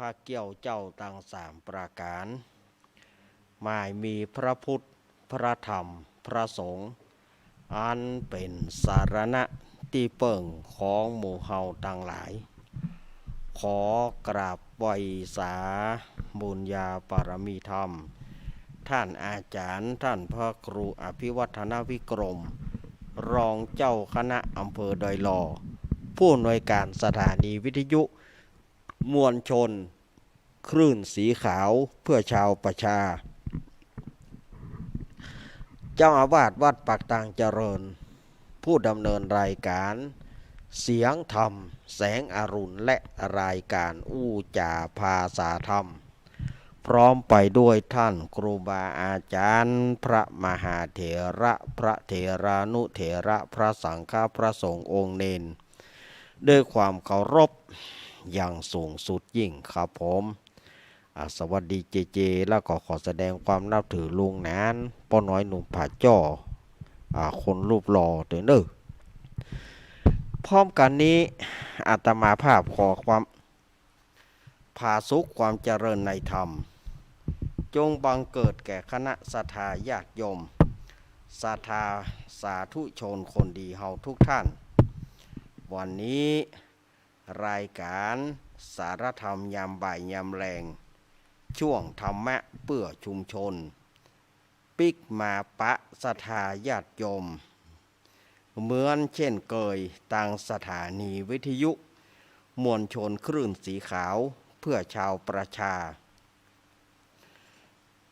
พระเกี่ยวเจ้าตั้งสามประการหมายมีพระพุทธพระธรรมพระสงฆ์อันเป็นสารณะที่เปิ่งของหมู่เฮาต่างหลายขอกราบไหว้สาบุญญาปารมีธรรมท่านอาจารย์ท่านพระครูอภิวัฒนวิกรมรองเจ้าคณะอำเภอดอยหล่อผู้อำนวยการสถานีวิทยุมวลชนคลื่นสีขาวเพื่อชาวประชาเจ้าอาวาสวัดปากตางเจริญผู้ดำเนินรายการเสียงธรรมแสงอรุณและรายการอู้จ่าภาษาธรรมพร้อมไปด้วยท่านครูบาอาจารย์พระมหาเถระพระเถรานุเถระพระสังฆพระสงฆ์องค์เนนด้วยความเคารพอย่างสูงสุดยิ่งครับผมสวัสดีเจเจแล้วก็ขอแสดงความนับถือลุงนานป้อน้อยหนุ่มผาจ้อคนรูปหล่อเด้อเนอพร้อมกันนี้อาตมาภาพขอความผาสุขความเจริญในธรรมจงบังเกิดแก่คณะศรัทธาญาติโยมศรัทธาสาธุชนคนดีเฮาทุกท่านวันนี้รายการสารธรรมยามบ่ายยามแรงช่วงธรรมะเพื่อชุมชนปิกมาปะศรัทธาญาติโยมเหมือนเช่นเคยต่างสถานีวิทยุมวลชนคลื่นสีขาวเพื่อชาวประชา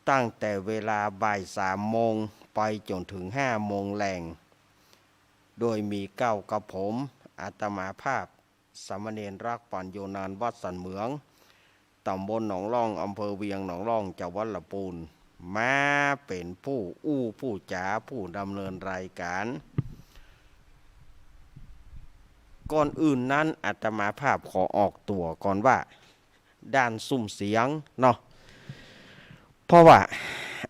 ตั้งแต่เวลาบ่าย3 โมงไปจนถึง5 โมงแรงโดยมีเก้ากับผมอาตมาภาพสามเณรรักปัญโยนานวัดสันเหมืองตำบลหนองล่องอำเภอเวียงหนองล่องจังหวัดลำพูนมาเป็นผู้จ๋าผู้ดำเนินรายการก่อนอื่นนั้นอาตมาภาพขอออกตัวก่อนว่าด้านซุ้มเสียงเนาะเพราะว่า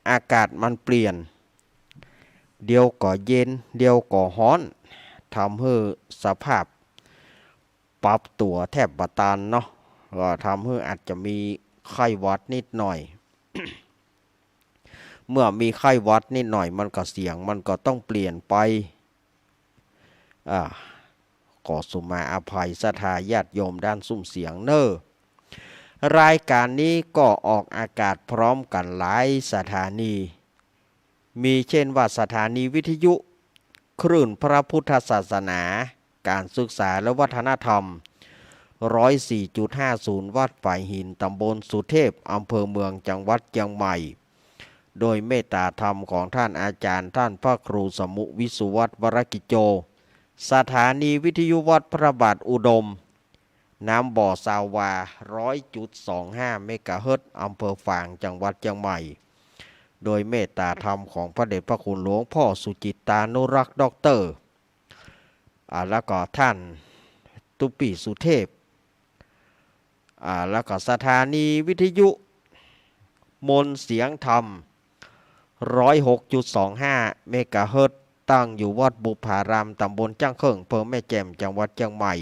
อากาศมันเปลี่ยนเดี๋ยวก็เย็นเดี๋ยวก็ร้อนทำให้สภาพปรับตัวแทบบ่ทันเนาะก็ทำให้อาจจะมีไข้หวัดนิดหน่อย เมื่อมีไข้หวัดนิดหน่อยมันก็เสียงมันก็ต้องเปลี่ยนไปขอสุมาอภัยศรัทธาญาติโยมด้านซุ้มเสียงเนอรายการนี้ก็ออกอากาศพร้อมกันหลายสถานีมีเช่นว่าสถานีวิทยุคลื่นพระพุทธศาสนาการศึกษาและวัฒนธรรม 104.50 วัดฝ่ายหินตำบลสุเทพอำเภอเมืองจังหวัดเชียงใหม่โดยเมตตาธรรมของท่านอาจารย์ท่านพระครูสมุวิสุวัตรวรกิจโจสถานีวิทยุวัดพระบาทอุดมน้ำบ่อสาวา 100.25 เมกะเฮิรตซ์อำเภอฝางจังหวัดเชียงใหม่โดยเมตตาธรรมของพระเดชพระคุณหลวงพ่อสุจิตตานุรักษ์ด็อกเตอร์แล้วก็ท่านตุปีสุเทพแล้วก็สถานีวิทยุมนเสียงธรรม 106.25 เมกะเฮิรตซ์ตั้งอยู่วัดบุพารามตำบลจ้างเคิงอำเภอแม่แจ่มจังหวัดเชียงใหม่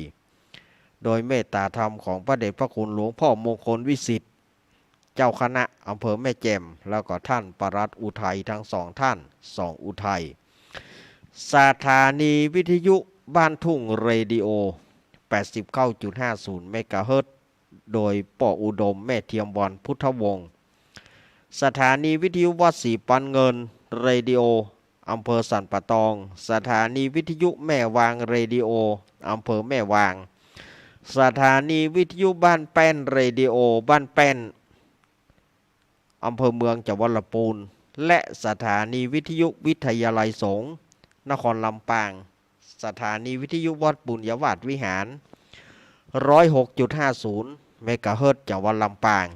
โดยเมตตาธรรมของพระเดชพระคุณหลวงพ่อมงคลวิสิทธิ์เจ้าคณะอำเภอแม่แจ่มแล้วก็ท่านปลัดอุทัยทั้งสองท่านสองอุทัยสถานีวิทยุบ้านทุ่งเรดิโอ 89.50 เมกะเฮิรตซ์โดยป่ออุดมแม่เทียมวันพุทธวงศ์สถานีวิทยุวัดศรีปันเงินเรดิโออำเภอสันป่าตองสถานีวิทยุแม่วางเรดิโออำเภอแม่วางสถานีวิทยุบ้านแป้นเรดิโอบ้านแป้นอำเภอเมืองจังหวัดลำพูนและสถานีวิทยุวิทยาลัยสงฆ์นครลำปางสถานีวิทยุวัดบุญยวาสวิหาร 106.50 เมกะเฮิรตซ์จังหวัดลำปาง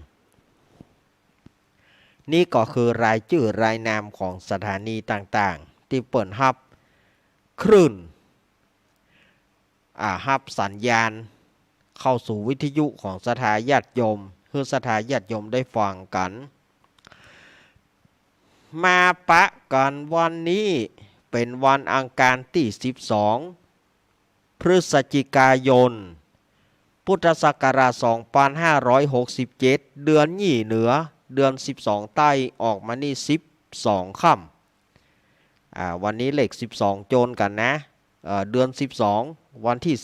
นี่ก็คือรายชื่อรายนามของสถานีต่างๆที่เปิดฮับคลื่นฮับสัญญาณเข้าสู่วิทยุของสถาญาติโยมเพื่อสถาญาติโยมได้ฟังกันมาปะกันวันนี้เป็นวันอังคารที่12 พฤศจิกายน พุทธศักราช2567เดือนยี่เหนือเดือน12ใต้ออกมานี่12ค่ำวันนี้เลข12โจรกันนะเดือน12วันที่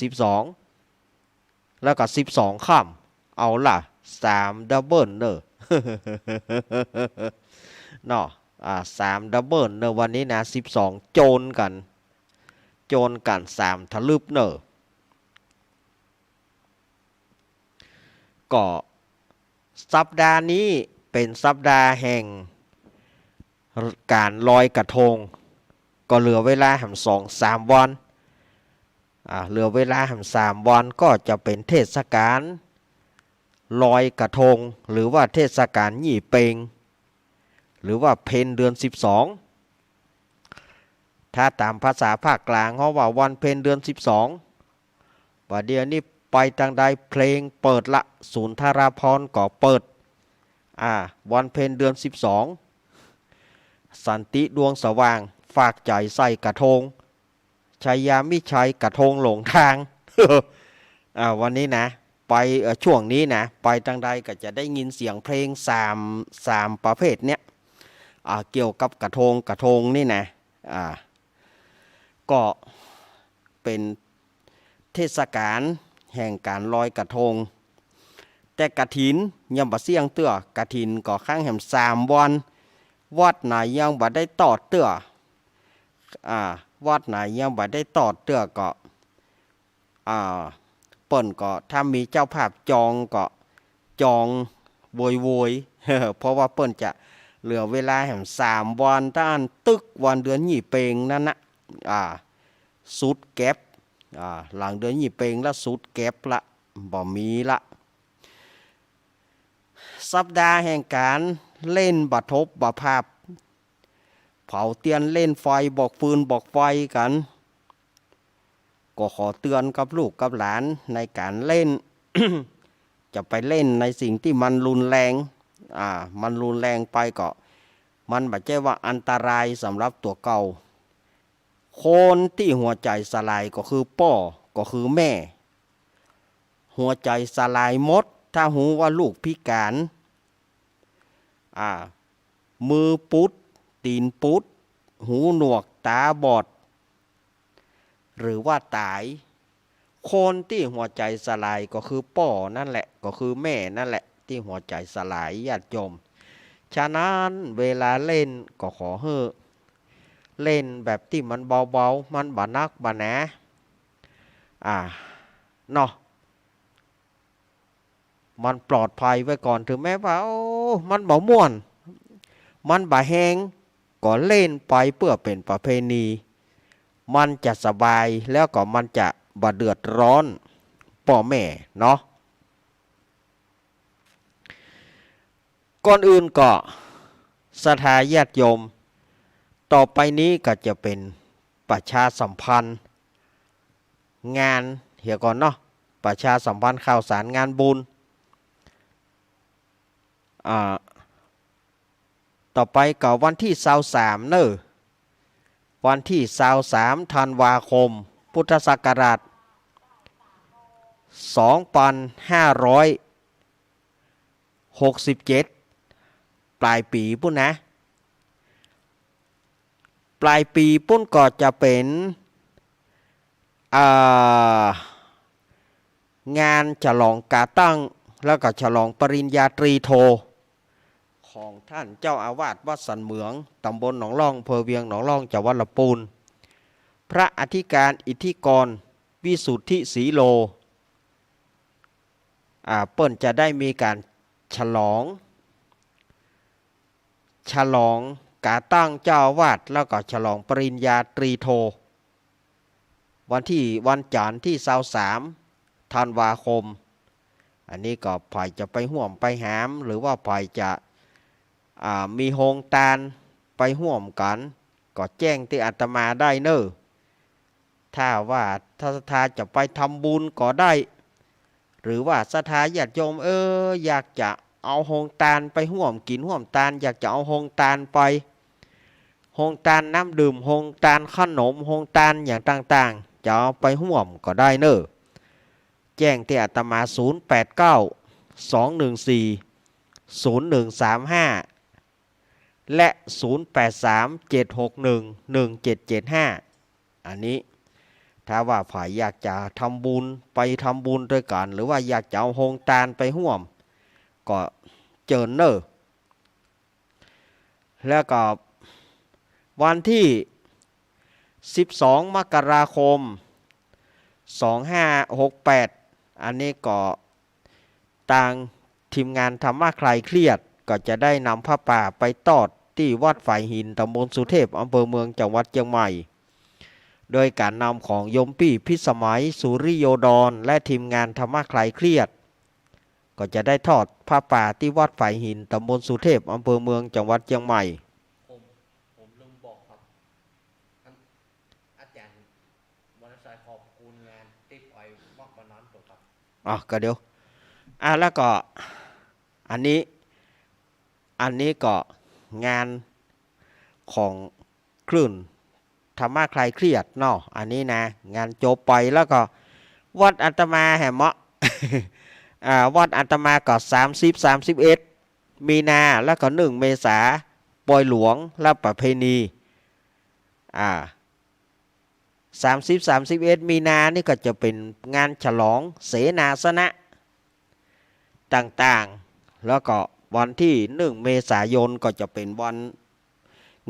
12แล้วก็12ค่ำเอาล่ะ3ดับเบิลเนอะเนาะ3ดับเบิลเนอะวันนี้นะ12โจรกัน3ทะลึบเนอะก็สัปดาห์นี้เป็นสัปดาห์แห่งการลอยกระทงก็เหลือเวลาห่ำ2-3 วันเหลือเวลาห่ำ3 วันก็จะเป็นเทศกาลลอยกระทงหรือว่าเทศกาลยี่เปงหรือว่าเพ็ญเดือน12ถ้าตามภาษาภาคกลางเขาว่าวันเพ็ญเดือน12ว่าเดี๋ยวนี้ไปทางใดเพลงเปิดละศูนย์ธาราพรก็เปิดวันเพ็ญเดือน12สันติดวงสว่างฝากใจใส่กระทงชัยยามิชัยกระทงหลงทาง วันนี้นะไปช่วงนี้นะไปทางใดก็จะได้ยินเสียงเพลง3ประเภทเนี้ยเกี่ยวกับกระทงนี่นะก็เป็นเทศกาลแห่งการลอยกระทงแต่กฐินยังบ่เสี่ยงเตื้อกฐินก็ข้างแห่ม3 วันวัดไหนยังบ่ได้ตอดเตื้อวัดไหนยังบ่ได้ตอดเตื้อก็เปิ้นก็ถ้ามีเจ้าภาพจองก็จองโวยเพราะว่าเปิ้นจะเหลือเวลาแห่ม3 วันต้านตึกวันเดือนยี่เปงนั่นนะสุดแก๊ปหลังเดือนยี่เปงแล้วสุดแก๊ปละบ่มีละสัปดาห์แห่งการเล่นบัทบบัภาพเผาเตียนเล่นไฟบอกฟืนบอกไฟกันก็ขอเตือนกับลูกกับหลานในการเล่น จะไปเล่นในสิ่งที่มันรุนแรงมันรุนแรงไปก็มันไม่ใช่ว่าอันตรายสำหรับตัวเก่าคนที่หัวใจสลายก็คือพ่อก็คือแม่หัวใจสลายหมดถ้าหูว่าลูกพิการมือปุดตีนปุดหูหนวกตาบอดหรือว่าตายคนที่หัวใจสลายก็คือพ่อนั่นแหละก็คือแม่นั่นแหละที่หัวใจสลายญาติโยมฉะนั้นเวลาเล่นก็ขอให้เล่นแบบที่มันเบาๆมันบ่นักบ่หนาเนาะมันปลอดภัยไว้ก่อนถึงแม้ว่ามันบ่ม่วนมันบ่แหงก็เล่นไปเพื่อเป็นประเพณีมันจะสบายแล้วก็มันจะบ่เดือดร้อนพ่อแม่เนาะก่อนอื่นก็ศรัทธาญาติโยมต่อไปนี้ก็จะเป็นประชาสัมพันธ์งานเหี่ยก่อนเนาะประชาสัมพันธ์ข่าวสารงานบุญต่อไปก็วันที่23เนอะวันที่23ธันวาคมพุทธศักราช2567ปลายปีปุ่นนะปลายปีปุ่นก็จะเป็นงานฉลองกาตั้งแล้วก็ฉลองปริญญาตรีโทของท่านเจ้าอาวาสวัดสันเหมืองตำบลหนองล่องอำเภอเวียงหนองล่องจังหวัดลำพูนพระอธิการอิทธิกรวิสุทธิศรีโลเปิ้นจะได้มีการฉลองกาตั้งเจ้าอาวาสแล้วก็ฉลองปริญญาตรีโทวันจันทร์ที่23ธันวาคมอันนี้ก็ฝ่ายจะไปห่วมไปหามหรือว่าฝ่ายจะมีโฮงตาลไปห่วมกันก็แจ้งที่อาตมาได้เนอะถ้าว่าถ้าศรัทธาจะไปทำบุญก็ได้หรือว่าศรัทธาญาติโยมอยากจะเอาโฮงตาลไปห่วมกินห่วมตาลอยากจะเอาโฮงตาลไปโฮงตาลน้ำดื่มโฮงตาลขนมโฮงตาลอย่างต่างๆจะเอาไปห่วมก็ได้เนอะ แจ้งที่อาตมา0892140135และ0837611775อันนี้ถ้าว่าฝ่ายอยากจะทำบุญไปทำบุญด้วยกันหรือว่าอยากจะเอาโฮงตาลไปห่วมก็เจิญเนอแล้วก็วันที่12 มกราคม 2568อันนี้ก็ต่างทีมงานธรรมะคลายเครียดก็จะได้นำผ้าป่าไปตอดที่วัดฝ่ายหินตำบลสุเทพอำเภอเมืองจังหวัดเชียงใหม่โดยการนำของโยมปี้พิสมัยสุริโยดรและทีมงานธรรมะคลายเครียดก็จะได้ทอดผ้าป่าที่วัดฝ่ายหินตำบลสุเทพอำเภอเมืองจังหวัดเชียงใหม่ผมลืมบอกครับอาจารย์วันนี้ขอบคุณงานติ๊บไอมากกว่านั้นตัวครับก็เดี๋ยวแล้วก็อันนี้ก็งานของคลื่นธรรมะคลายเครียดเนาะอันนี้นะงานจบไปแล้วก็วัดอาตมาแห่เมาะ วัดอาตมาก็30-31มีนาแล้วก็1 เมษาปล่อยหลวงและประเพณี30-31มีนานี่ก็จะเป็นงานฉลองเสนาสนะต่างๆแล้วก็วันที่1 เมษายนก็จะเป็นวัน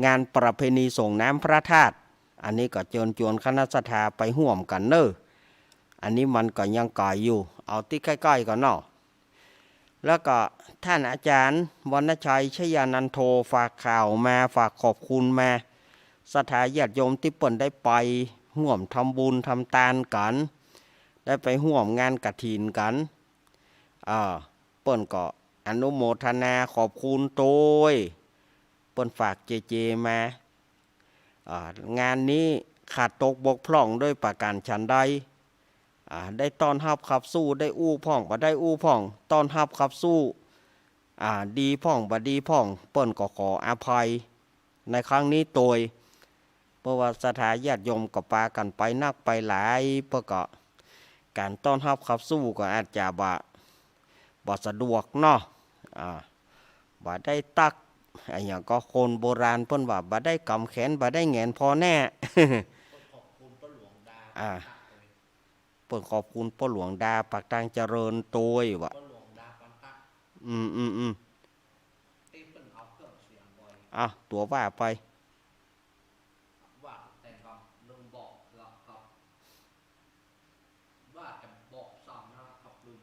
งานประเพณีส่งน้ำพระธาตุอันนี้ก็เชิญชวนคณะสัตยาไปห่วมกันเนอะอันนี้มันก็ยังก่อยอยู่เอาที่ใกล้ๆก่อนเนาะแล้วก็ท่านอาจารย์วรรณชัยชยานันโทฝากข่าวมาฝากขอบคุณมาศรัทธาญาติโยมที่เปิ่นได้ไปห่วมทำบุญทำทานกันได้ไปห่วมงานกฐินกันเปิ่นก็อนุโมทนาขอบคุณโดยเปิ่นฝากเจมางานนี้ขาดตกบกพร่องด้วยประการฉันใดได้ต้อนรับขับสู้ได้อู้พ่องบ่ได้อู้พ่องต้อนรับขับสู้ดีพ่องบ่ดีพ่องเปิ้นก็ขออภัยในครั้งนี้โดยเพราะว่าศรัทธาญาติโยมก็ปากันไปนักไปหลายเพื่อก็การต้อนรับขับสู้ก็อาจจะบ่สะดวกเนาะบ่ได้ตักอย่างก็คนโบราณเพิ่นว่าบ่ได้กำแขนบ่ได้แงนพอแน่ ขอบคุณพ่อหลวงดาเปิดขอบคุณพ่อหลวงดาปากทางเจริญโดยวะพ่อหลวงดาปันตักที่เพิ่นเอาเครื่องเสียงไว้ตัวว่าไปว่าแต่ก็ลืมบอกครับว่าจะบอกซ้ำนะครับลืม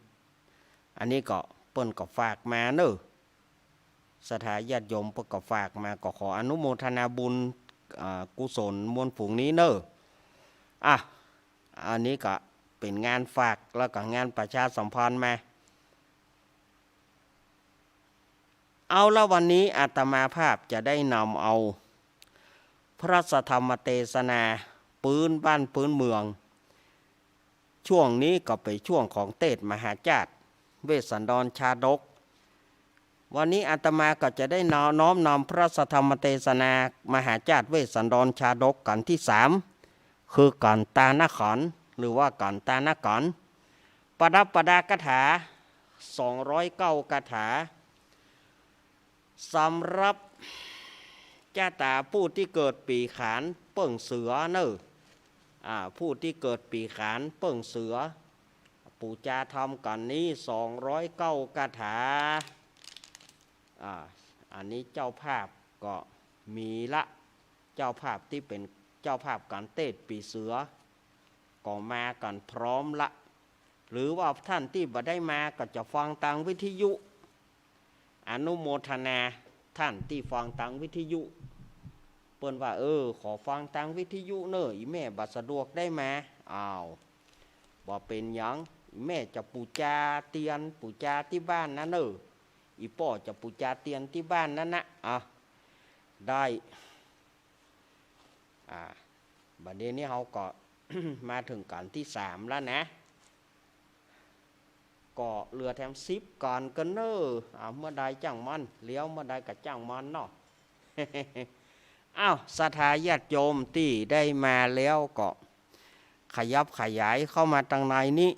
อันนี้ก็เปิ้นก็ฝากมาเนอะศรัทธาญาติโยมเปิ้นก็ฝากมาก็ขออนุโมทนาบุญกุศลมวลฝูงนี้เนอะอันนี้ก็เป็นงานฝากแล้วก็งานประชาสัมพันธ์มาเอาแล้ววันนี้อาตมาภาพจะได้นำเอาพระธรรมเทศนาปืนบ้านปืนเมืองช่วงนี้ก็เป็นช่วงของเทศมหาจารย์เวสสันดรชาดกวันนี้อาตมาก็จะได้น้อมนำพระธรรมเทศนามหาจารย์เวสสันดรชาดกกันที่3คือกันตานขันธ์หรือว่ากันตานขันธ์ประดับประดากถา209คาถาสำหรับเจ้าตาผู้ที่เกิดปีขานเปิ่งเสือเนอะผู้ที่เกิดปีขานเปิ่งเสือปู่จาทำกันนี้209คาถาอันนี้เจ้าภาพก็มีละเจ้าภาพที่เป็นเจ้าภาพการเทศปีเสือก็มากันพร้อมละหรือว่าท่านที่บ่ได้มาก็จะฟังทางวิทยุอนุโมทนาท่านที่ฟังทางวิทยุเปิ้นว่าขอฟังทางวิทยุเนอะอีแม่บ่สะดวกได้มาบ่เป็นหยังอีแม่จะปูจาเตียนปูจาที่บ้านนะเนอะอีป่อจะปูจาเตียนที่บ้านนั่นนะได้บัดนี้เราก็ มาถึงกันที่3แล้วนะก็เรือแถม10ก่อนกันเนอะเมื่อใดจ้างมันเลี้ยวเมื่อใดก็จ้างมันเนาะ ศรัทธาญาติโยมที่ได้มาแล้วก็ขยับขยายเข้ามาทางในนี้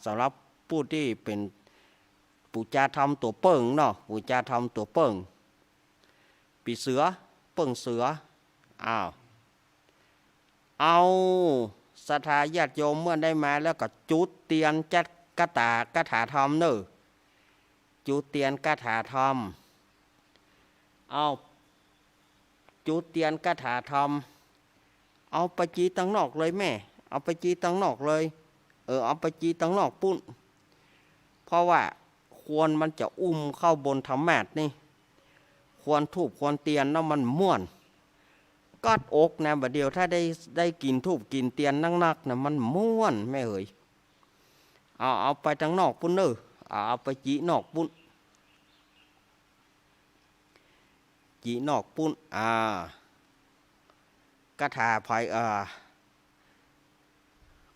สำหรับผู้ที่เป็นปู่จาทำตัวเปิงเนาะปู่จาทำตัวเปิงปีเสือเปิงเสือเอาศรัทธาญาติโยมเมื่อได้มาแล้วก็จุดเตียนจัดกถาธรรมเนอะจุดเตียนกถาธรรมเอาจุดเตียนกถาธรรมเอาไปจีตังนอกเลยแม่เอาไปจีตังนอกเลยเอาไปจีตังนอกปุ้นเพราะว่าควรมันจะอุ้มเข้าบนธรรมาสนี่ควรทูบควรเตียนแล้วมันม่วนกอดอกนะบัดเดียวถ้าได้กินทูบกินเตียนนักๆนะมันม่วนแม่เอ๋ยเอาไปตังนอกปุ้นเนอะเอาไปจีนอกปุ้นจีนอกปุ้นกระถาไผ่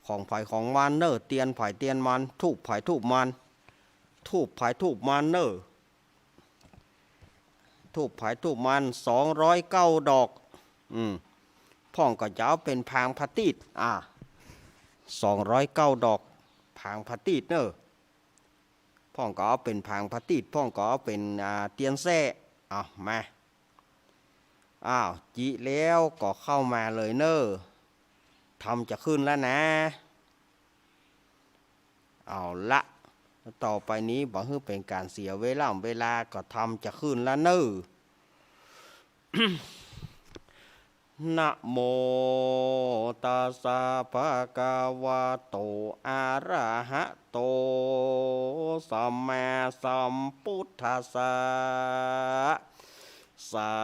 ของไผ่ของมันเนอเตียนไผ่เตียนมันทูบไผ่ทูบมันทูบไผ่ทูบมันเนอทูบไผ่ทูบมัน209 ดอกพ่องก็จะเอาเป็นพางพติด209 ดอกพางพติดเนอพ่องก็เอาเป็นพางพติดพ่องก็เอาเป็นเตียนแซ่มาจิแล้วก็เข้ามาเลยเนอทำจะขึ้นแล้วนะเอาละต่อไปนี้บอกให้เป็นการเสียเวลาก็ทำจะขึ้นแล้วเนอ นะโมตัสสะภะคะวะโตอะระหะโตสัมมาสัมพุทธัสสะสา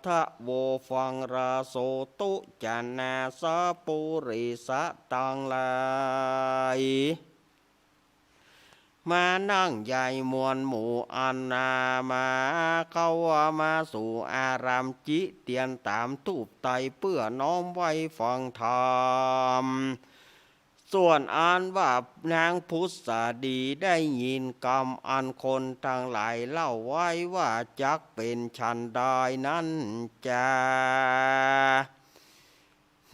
ธะโวฟังราโสตุจานาสะปุริสะตังหลายมานั่งใหญ่มวลหมู่อันนามาเข้ามาสู่อารามจิเตียนตามทูบไตเพื่อน้อมไว้ฟังธรรมส่วนอันว่านางพุทธาดีได้ยินกรรมอันคนทั้งหลายเล่าไว้ว่าจักเป็นชันใดนั้นจ้า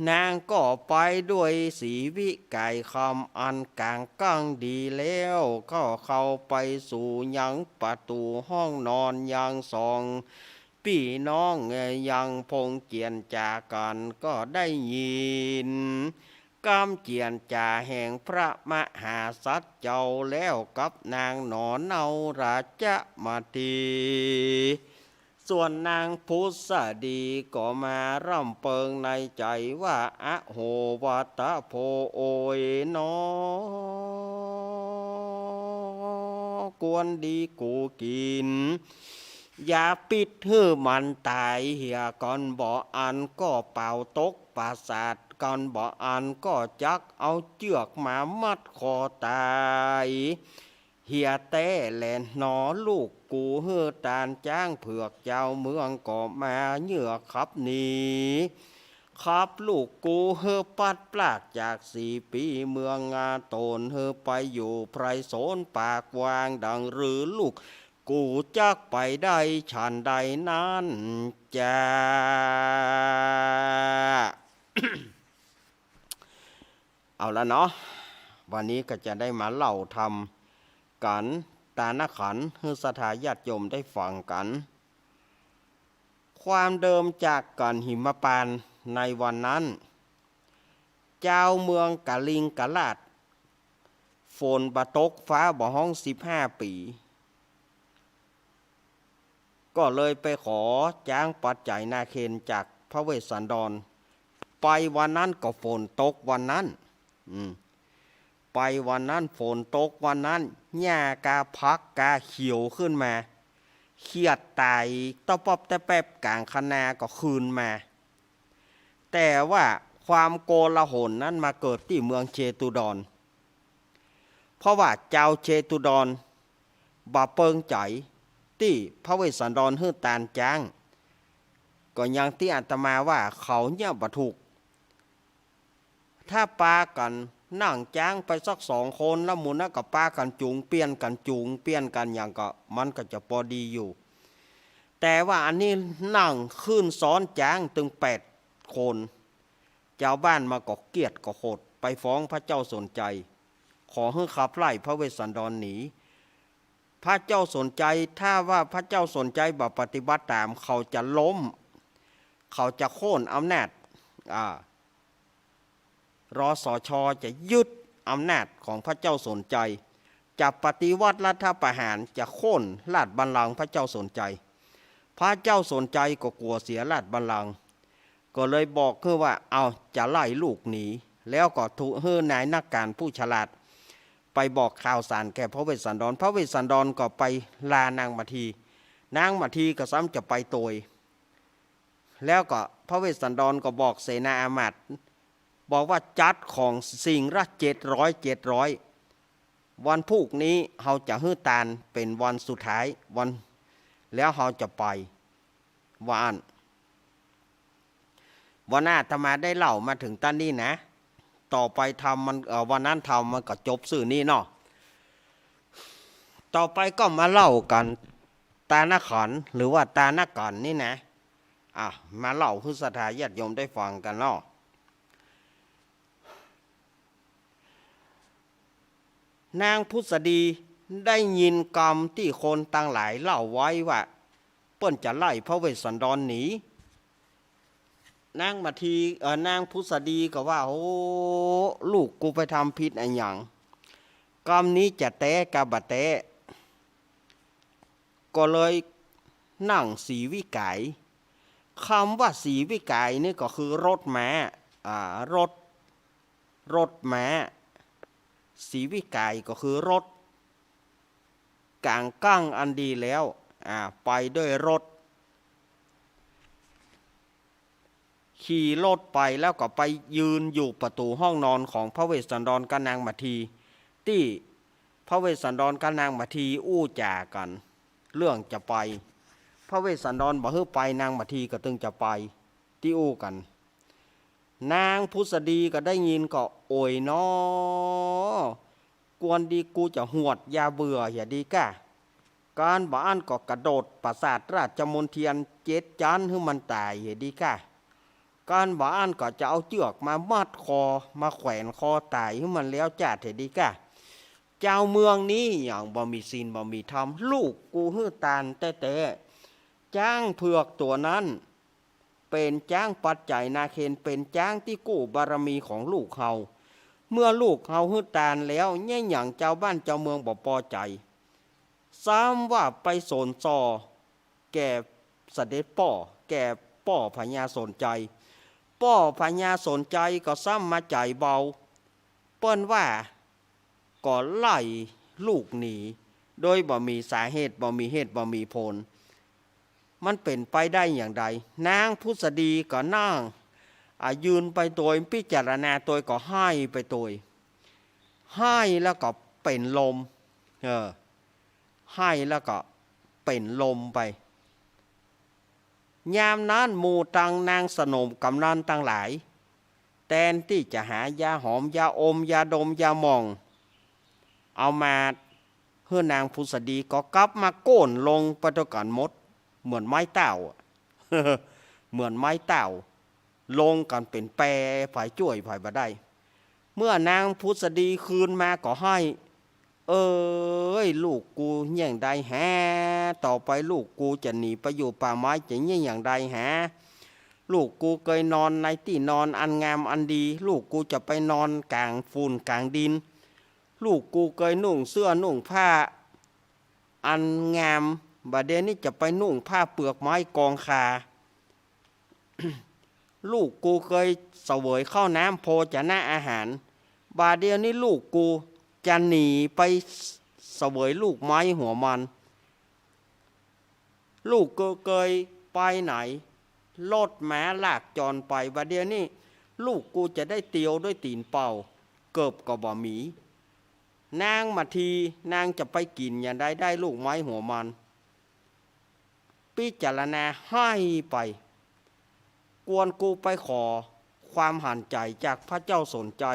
นางก็ไปด้วยสีวิไก่คำอันกลางกั้งดีแล้วก็เข้าไปสู่ยังประตูห้องนอนยังสองพี่น้องยังพงเกียนจากันก็ได้ยินกำเจียนจ่าแห่งพระมหาสัจเจ้าแล้วกับนางหนอนเนาราชมาตีส่วนนางพุทธดีก็มาร่ำเปิงในใจว่าอะโหวัตโพโอยนอกวนดีกูกินอย่าปิดหื้อมันตายเหียก่อนบ่อันก็เป่าตกปราสาทก่อนบ่อันก็จักเอาเจือกมามัดคอตายเฮียเต้แหลนหนอลูกกูเฮือตานจ้างเผือกเจ้าเมืองก็มาเหยื่อขับหนีครับลูกกูเฮือปัดปลากจาก4 ปีเมืองงาโตนเฮือไปอยู่ไพรโสนปากวางดังหรือลูกกูจักไปได้ฉันใดนั้นจ้า เอาละเนาะวันนี้ก็จะได้มาเล่าทำกันตานขันให้ศรัทธาญาติโยมได้ฟังกันความเดิมจากก่อนหิมพานต์ในวันนั้นเจ้าเมืองกะลิงกะลาดฝนบะตกฟ้าบ่ห้อง15 ปีก็เลยไปขอจ้างปัจจัยนาเคนจากพระเวสสันดรไปวันนั้นก็ฝนตกวันนั้นไปวันนั้นฝนตกวันนั้นหญ้ากาพักกาเขียวขึ้นมาเขียดตายตะปอบตะแป๊บกลางคะนาก็คืนมาแต่ว่าความโกลาหลนั้นมาเกิดที่เมืองเชตุดรเพราะว่าเจ้าเชตุดรบาเปิงใจที่พระเวสสันดรฮื้อตานจ้างก็ยังที่อาตมาว่าเขาเนี่ยบ่ถูกถ้าปากันนั่งจ้างไปสัก2 คนแล้วหมุนกับปากันจูงเปลี่ยนกันอย่างก็มันก็จะพอดีอยู่แต่ว่าอันนี้นั่งขึ้นซ้อนจ้างถึง8 คนเจ้าบ้านมาก็เกลียดก็โหดไปฟ้องพระเจ้าสนใจ ขอให้ขับไล่พระเวสสันดรหนีพระเจ้าสนใจถ้าว่าพระเจ้าสนใจแบบปฏิบัติตามเขาจะล้มเขาจะโค่นอำนาจรสช.จะยึดอำนาจของพระเจ้าสนใจจะปฏิวัติรัฐประหารจะโค่นราชบัลลังก์พระเจ้าสนใจพระเจ้าสนใจก็กลัวเสียราชบัลลังก์ก็เลยบอกคือว่าเอาจะไล่ลูกหนีแล้วก็ถูกนายนักการผู้ฉลาดไปบอกข่าวสารแก่พระเวสสันดรพระเวสสันดรก็ไปลานางมาทีนางมาทีก็ซ้ำจะไปโตยแล้วก็พระเวสสันดรก็บอกเสนาอามาตย์บอกว่าจัดของสิ่งละ700วันพรุ่งนี้เราจะฮื้อตานเป็นวันสุดท้ายวันแล้วเราจะไปวันหน้าธรรมาได้เล่ามาถึงต้นนี้นะต่อไปทำมันวันนั้นทำมันก็จบสื่อนี่เนาะต่อไปก็มาเล่ากันตาหน้าขันหรือว่าตาหน้าก่อนนี่นะมาเล่าให้ศรัทธาญาติโยมได้ฟังกันเนาะนางพุทธดีได้ยินกรรมที่คนต่างหลายเล่าไว้ว่าเปิ้นจะไล่พระเวสสันดรหนีนางมาทีนางพุทธดีก็ว่าโอ้ลูกกูไปทำผิดอะไรอย่างกรรมนี้จะแตะกับบะแตะก็เลยนั่งสีวิไกคำว่าสีวิไกนี่ก็คือรถม้ารถม้าสีวิไกก็คือรถกางกั้งอันดีแล้วไปด้วยรถขี่รถไปแล้วก็ไปยืนอยู่ประตูห้องนอนของพระเวสสันดรกับนางมาทีที่พระเวสสันดรกับนางมาทีอู้จ่ากันเรื่องจะไปพระเวสสันดรบอกให้ไปนางมาทีก็ตึงจะไปที่อู้กันนางพุทธดีก็ได้ยินก็โอยน้อกวนดีกูจะหวดยาเบื่ออย่าดีก้าการบ้านก็กระโดดปราสาทราชมนเทียน7 จันให้มันตายอย่าดีก้าการบ้านก็จะเอาเชือกมามัดคอมาแขวนคอตายให้มันแล้วจ่าเถิดดีก้าเจ้าเมืองนี้อย่างบ่มีศีลบ่มีธรรมลูกกูฮื้อตานแต่จ้างเผือกตัวนั้นเป็นจ้างปัจจัยนาเคนเป็นจ้างที่กู้บารมีของลูกเขาเมื่อลูกเขาฮื้อตานแล้วแย่อย่างเจ้าบ้านเจ้าเมืองบ่พอใจซ้ำว่าไปสนซอแก่เสด็จแก่ป่อพญาสนใจป่อพญาสนใจก็ซ้ำมาใจเบาเปิ้นว่าก็ไล่ลูกหนีโดยบ่มีสาเหตุบ่มีเหตุบ่มีผลมันเป็นไปได้อย่างไรนางพุทธดีก็นั่งยืนไปโดยพิจารณาตัวก็ให้ไปตัวให้แล้วก็เป็นลมให้แล้วก็เป็นลมไปยามนั้นหมู่ตังนางสนมกำนันตั้งหลายแทนที่จะหายาหอมยาอมยาดมยาหมองเอามาเพื่อนางพุทธดีก็กลับมาโก้นลงประตกันมดเหมือนไม้เต่าเหมือนไม้เต่าลงกันเป็นแปรฝ่ายจ่วยฝ่ายบ่ได้เมื่อนางพุทธดีคืนมาก็ให้ลูกกูอย่างใดฮะต่อไปลูกกูจะหนีไปอยู่ป่าไม้จะอย่างใดฮะลูกกูเคยนอนในที่นอนอันงามอันดีลูกกูจะไปนอนกลางฝุ่นกลางดินลูกกูเคยนุ่งเสื้อนุ่งผ้าอันงามบัดเดี๋ยวนี้จะไปนุ่งผ้าเปลือกไม้กองคา ลูกกูเคยเสวยข้าวน้ำโภชนะอาหารบัดเดี๋ยวนี้ลูกกูจะหนีไปเสวยลูกไม้หัวมันลูกกูเคยไปไหนรถม้าลากจรไปบัดเดี๋ยวนี้ลูกกูจะได้เตียวด้วยตีนเป่าเกิบก็บ่มีนางมาทีนางจะไปกินอย่างได้ลูกไม้หัวมันพิจารณาให้ไปกวนกูไปขอความหันใจจากพระเจ้าสนใจ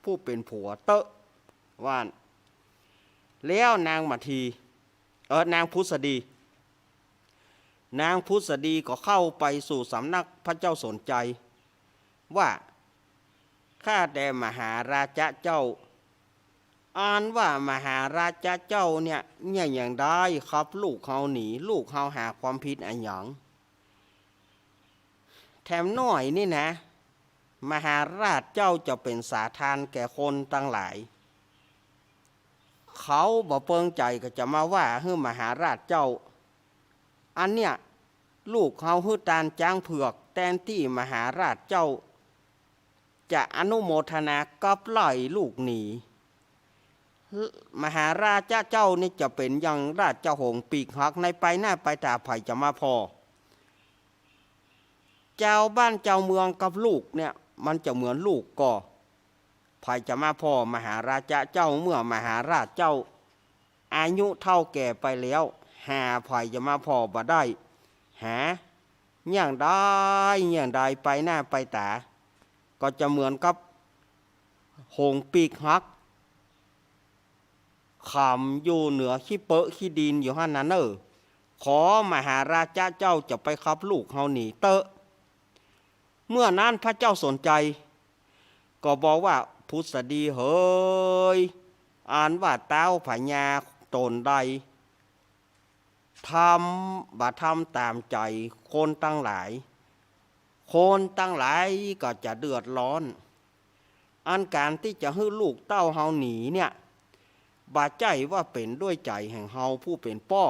ผู้เป็นผัวเตอะว่านแล้วนางมาทีนางพุทธดีก็เข้าไปสู่สำนักพระเจ้าสนใจว่าข้าแต่มหาราชเจ้า อ่านว่ามหาราชเจ้าเนี่ยอย่างได้ครับลูกเขาหนีลูกเขาหาความผิดอันหยังแถมน้อยนี่นะมหาราชเจ้าจะเป็นสาทานแก่คนตั้งหลายเขาบ่เปิงใจก็จะมาว่าฮื้อมหาราชเจ้าอันเนี้ยลูกเขาฮื้อตานจ้างเผือกแทนที่มหาราชเจ้าจะอนุโมทนากับไล่ลูกหนีมหาราชเจ้านี่จะเป็นอย่างราชหงส์ปีกหักในไปหน้าไปตาไผ่จะมาพอเจ้าบ้านเจ้าเมืองกับลูกเนี่ยมันจะเหมือนลูกก่อไผ่จะมาพอมหาราชเจ้าเมื่อมหาราชเจ้าอายุเท่าแก่ไปแล้วหาไผ่จะมาพอบ่ได้หาอย่างใดไปหน้าไปตาก็จะเหมือนกับหงส์ปีกหักขำอยู่เหนือขี้เปอะขี้ดินอยู่ห้านั้นขอมหาราชเจ้าจะไปขับลูกเฮาหนีเตอะเมื่อนั้นพระเจ้าสนใจก็บอกว่าพุทธดีเฮ้ยอ่านว่าเต้าผญาตนใดทำบ่ทำตามใจคนตั้งหลายคนตั้งหลายก็จะเดือดร้อนอันการที่จะให้ลูกเต้าเฮาหนีเนี่ยบาใจว่าเป็นด้วยใจแห่งเฮาผู้เป็นป้อ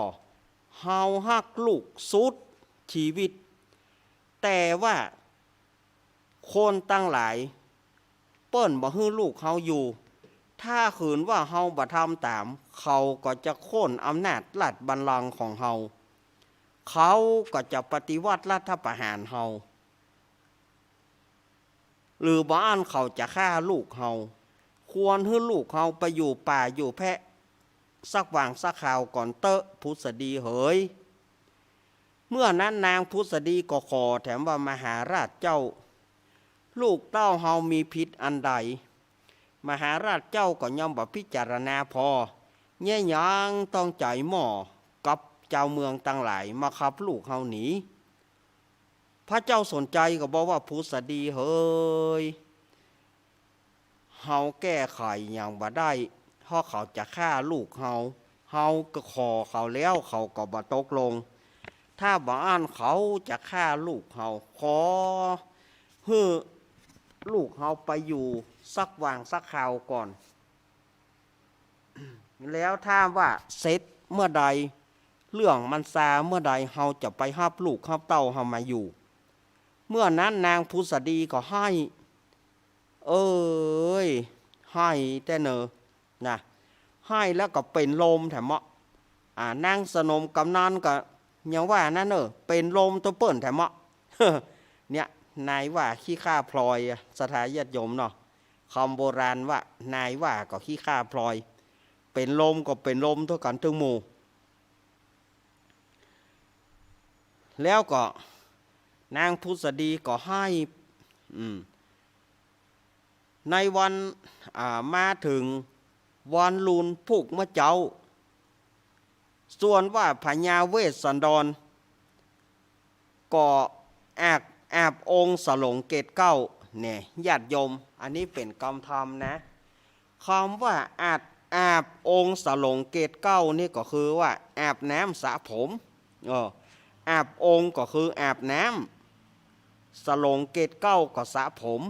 เฮาฮักลูกสุดชีวิตแต่ว่าคนตั้งหลายเปิ้นบ่ให้ลูกเฮาอยู่ถ้าขืนว่าเฮาบ่ทำตามเขาก็จะโค่นอำนาจราชบัลลังก์ของเฮาเขาก็จะปฏิวัติรัฐประหารเฮาหรือบ้านเขาจะฆ่าลูกเฮาควรให้ลูกเฮาไปอยู่ป่าอยู่แพะสักวางสักข่าวก่อนเตอะพุทธดีเฮ้ยเมื่อนั้นนางพุทธดีก็ขอแถมว่ามหาราชเจ้าลูกเต้าเฮามีพิษอันใดมหาราชเจ้าก็ย่อมบ่พิจารณาพอแย่ยังต้องใจหม้อกับเจ้าเมืองตั้งหลายมาขับลูกเฮาหนีพระเจ้าสนใจก็บอกว่าพุทธดีเฮ้ยเฮาแก้ไขอย่างบ่ได้เพราะเขาจะฆ่าลูกเฮาเฮาก็ขอเขาแล้วเขาก็บ่ตกลงถ้าบ่อ่านเขาจะฆ่าลูกเฮาขอให้ลูกเฮาไปอยู่สักวางสักข่าวก่อนแล้วถ้าว่าเสร็จเมื่อใดเรื่องมันซาเมื่อใดเฮาจะไปฮับลูกฮับเต้าเฮามาอยู่เมื่อนั้นนางพุทธดีก็ให้ให้แต่เนอนะให้แล้วก็เป็นลมแถมะนางสนมกำนันก็ยังว่านั่นเป็นลมตัวเปิ่นแถมะ เนี่ยนายว่าขี้ข้าพลอยสถาญาติโยมเนาะคำโบราณว่านายว่าก็ขี้ข้าพลอยเป็นลมก็เป็นลมเท่ากันทั้งหมู่แล้วก็นางพุทธดีก็ให้ในวันมาถึงวันลุนผูกมะเจ้าส่วนว่าพญาเวสสันดรก็แอบองค์สลงเกตเก้าเนี่ยญาติโยมอันนี้เป็นกรรมธรรมนะคำว่าแอบองค์สลงเกตเก้านี่ก็คือว่าแอบน้ำสระผมแอบองค์ก็คือแอบน้ำสลงเกตเก้าก็สระผม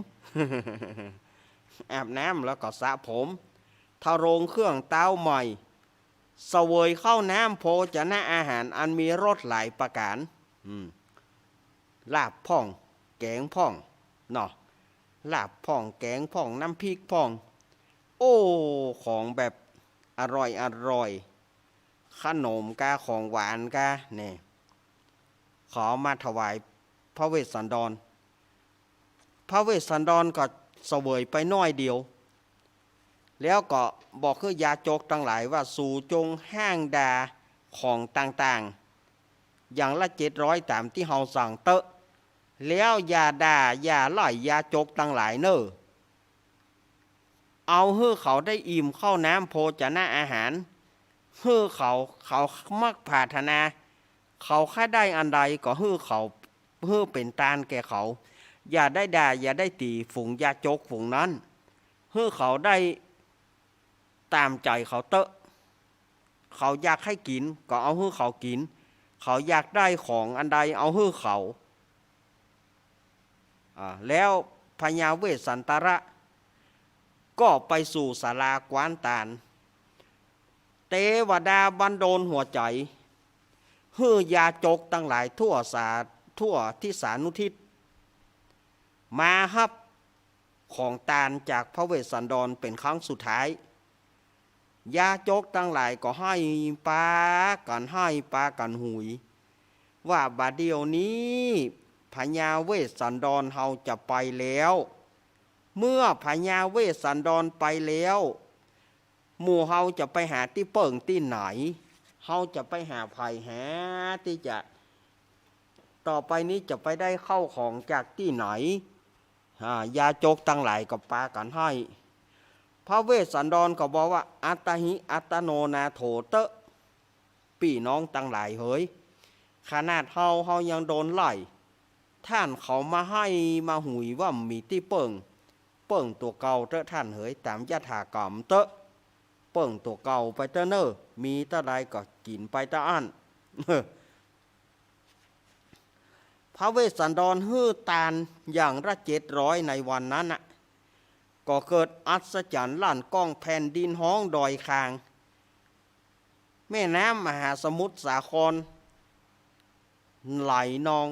อาบน้ำแล้วก็สระผมทาโรงเครื่องเต้าใหม่เสวยเข้าน้ำโภชนะอาหารอันมีรสหลายประการลาบพ่องแกงพ่องเนาะลาบพ่องแกงพ่องน้ำพริกพ่องโอ้ของแบบอร่อยขนมกาของหวานกาเนี่ยขอมาถวายพระเวสสันดรพระเวสสันดรก็เสวยไปน้อยเดียวแล้วก็บอกคือยาโจกทั้งหลายว่าสู่จงห้างดาของต่างๆอย่างละ700ตามที่เฮาสั่งเตอะแล้วยาด่ายาไล่ยาโจกทั้งหลายเอาเฮือเขาได้อิ่มเข้าน้ำโภชนะอาหารเฮือเขามักปรารถนาเขาแค่ได้อันใดก็เฮือเขาเฮือเป็นตานแก่เขาอย่าได้ด่าอย่าได้ตีฝูงยาโจกฝูงนั้นเฮือเขาได้ ตามใจเขาเตอะเขาอยากให้กินก็เอาให้เขากินเขาอยากได้ของอันใดเอาให้เขาแล้วพญาเวสสันตระก็ไปสู่ศาลากวานตาลเทวดาบันดลหัวใจฮือยาจกตั้งหลายทั่วที่สานุทิศมาฮับของตาลจากพระเวสสันดรเป็นครั้งสุดท้ายยาจกตั้งหลายก็ให้ปากันหุยว่าบัดเดียวนี้พญาเวสสันดรเฮาจะไปแล้วเมื่อพญาเวสสันดรไปแล้วหมู่เฮาจะไปหาที่เปิ่งที่ไหนเฮาจะไปหาไผ่หาที่จะต่อไปนี้จะไปได้เข้าของจากที่ไหนยาจกตั้งหลายก็ปากันให้พระเวสสันดรก็บอกว่าอัตหิอัตโนนาโถเตะพี่น้องตั้งหลายเฮ้ยขนาดเฮายังโดนไล่ท่านเขามาให้มาหุยว่ามีที่เปิ่งตัวเก่าเตอะท่านเฮ้ยตามยถากรรมเตอะเปิ่งตัวเก่าไปเตอะเนอมีตะใดก็กินไปตะอัน พระเวสสันดรฮื้อตาลอย่างละ700ในวันนั้นน่ะก็เกิดอัศจรรย์ลั่นก้องแผ่นดินห้องดอยคางแม่น้ำมหาสมุทรสาครไหลนอง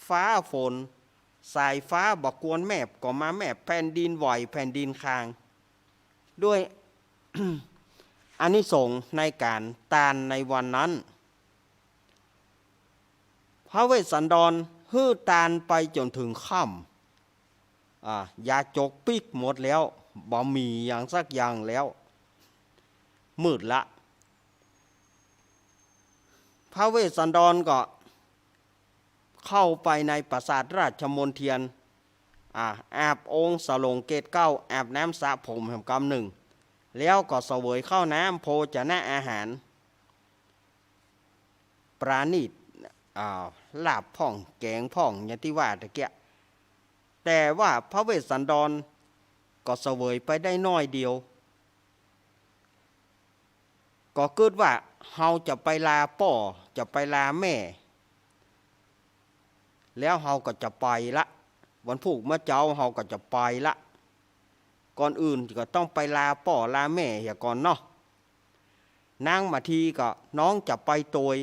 ฟ้าฝนสายฟ้าบกวนแมบก็มาแมบแผ่นดินไหวแผ่นดินคางด้วย อานิสงส์ในการตาลในวันนั้นพระเวสสันดรฮื้อตาลไปจนถึงค่ำยาจกปิกหมดแล้วบ่มีอย่างสักอย่างแล้วมืดละพระเวสสันดรก็เข้าไปในปราสาทราชมนเทียนอาบองค์สลงเกตเก้าอาบน้ำสระผมแห่งกำหนึ่งแล้วก็เสวยข้าวน้ำโภชนะอาหารปราณีตลาบพ่องแกงพ่องอย่างที่ว่าตะเกียแต่ว่าพระเวสสันดรก็เสวยไปได้น้อยเดียวก็เกิดว่าเฮาจะไปลาป่อจะไปลาแม่แล้วเฮาก็จะไปละวันพุธเมื่อเจ้าเฮาก็จะไปละก่อนอื่นก็ต้องไปลาป่อลาแม่อย่าก่อนเนาะนางมาทีก็น้องจะไปโตย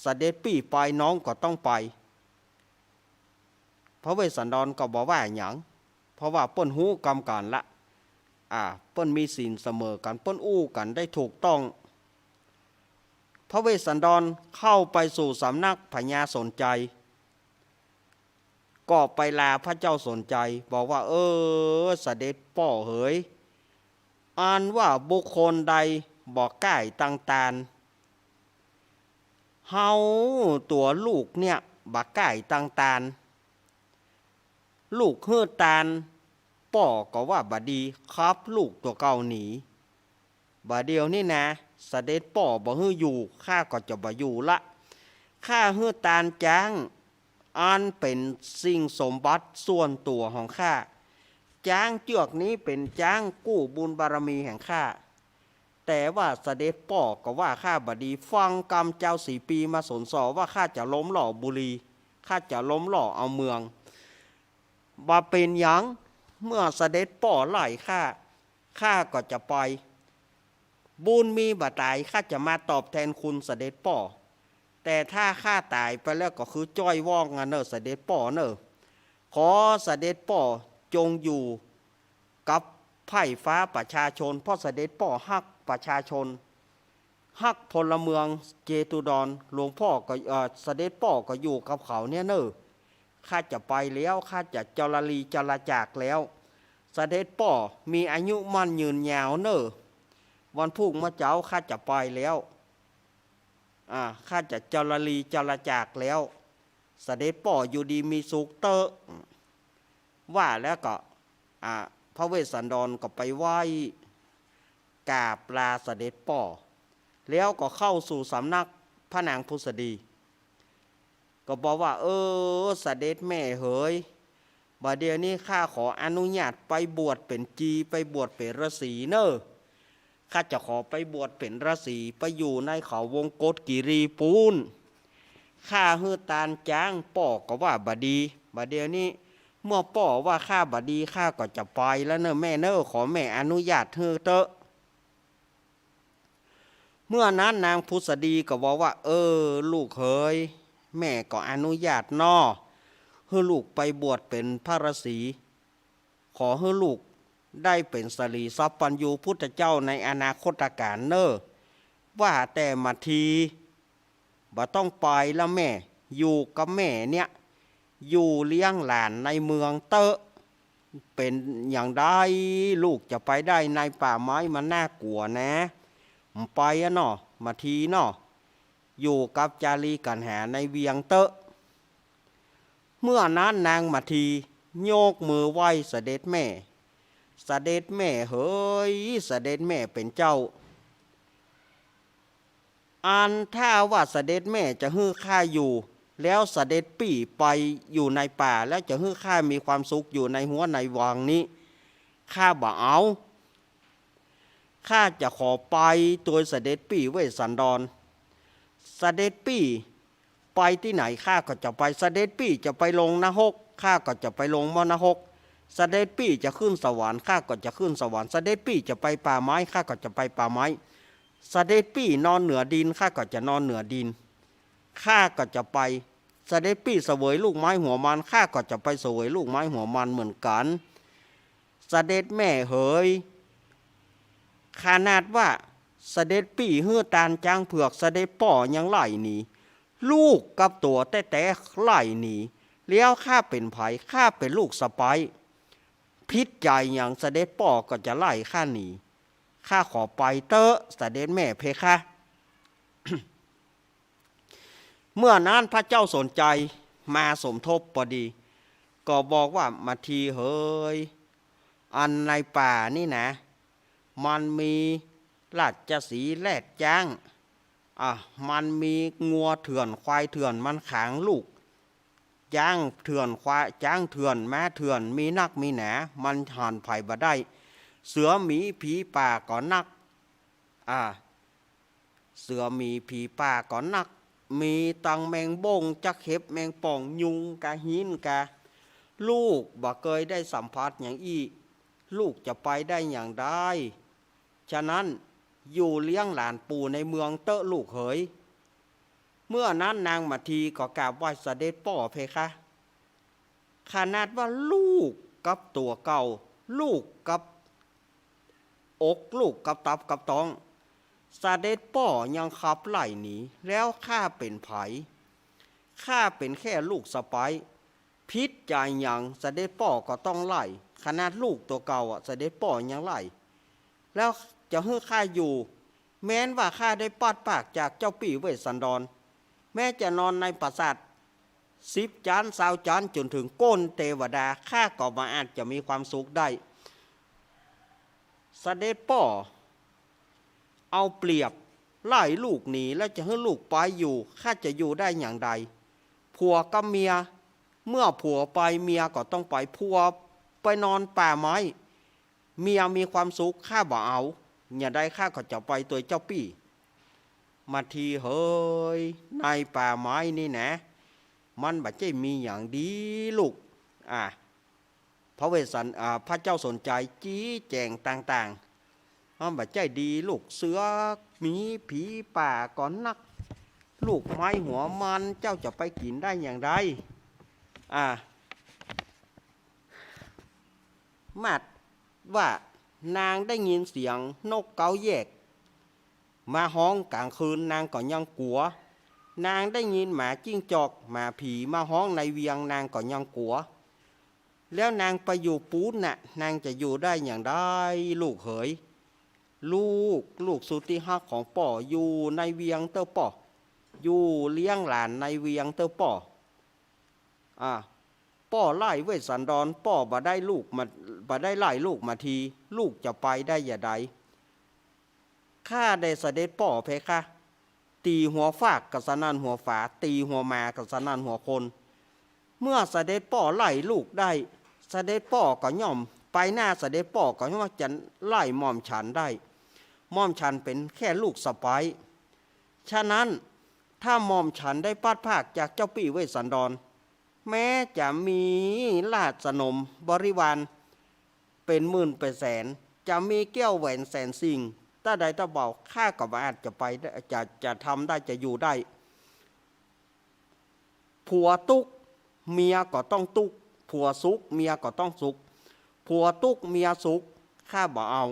เสด็จปี่ไปน้องก็ต้องไปพระเวสสันดรก็บอกว่าหยังเพราะว่าเปิ้นฮู้กรรมกันละเปิ้นมีศีลเสมอกันเปิ้นอู้กันได้ถูกต้องพระเวสสันดรเข้าไปสู่สำนักพญาสนใจก็ไปลาพระเจ้าสนใจบอกว่าเสด็จป่อเอ๋ยอ่านว่าบุคคลใดบอกใกล้ต่างๆเฮาตัวลูกเนี่ยบักใกล้ต่างๆลูกเฮือตาลป่อก็ว่าบดีครับลูกตัวเก่าหนีบาเดียวนี่นะเสด็จป่อบ่ฮืออยู่ข้าก็จะบ่อยู่ละข้าเฮือตาลจ้างอันเป็นสิ่งสมบัติส่วนตัวของข้าจ้างเจือกนี้เป็นจ้างกู้บุญบารมีแห่งข้าแต่ว่าเสด็จป่อก็ว่าข้าบดีฟังกรรมเจ้า4 ปีมาสนสอว่าข้าจะล้มหล่อบุรีข้าจะล้มหล่อเอาเมืองบ่เป็นหยังเมื่อเสด็จป่อไล่ข้าก็จะไปบุญมีบ่ตายข้าจะมาตอบแทนคุณเสด็จป่อแต่ถ้าข้าตายไปแล้วก็คือจ้อยว่องเนอะเสด็จป่อเนอะขอเสด็จป่อจงอยู่กับไพร่ฟ้าประชาชนเพราะเสด็จป่อฮักประชาชนฮักพลเมืองเจตุดรหลวงพ่อก็เสด็จป่อก็อยู่กับเขาเนี่ยเนอะข้าจะไปแล้วข้าจะจรจากแล้วเสด็จป่อมีอายุมั่นยืนยาวเนอะวันพุ่งมาเจ้าข้าจะไปแล้วข้าจะจรจากแล้วเสด็จป่ออยู่ดีมีสุขเตอะว่าแล้วก็พระเวสสันดรก็ไปไหว้กราบลาเสด็จป่อแล้วก็เข้าสู่สำนักพระนางพุษดีก็บอกว่าเสด็จแม่เอ๋ยบัดเดี๋ยวนี้ข้าขออนุญาตไปบวชเป็นจีไปบวชเป็นฤาษีเนอะ ข้าจะขอไปบวชเป็นฤาษีไปอยู่ในเขาวงกฏกิรีปูนข้าฮือตานจ้างป่อก็ว่าบดีบัดเดี๋ยวนี้เมื่อป่อว่าข้าบดีข้าก็จะไปแล้วเนอะแม่เนอะขอแม่อนุญาตเธอเตอะเมื่อนั้นนางพุษดีก็บอกว่าลูกเอ๋ยแม่ก็อนุญาตนอให้ลูกไปบวชเป็นพระฤาษีขอให้ลูกได้เป็นสรีสัพพัญญูพุทธเจ้าในอนาคตการเนอว่าแต่มาทีบ่ต้องไปแล้วแม่อยู่กับแม่เนี่ยอยู่เลี้ยงหลานในเมืองเตอะเป็นอย่างได้ลูกจะไปได้ในป่าไม้มันน่ากลัวนะไปอะเนาะมาทีเนาะอยู่กับจารีกันหาในเวียงเตอะเมื่อนั้นนางมาทีโยกมือไหว้เสด็จแม่เสด็จแม่เฮ้ยเสด็จแม่เป็นเจ้าอันถ้าว่าเสด็จแม่จะฮื้อข้าอยู่แล้วเสด็จปี่ไปอยู่ในป่าแล้วจะฮื้อข้ามีความสุขอยู่ในหัวในวังนี้ข้าบ่เอาข้าจะขอไปตัวเสด็จปี่เวสสันดรเสด็จปี่ไปที่ไหนข้าก็จะไปเสด็จปี่จะไปลงนรกข้าก็จะไปลงมรณกเสด็จปี่จะขึ้นสวรรค์ข้าก็จะขึ้นสวรรค์เสด็จปี่จะไปป่าไม้ข้าก็จะไปป่าไม้เสด็จปี่นอนเหนือดินข้าก็จะนอนเหนือดินข้าก็จะไปเสด็จปี่เสวยลูกไม้หัวมันข้าก็จะไปเสวยลูกไม้หัวมันเหมือนกันเสด็จแม่เอ๋ยขนาดว่าเสด็จปี่ฮื้อตานจางเผือกเสด็จป่อยังไล่หนีลูกกับตัวแต่ไล่หนีแล้วข้าเป็นไผข้าเป็นลูกสะใภ้พิษใจอย่างเสด็จป่อก็จะไล่ข้าหนีข้าขอไปเตอะเสด็จแม่เพคะ เมื่อนั้นพระเจ้าสนใจมาสมทบพอดีก็บอกว่ามาทีเฮ้ยอันในป่านี่นะมันมีราชสีห์แลดจ้างมันมีงัวเถื่อนควายเถื่อนมันขังลูกจ้างเถื่อนควายจ้างเถื่อนแม้เถื่อนมีนักมีหนามันหันไผ่บ่ได้เสือหมีผีป่าก่อนนักเสือหมีผีป่าก่อนนักมีตังแมงบงจักเห็บแมงป่องยุงกะหินกะลูกบ่เคยได้สัมผัสอย่างอี้ลูกจะไปได้อย่างได้ฉะนั้นอยู่เลี้ยงหลานปู่ในเมืองเตอะลูกเขยเมื่อนั้นนางมาทีก็กราบไหว้เสด็จป่อเพคะขนาดว่าลูกกับตัวเก่าลูกกับอกลูกกับตับกับตองเสด็จป่อยังขับไล่หนีแล้วข้าเป็นไผข้าเป็นแค่ลูกสะใภ้พิษใจยังเสด็จป่อก็ต้องไล่ขนาดลูกตัวเก่าเสด็จป่อยังไล่แล้วจะให้ข้าอยู่แม้นว่าข้าได้ปัดปากจากเจ้าปี่เวสสันดรแม้จะนอนในปราสาท10 จาน20 จานจนถึงก้นเทวดาข้าก็มาอาจจะมีความสุขได้เสด็จป่อเอาเปรียบไล่ลูกหนีแล้วจะให้ลูกไปอยู่ข้าจะอยู่ได้อย่างใดผัวกับเมียเมื่อผัวไปเมียก็ต้องไปผัวไปนอนป่าไม้เมียมีความสุขข้าบ่เอาอย่าได้ข้าก็จะไปตัวเจ้าปี่มาทีเฮ้ยในป่าไม้นี่นะมันบ่ใช่มีอย่างดีลูกพระเวสสันพระเจ้าสนใจจี้แจงต่างๆมันบ่ใช่ดีลูกเสือมีผีป่าก่อนนักลูกไม้หัวมันเจ้าจะไปกินได้อย่างไรมาดว่านางได้ยินเสียงนกเกาแยกมาฮ้องกลางคืนนางก็ยังกลัวนางได้ยินหมาจิ้งจอกหมาผีมาฮ้องในเวียงนางก็ยังกลัวแล้วนางไปอยู่ปูนน่ะนางจะอยู่ได้อย่างได้ลูกเขยลูกสุติฮักของป่ออยู่ในเวียงเต้าป่ออยู่เลี้ยงหลานในเวียงเต้าป่อป่อไล่เวสสันดรป่อบ่ได้ลูกมาบ่ได้ไล่ลูกมาทีลูกจะไปได้อย่าใดข้าได้เสด็จป่อเพคะตีหัวฝากกับสนั่นหัวฝาตีหัวมากับสนั่นหัวคนเมื่อเสด็จป่อไล่ลูกได้เสด็จป่อก็ย่อมไปหน้าเสด็จป่อก็ย่อมจะไล่หม่อมฉันได้ ม่อมฉันเป็นแค่ลูกสะใภ้ฉะนั้นถ้าม่อมฉันได้พัดภาคจากเจ้าปี่เวสสันดรแม้จะมีราชสนมบริวารเป็นหมื่นเป็นแสนจะมีแก้วแหวนแสนสิ่งถ้าใดถ้าเบาข้าก็อาจจะไปจะทำได้จะอยู่ได้ผัวตุกเมียก็ต้องตุกผัวสุกเมียก็ต้องสุกผัวตุกเมียสุกข้าบ่เอา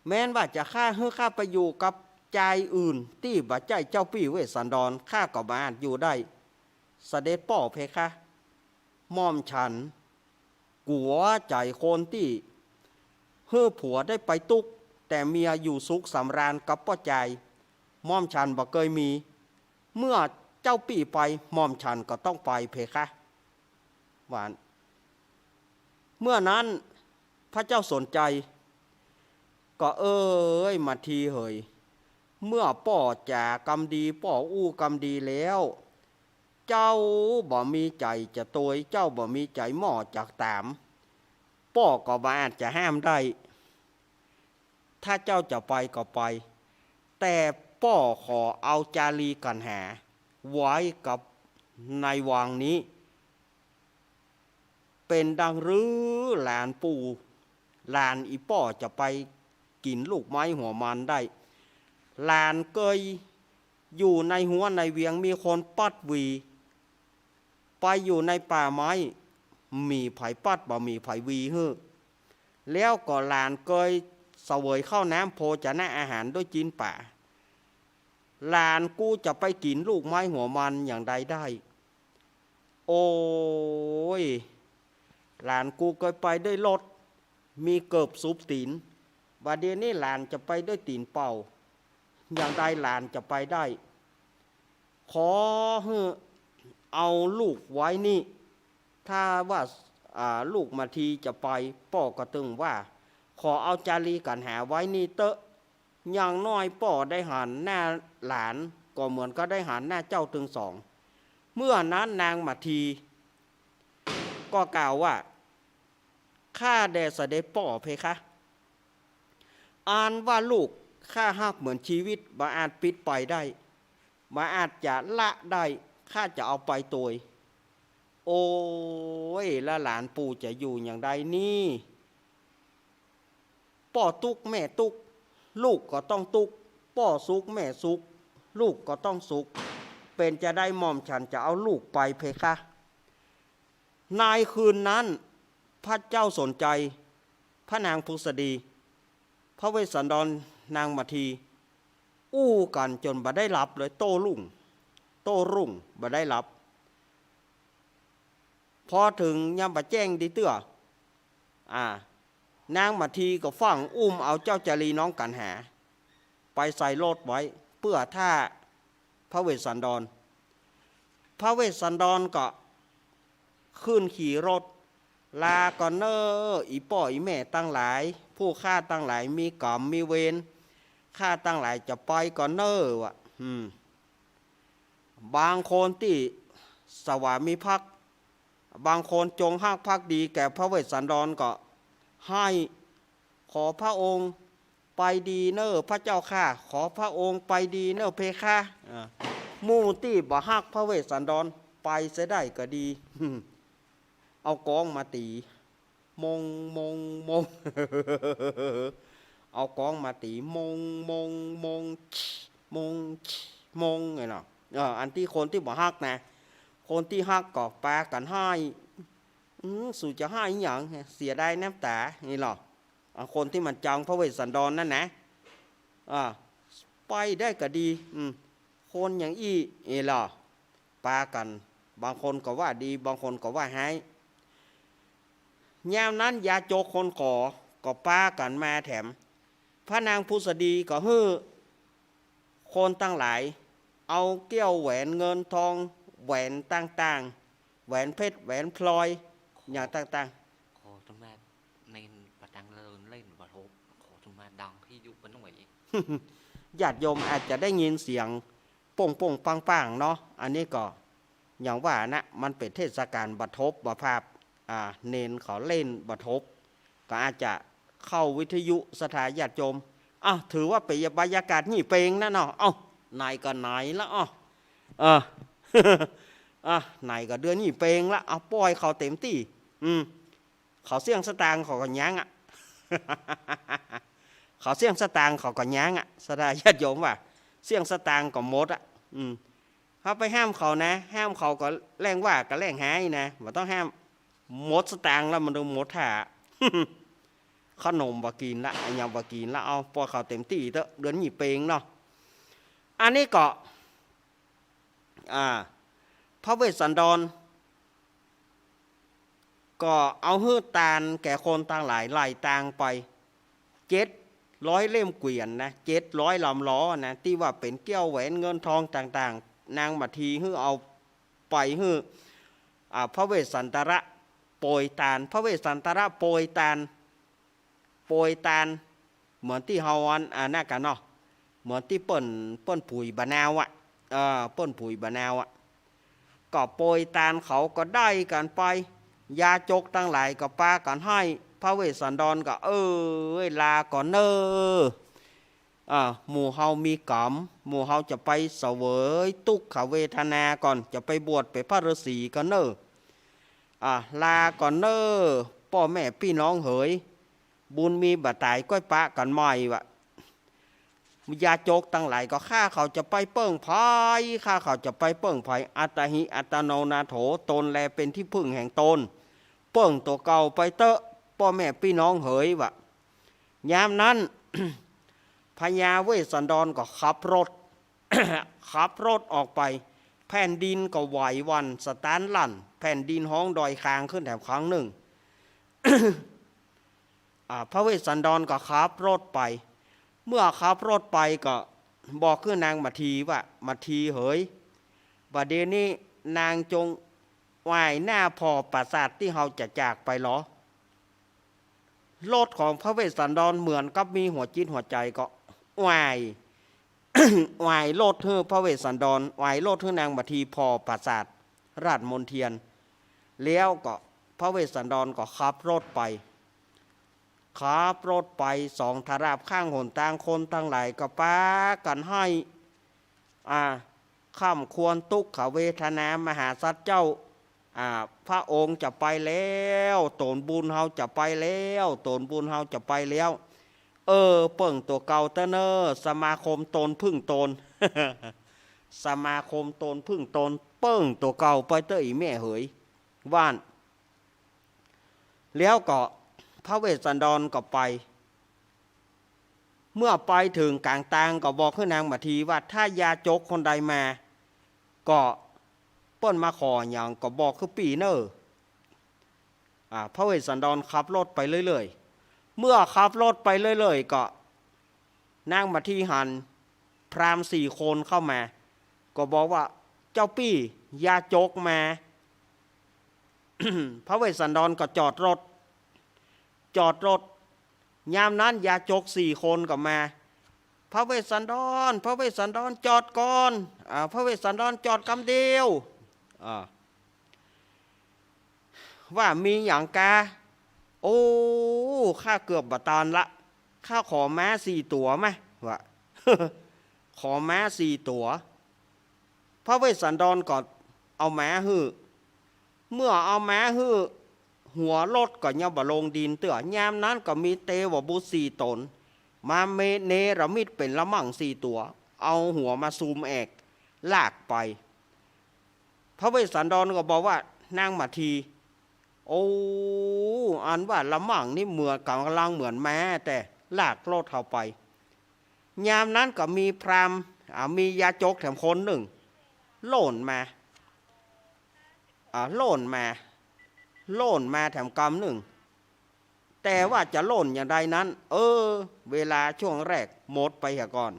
แม้นว่าจะข้าให้ข้าไปอยู่กับใจอื่นที่บ่ใจเจ้าปี่เวสสันดรข้าก็บ่อาจอยู่ได้เสด็จป่อเพคะม่อมฉันกลัวใจคนที่เฮือผัวได้ไปตุกแต่เมียอยู่สุขสำราญกับป้อใจม่อมฉันบ่เคยมีเมื่อเจ้าปี่ไปม่อมฉันก็ต้องไปเพคะหวานเมื่อนั้นพระเจ้าสนใจก็มาทีเหยเมื่อป่อจ่ากำดีป่ออู้กำดีแล้วเจ้าบ่มีใจจะตวยเจ้าบ่มีใจหม้อจากตามป่อก็บ่อาจจะห้ามได้ถ้าเจ้าจะไปก็ไปแต่ป่อขอเอาจารีกันหาไว้กับในวังนี้เป็นดังรือหลานปู่หลานอีป่อจะไปกินลูกไม้หัวมันได้หลานเคยอยู่ในหัวในเวียงมีคนปัดวีไปอยู่ในป่าไม้มีไผ่ปัดบ่มีไผ่วีเฮ้อแล้วก็หลานเคยเสวยข้าวน้ำโภชนะอาหารด้วยจีนป่าหลานกูจะไปกินลูกไม้หัวมันอย่างใดได้โอ้ยหลานกูเคยไปด้วยรถมีเกิบซุปตีนบัดเดี๋ยวนี้หลานจะไปด้วยตีนเป่าอย่างใดหลานจะไปได้ขอเอาลูกไว้นี่ถ้าว่าลูกมาทีจะไปป่อก็ตึงว่าขอเอาจารีกันหาไว้นี่เตอะอย่างน้อยป่อได้หันหน้าหลานก็เหมือนก็ได้หันหน้าเจ้าตึงสองเมื่อนั้นนางมาทีก็กล่าวว่าข้าแด่เสด็จป่อเพคะอ่านว่าลูกข้าหักเหมือนชีวิตบ่อาจปิดไปได้บ่อาจจะละได้ข้าจะเอาไปตัวโอ้ยแล้วหลานปู่จะอยู่อย่างใดนี่ป่อตุกแม่ตุกลูกก็ต้องตุกป่อสุกแม่สุกลูกก็ต้องสุกเป็นจะได้หม่อมฉันจะเอาลูกไปเพคะนายคืนนั้นพระเจ้าสนใจพระนางพุษดีพระเวสสันดรนางมาทีอู้กันจนบ่ได้รับเลยโต้รุ่งบ่ได้รับพอถึงยามบ่แจ้งดีเตื้อนางมาทีก็ฟังอุ้มเอาเจ้าจารีน้องกันหาไปใส่รถไว้เพื่อท่าพระเวสสันดรก็ขึ้นขี่รถลาก่อนเนออีป่ออีแม่ตั้งหลายผู้ฆ่าตั้งหลายมีกรรมมีเวรฆ่าตั้งหลายจะไปก่อนเนอบางคนที่สวามิภักดิ์บางคนจงฮักภักดีแก่พระเวสสันดรก็ให้ขอพระองค์ไปดีเนอพระเจ้าข้าขอพระองค์ไปดีเนอเพคะมู่ที่บ่ฮักพระเวสสันดรไปเสียได้ก็ดีเอากองมาตีมงเอากองมาตีมงไงเนาะอันที่คนที่บ่ฮักนะคนที่ฮักก็ปากันให้สู่จะให้อย่างเสียได้น้ำตานี่หรอคนที่มันจังพระเวสสันดรนั่นนะไปได้ก็ดีคนอย่างอีหรอปากันบางคนก็ว่าดีบางคนก็ว่าให้ยามนั้นยาโจกคนขอก็ปากันมาแถมพระนางพุษดีก็ฮื้อคนตั้งหลายเอาเกี้ยวแหวนเงินทองแหวนต่างๆแหวนเพชรแหวนพลอยอย่างต่างๆขอทุมาในประดังเลินเล่นบทบขอทุมาดังที่ยุบเป็นตรงไหนญาติโยมอาจจะได้ยินเสียงป่งปังเนาะอันนี้ก็อย่างว่านะมันเป็นเทศกาลบัทบบัภาพเนนเขาเล่นบัทบก็อาจจะ เข้าวิทยุสถานญาติโยมถือว่าเป็นบรรยากาศนี่เพลงนะเนาะนายก็นายละนายก็เดือนนี่เพลงละปล่อยเขาเต็มที่เขาเสี่ยงสตางค์เขาก็ยั้งเขาเสี่ยงสตางค์เขาก็ยั้งสถานญาติโยมว่าเสี่ยงสตางค์ก็หมดเขาไปห้ามเขานะห้ามเขาก็แรงว่าก็แรงหายนะมันต้องห้ามหมดสตางค์แล้วมันต้องหมดถ่าขนมบกินละยำบกินละเอาปล่อยเขาเต็มที่เถอะเดือนนี่เพลงเนาะอันนี้ก็พระเวสสันดรก็เอาหื้อตาลแก่คนต่างหลายไล่ต่างไป700 เล่มเกวียนนะ700 ลำล้อนะที่ว่าเป็นเกี้ยวแหวนเงินทองต่างๆนางมาทีหื้อเอาไปหื้อพระเวสสันตระโปรยตาลพระเวสสันตระโปรยตาลเหมือนที่เฮาน่ากันเนาะเหมือนที่เปิ้นปุ๋ยบะนาวเปิ้นปุ๋ยบะนาวก็โปรยตาลเขาก็ได้กันไปยาจกตั้งหลายก็ปากันให้พระเวสสันดรก็ลาก่อนเนอหมู่เฮามีกรรมหมู่เฮาจะไปเสวยทุกขเวทนาก่อนจะไปบวชไปพระฤาษีก่อนเนลาก่อนเนอพ่อแม่พี่น้องเหยบุญมีบาตายก้อยปะกันใหม่วะยาโจกตั้งหลายก็ข้าเขาจะไปเปิ้งภัยข้าเขาจะไปเปิ้งภัยอัตหิอัตโนนาโถตนแลเป็นที่พึ่งแห่งตนเปิ้งตัวเก่าไปเตอะพ่อแม่พี่น้องเหยวะยามนั้น พญาเวสสันดรก็ขับรถ ขับรถออกไปแผ่นดินก็ไหววันสตานลั่นแผ่นดินห้องดอยคางขึ้นแถวครั้งหนึ่ง พระเวสสันดรก็ขับรถไปเมื่อขับรถไปก็บอกคือนางมาทีว่ามาทีเหยบัดเดี๋ยวนี้นางจงไหว้หน้าพอปราสาทที่เราจะจากไปหรอรถของพระเวสสันดรเหมือนกับมีหัวจิตหัวใจก็ไหว้ ไหว้รถเธอพระเวสสันดรไหว้รถเธอนางมาทีพอปราสาทราชมนเทียนแล้วก็พระเวสสันดรก็ขับรถไปขับรถไปสองทาราบข้างหนต่างคนต่างหลายก็ป้ากันให้ข้ามควรทุกขเวทนามหาสัตว์เจ้าพระองค์จะไปแล้วตนบุญเฮาจะไปแล้วตนบุญเฮาจะไปแล้วเปิ่งตัวเก่าเตเนอสมาคมตนพึ่งตน สมาคมตนพึ่งตนเปิ่งตัวเก่าไปเตออีแม่เหยว่านแล้วก็พระเวสสันดรก็ไปเมื่อไปถึงกลางตางก็บอกให้นางมาทีว่าถ้ายาจกคนใดมาก็เปิ้นมาขออย่างก็บอกคือปีเนอพระเวสสันดรขับรถไปเรื่อยๆเมื่อขับรถไปเรื่อยๆก็นางมาทีหันพราหมณ์4 คนเข้ามาก็บอกว่าเจ้าปี้ยาจกมา พระเวสสันดรก็จอดรถยามนั้นยาจก4 คนก็มาพระเวสสันดรจอดก่อนพระเวสสันดรจอดคำเดียวว่ามีอย่างกาข้าเกือบบตอนละข้าขอม้า4 ตัวไหมวะ ขอม้า4 ตัวพระเวสสันดรก็เอาม้าฮื้อเมื่อเอาม้าฮื้อหัวรถก็ยังบ่ลงดินเตื้อยามนั้นก็มีเตวบุตร4 ตนมาเนรมิตเป็นละมั่ง4 ตัวเอาหัวมาซูมแอกลากไปพระเวสสันดรก็บอกว่านางมาทีอันว่าละมั่งนี่เหมือนกำลังเหมือนแม้แต่ลากรถเข้าไปยามนั้นก็มีพราหมณ์มียาจกแถมคนหนึ่งโล่นมาแถมกำหนึ่งแต่ว่าจะโล่นอย่างใดนั้นเวลาช่วงแรกหมดไปก่อน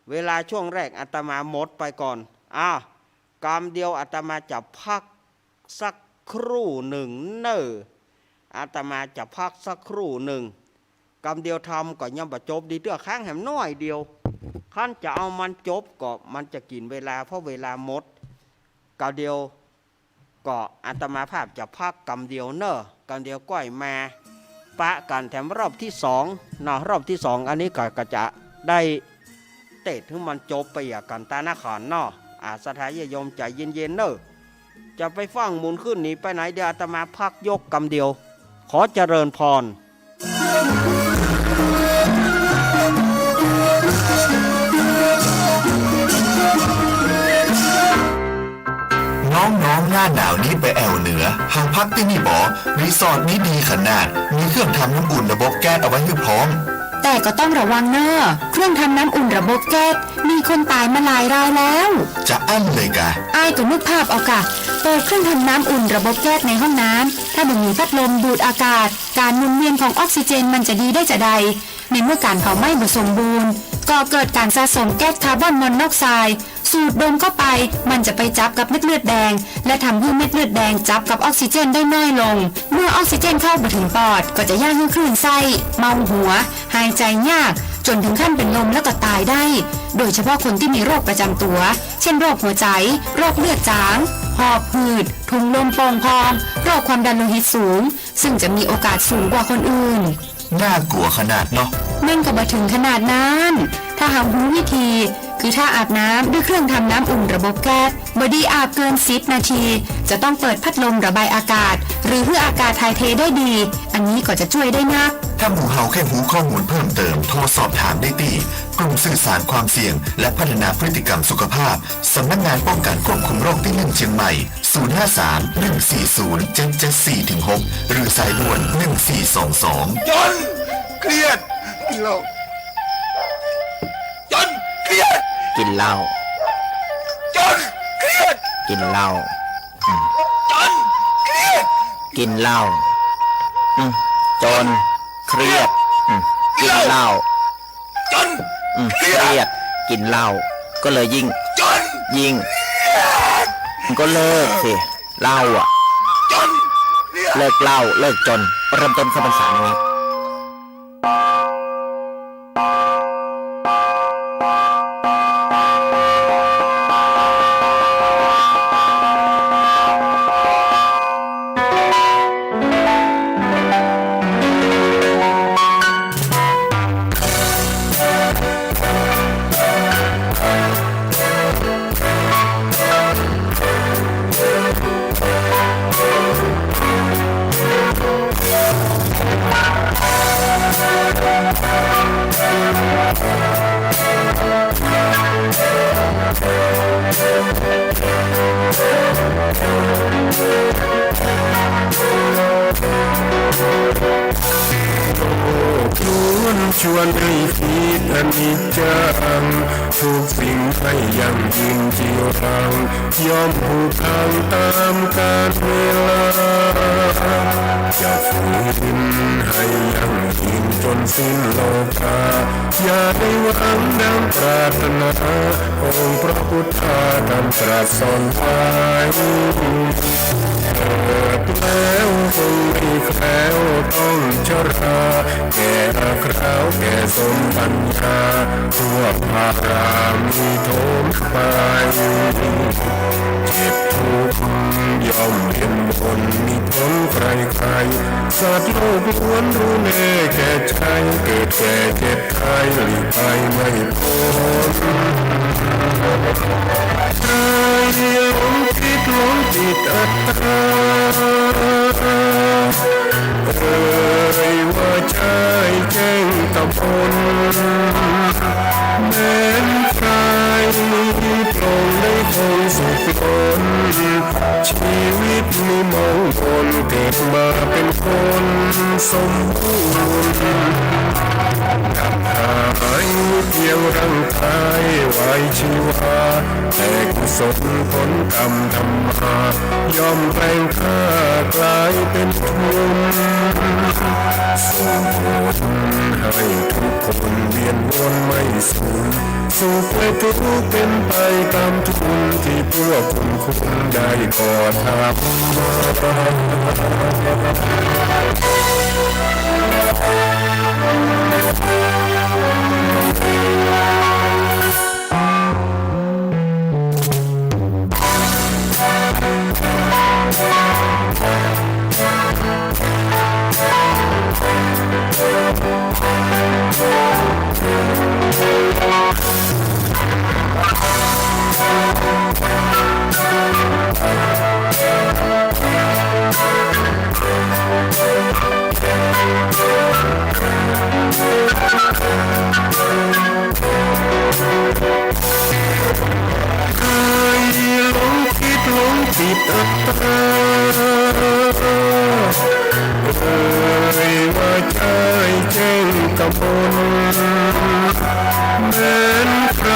เวลาช่วงแรกอาตมาหมดไปก่อนกำเดียวอาตมาจะพักสักครู่หนึ่งอาตมาจะพักสักครู่หนึ่งกำเดียวทำก็ยังบ่จบดีเตื้อข้างแหมน้อยเดียวขั้นจะเอามันจบก็มันจะกินเวลาเพราะเวลาหมดกำเดียวก็อาตมาภาพจะพักกำเดียวกำเดียวก้อยมา ปะกันแถมรอบที่สองเนาะรอบที่สองอันนี้ก็จะได้เตะถึงมันจบไปอย่างกันตาหน้าขอนเนาะสถานโยมใจเย็นๆเนอะจะไปฟังหมุนขึ้นหนีไปไหนเดี๋ยวอาตมาพักยกกำเดียวขอเจริญพรน้องหน้าหนาวนี้ไปแอวเหนือหางพักที่นี่บอรีสอร์ทนี้ดีขนาดมีเครื่องทำน้ำอุ่นระบบแก๊สเอาไว้ให้พร้อมแต่ก็ต้องระวังเนอะเครื่องทำน้ำอุ่นระบบแก๊สมีคนตายมาหลายรายแล้วจะอั้นเลยกะอ้ายก็นึกภาพเอากะเปิดเครื่องทำน้ำอุ่นระบบแก๊สในห้องน้ำถ้ามันมีพัดลมดูดอากาศการหมุนเวียนของออกซิเจนมันจะดีได้จะใดในเมื่อการเผาไหม้บ่สมบูรณ์ก็เกิดการสะสมแก๊สคาร์บอนมอนอกไซด์สูดดมเข้าไปมันจะไปจับกับเม็ดเลือดแดงและทำให้เม็ดเลือดแดงจับกับออกซิเจนได้น้อยลงเมื่อออกซิเจนเข้าไปถึงปอดก็จะย่างให้คลื่นไส้เมาหัวหายใจยากจนถึงขั้นเป็นลมแล้วก็ตายได้โดยเฉพาะคนที่มีโรคประจำตัวเช่นโรคหัวใจโรคเลือดจางหอบหืดถุงลมโป่งพองโรคความดันโลหิตสูงซึ่งจะมีโอกาสสูงกว่าคนอื่นน่ากลัวขนาดเนาะนั่นก็บ่ถึงขนาดนั้นถ้าหากรู้วิธีคือถ้าอาบน้ำด้วยเครื่องทำน้ำอุ่นระบบแก๊สบอดี้อาบเกิน10 นาทีจะต้องเปิดพัดลมระบายอากาศหรือเพื่ออากาศถ่ายเทได้ดีอันนี้ก็จะช่วยได้นักถ้าหมู่เฮาแค่หูข้อมูลเพิ่มเติมโทรสอบถามได้ที่กลุ่มสื่อสารความเสี่ยงและพัฒนาพฤติกรรมสุขภาพสำนักงานป้องกันควบคุมโรคที่1เชียงใหม่053-140-774-6หรือสายด่วน1422จนเครียดกินเหล้าจนเครียดกินเหล้าจนเครียดกินเหล้าจนเครียดกินเหล้าจนเครียดกินเหล้าจนเครียดกินเหล้าก็เลยยิ่งก็เลิกสิเหล้าอ่ะเลิกเหล้าเลิกจนเริ่มต้นเข้าพรรษานี้ชวนให้คิดอนิจจังทุกสิ่งให้ยั่งยืนจีรังย่อมผูกพังตามกาลเวลาจะฝืนให้ยั่งยืนจนสิ้นโลกาอย่าได้หวังดังปรารถนาองค์พระพุทธาท่านตรัสสอนไว้เกิดแล้วคงไม่แคล้วต้องชราแก่คราวแก่สมปัญญาทั่วภารามีโทมไปเจ็บทุกข์ย่อมเป็นผลมีผลใครสัตว์โลกล้วนรู้แน่แก่ใจเกิดแก่เจ็บตายหลีกไปไม่พ้นใครหลงคิดหลงจิตอัตตาว่าใจแจ้งตะพนแม้นใครตรงได้คงสุขล้นชีวิตมีมงคลเกิดมาเป็นคนสมบูรณ์หายเพียงร่างกายไว้ชีวาแต่กุศลผลกรรมธรรมายอมแปลงค่ากลายเป็นทุนส่งผลให้ทุกคนเวียนวนไม่สูญสุขและทุกข์เป็นไปตามทุนที่พวกคุณได้ก่อทำ กับตาเอ่ยว่าใจแจ้งกำมลแม้นใคร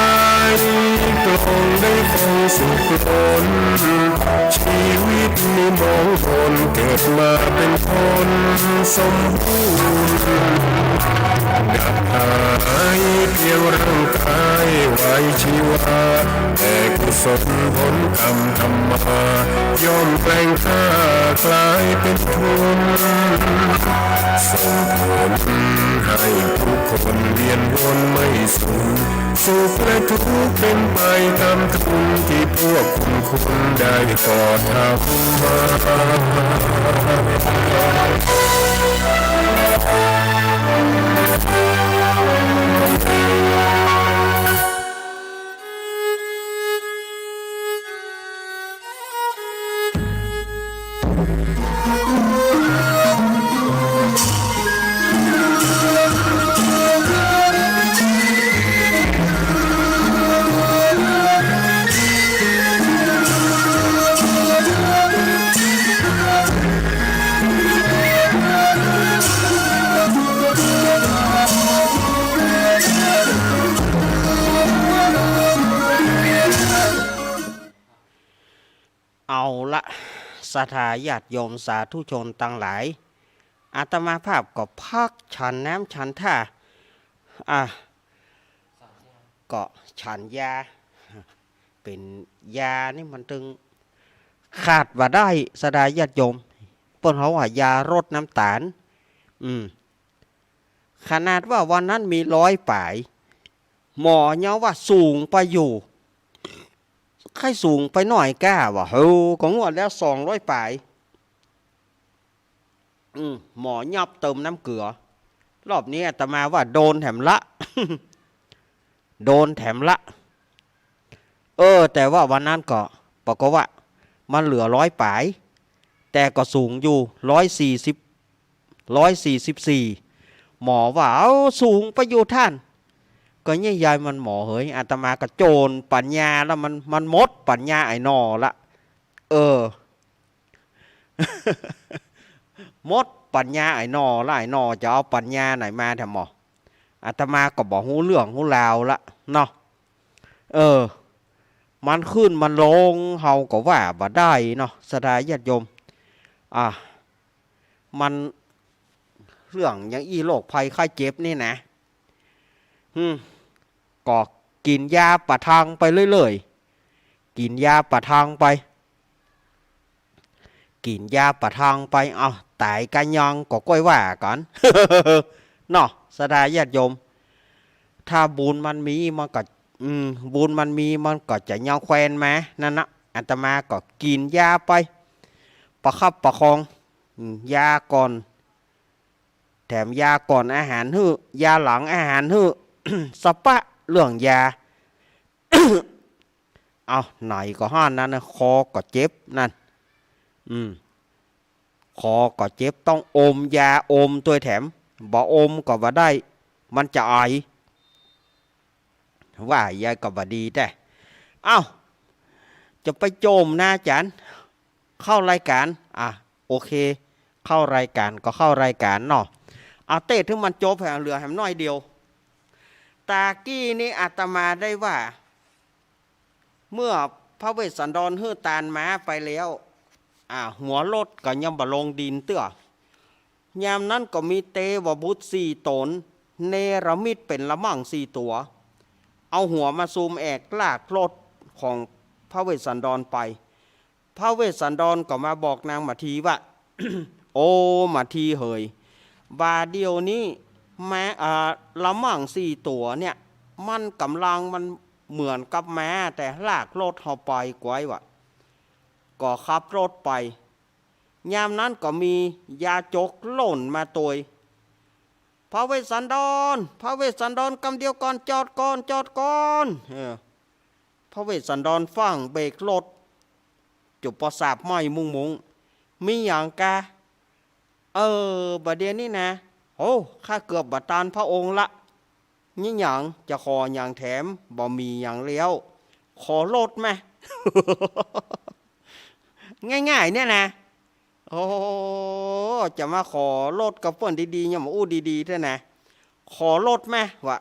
ตรงได้คงสุขล้นชีวิตนี้มองบนเกิดมาเป็นคนสมบูรณ์ดับหายเพียงร่างกายไว้ชีวาแต่กุศลผลกรรมทำมาย่อมแปลงค่ากลายเป็นทุนส่งผลให้ทุกคนเวียนวนไม่สูญสุขและทุกข์เป็นไปตามทุนที่พวกคุณได้ก่อทำมา เอาละสถาญาติโยมสาธุชนตั้งหลายอาตมาภาพก็พักฉันน้ำฉันท่าก็ฉันยาเป็นยานี่มันถึงขาดว่าได้สถาญาติโยมเปิ้นเขาว่ายารดน้ำตาลขนาดว่าวันนั้นมี100 ป่ายหมอเนาะว่าสูงไปอยู่ใครสูงไปหน่อยก้าวะเฮ้ยของวันแล้ว200 ป่ายหมอยับเติมน้ำเกลือรอบนี้อาตมาว่าโดนแถมละ โดนแถมละแต่ว่าวันนั้นก็บอกว่ามันเหลือ100 ป่ายแต่ก็สูงอยู่144หมอว่าเอาสูงไปอยู่ท่านก็เนี่ยยายมันหมอเฮ้ยอาตมาก็โจรปัญญาแล้วมันมดปัญญาไอ้นอละมดปัญญาไอ้นอละไอ้นอจะเอาปัญญาไหนมาแถมหมออาตมาก็บอกหูเรื่องหูราวละเนาะมันขึ้นมันลงเฮาก็ว่าบ่ได้เนาะสดาญาติโยมมันเรื่องอย่างอีโรคภัยไข้เจ็บนี่นะก็กินยาประทังไปเรื่อยๆกินยาประทังไปกินยาประทังไปตายกันยังก็ก้อยว่าก่อน เนาะสดาญาติโยมถ้าบุญมันมีมันก็บุญมันมีมันก็จะยังแควนมานั่นนะอาตมาก็กินยาไปประคับประคองยาก่อนแถมยาก่อนอาหารหื้อยาหลังอาหารหื้อ สปะเรื่องยา ไหนก็ห้านนั้นนะคอก็เจ็บนั่นคอก็เจ็บต้องอมยาอมตัวแถมบ่อมก็ว่าได้มันจะไอว่ายายก็บ่ดีแต่จะไปโจมนะอาจารย์เข้ารายการโอเคเข้ารายการก็เข้ารายการเนาะเต้ถึงมันจบแห่เหลือแห่น้อยเดียวตากี้นี่อาตมาได้ว่าเมื่อพระเวสสันดรฮื้อตานม้าไปแล้วหัวรถก็ยังบ่ลงดินเตื้อยามนั้นก็มีเตวบุตร4 ตนเนรมิตเป็นละมั่ง4 ตัวเอาหัวมาซูมแอกลากรถของพระเวสสันดรไปพระเวสสันดรก็มาบอกนางมาทีว่า โอ้มาทีเฮยบาเดียวนี้แม้ละมั่ง4 ตัวเนี่ยมันกำลังมันเหมือนกับแม้แต่ลากรถเขาไปกวยว่ะก็ขับรถไปยามนั้นก็มียาจกหล่นมาตัวพระเวสสันดรกำเดียวก่อนจอดก่อนพระเวสสันดรฟังเบรกรถจุดประสาบไม่มุงมีอย่างกะบัดเดี๋ยวนี้นะข้าเกือบบัดตานพระองค์ละนี่อย่างจะขออย่างแถมบ่มีอย่างเลี้ยวขอรถไหม ง่ายๆเนี่ยนะโอ้จะมาขอรถกับเปิ้นดีๆอย่ามาอู้ดีๆเท่านะขอรถไหมวะ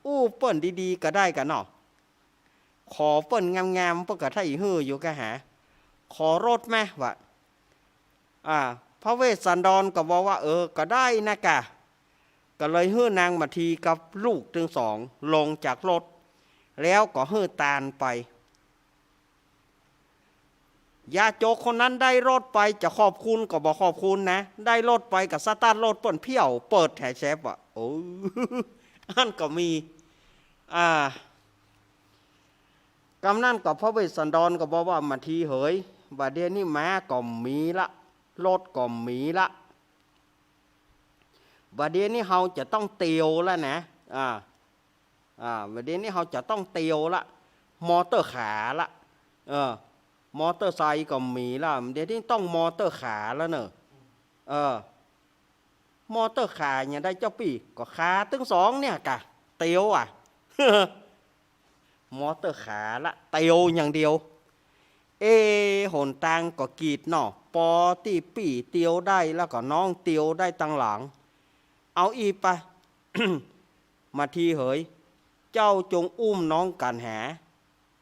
อู้เปิ้นดีๆก็ได้กันเนาะขอเปิ้นงามๆเปิ้นก็ไทยฮื้ออยู่ก็หาขอรถไหมวะพระเวสสันดรก็บอกว่าก็ได้นะกะก็เลยฮื้อนางมาทีกับลูกทั้งสองลงจากรถแล้วก็ฮื้อตาลไปยาโจกคนนั้นได้รถไปจะขอบคุณก็บอกขอบคุณนะได้รถไปกับสตาร์ทรถเปิ้นเพี้ยวเปิดแถแชฟอ่ะโอ้อันก็มีกำนั่นกับพระเวสสันดรก็บอกว่ามาทีเหยบัดเดี๋ยวนี้ม้าก็มีละรถก็มีละบัดเดี๋ยวนี้เราจะต้องเตียวแล้วนะบัดเดี๋ยวนี้เราจะต้องเตียวละมอเตอร์ขาละมอเตอร์ไซค์ก็มีละเดี๋ยวนี้ต้องมอเตอร์ขาแล้วเนอะมอเตอร์ขาเนี่ยได้เจ้าปีก็ขาตึงสองเนี่ยกะเตียวอ่ะ มอเตอร์ขาละเตียวอย่างเดียวหนตางก็กีดเนาะปอตีปีเตียวได้แล้วก็น้องเตียวได้ตั้งหลังเอาอีปะ มาทีเหยเจ้าจงอุ้มน้องกันหา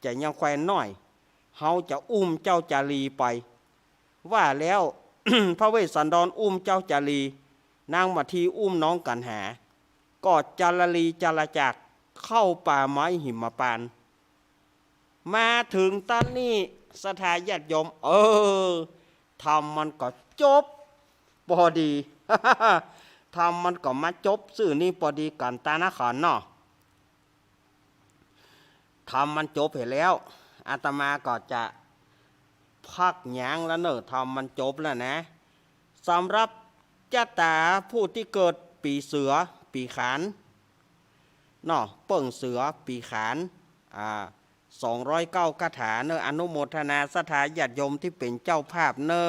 จะยังแควนน้อยเฮาจะอุ้มเจ้าจารีไปว่าแล้ว พระเวสสันดรอุ้มเจ้าจารีนางมาทีอุ้มน้องกันหากอดจารีจาราจักเข้าป่าไม้หิมพานต์มาถึงตอนนี้สถาญาติโยมทำมันก็จบพอดี ทำมันก็มาจบสื่อนี่พอดีกันตานะขันเนาะทำมันจบเห็นแล้วอาตมาก็จะพักหยางแล้วเนอะทำมันจบแล้วนะสำหรับเจ้าตาผู้ที่เกิดปีเสือปีขานเนาะเปิ่งเสือปีขาน209คาถาเนอะอนุโมทนาสถาญาติโยมที่เป็นเจ้าภาพเนอ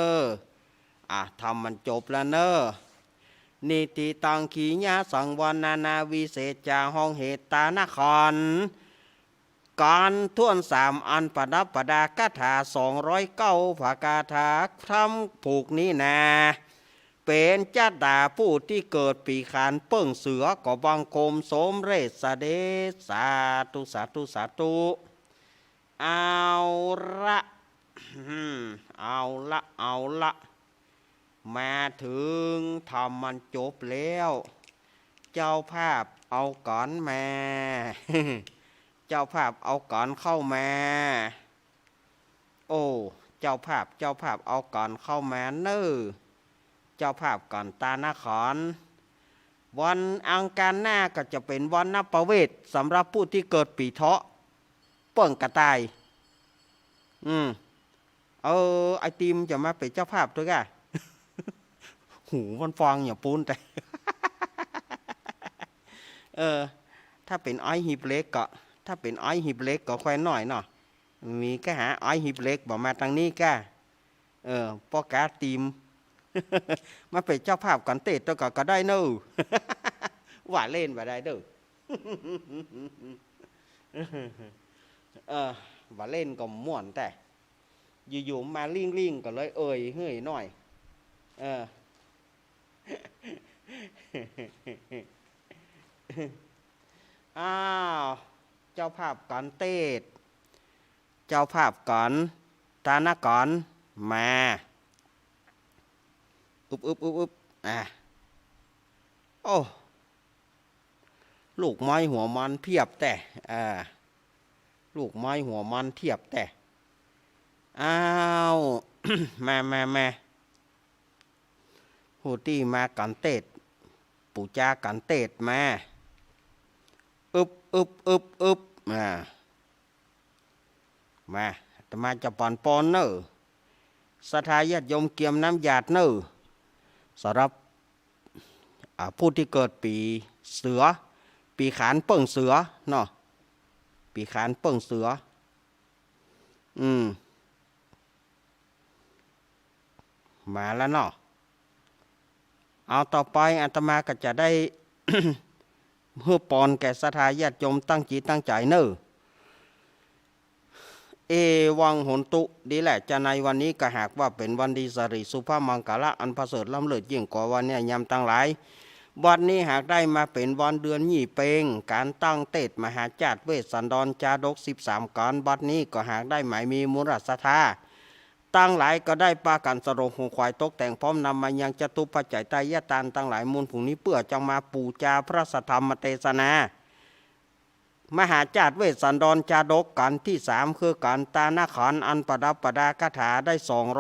ะทำมันจบแล้วเนอะนิติตังขีญาสังวรนาวิเศษจาห้องเหตุตานครการท่วน3อันประดับประดาคาถา209ภากาถาทำผูกนี้นะเป็นเจ้าดาผู้ที่เกิดปีขานเปิ้งเสือก็บังคมสมเรศเดชสาธุสาธุสาธุเอาละเอาละมาถึงทำมันจบแล้วเจ้าภาพเอาก่อนมา เจ้าภาพเอาก่อนเข้ามาโอ้เจ้าภาพเอาก่อนเข้ามาเน้อเจ้าภาพก่อนตานาขอนวันอังคารหน้าก็จะเป็นวันนับประเวทสำหรับผู้ที่เกิดปีเถาะเปิ่งกระต่ายไอติมจะมาเป็นเจ้าภาพด้วยก่ะ หูมันฟองอย่าปูนแต่ ถ้าเป็นอ้อยหีบเล็กก็แควนหน่อยเนาะมีก็หาอ้อยหีบเล็กบอกมาทางนี้ก็ป้อกาติม มาเป็นเจ้าภาพก่อนเตะตัวก็ได้เนอะ ว่าเล่นว่าได้เด้อ ว่าเล่นก็ม่วนแต่อยู่ๆมาลิงก็เลยเฮ้ยหน่อยอ้าวเจ้าภาพก่อนเตดเจ้าภาพก่อนตานะก่อนมาอึบโอ้ลูกไม้หัวมันเพียบแต่ลูกไม้หัวมันเทียบแต่อ้าว มา หูตี้มากันเตดปู่จากันเตดมาอึบมาแต่มาจะปอนเนอสถาญาติโยมเกียมน้ำหยาดเนอสำหรับผู้ที่เกิดปีเสือปีขานเปิ่งเสือเนาะปีขานเปิ่งเสือมาแล้วเนาะเอาต่อไปอาตมาก็จะได้ เพื่อปอนแก่ศรัทธาญาติโยมตั้งจิตตั้งใจเนอเอวังหนตุดีแหละจะในวันนี้ก็หากว่าเป็นวันดีสิริสุภาพมังกละอันประเสริฐล้ำเลิศยิ่งกว่าวันเนี่ยยำตั้งหลายวันนี้หากได้มาเป็นวันเดือนยี่เปงการตั้งเตตมหาจาตุเวสสันดรจาดก13การบัดนี้ก็หากได้หมายมีมูลศรัทธาตั้งหลายก็ได้ปากันสโรงหงควายตกแต่งพร้อมนำมายังจตุปัจจัยไตรยตานตั้งหลายมูลผงนี้เพื่อจะมาปูจาพระสัทธรรมเทศนามหาจาตุเวสสันดรจาดกกันที่3คือการตานาขันอันประดับประดาคาถาได้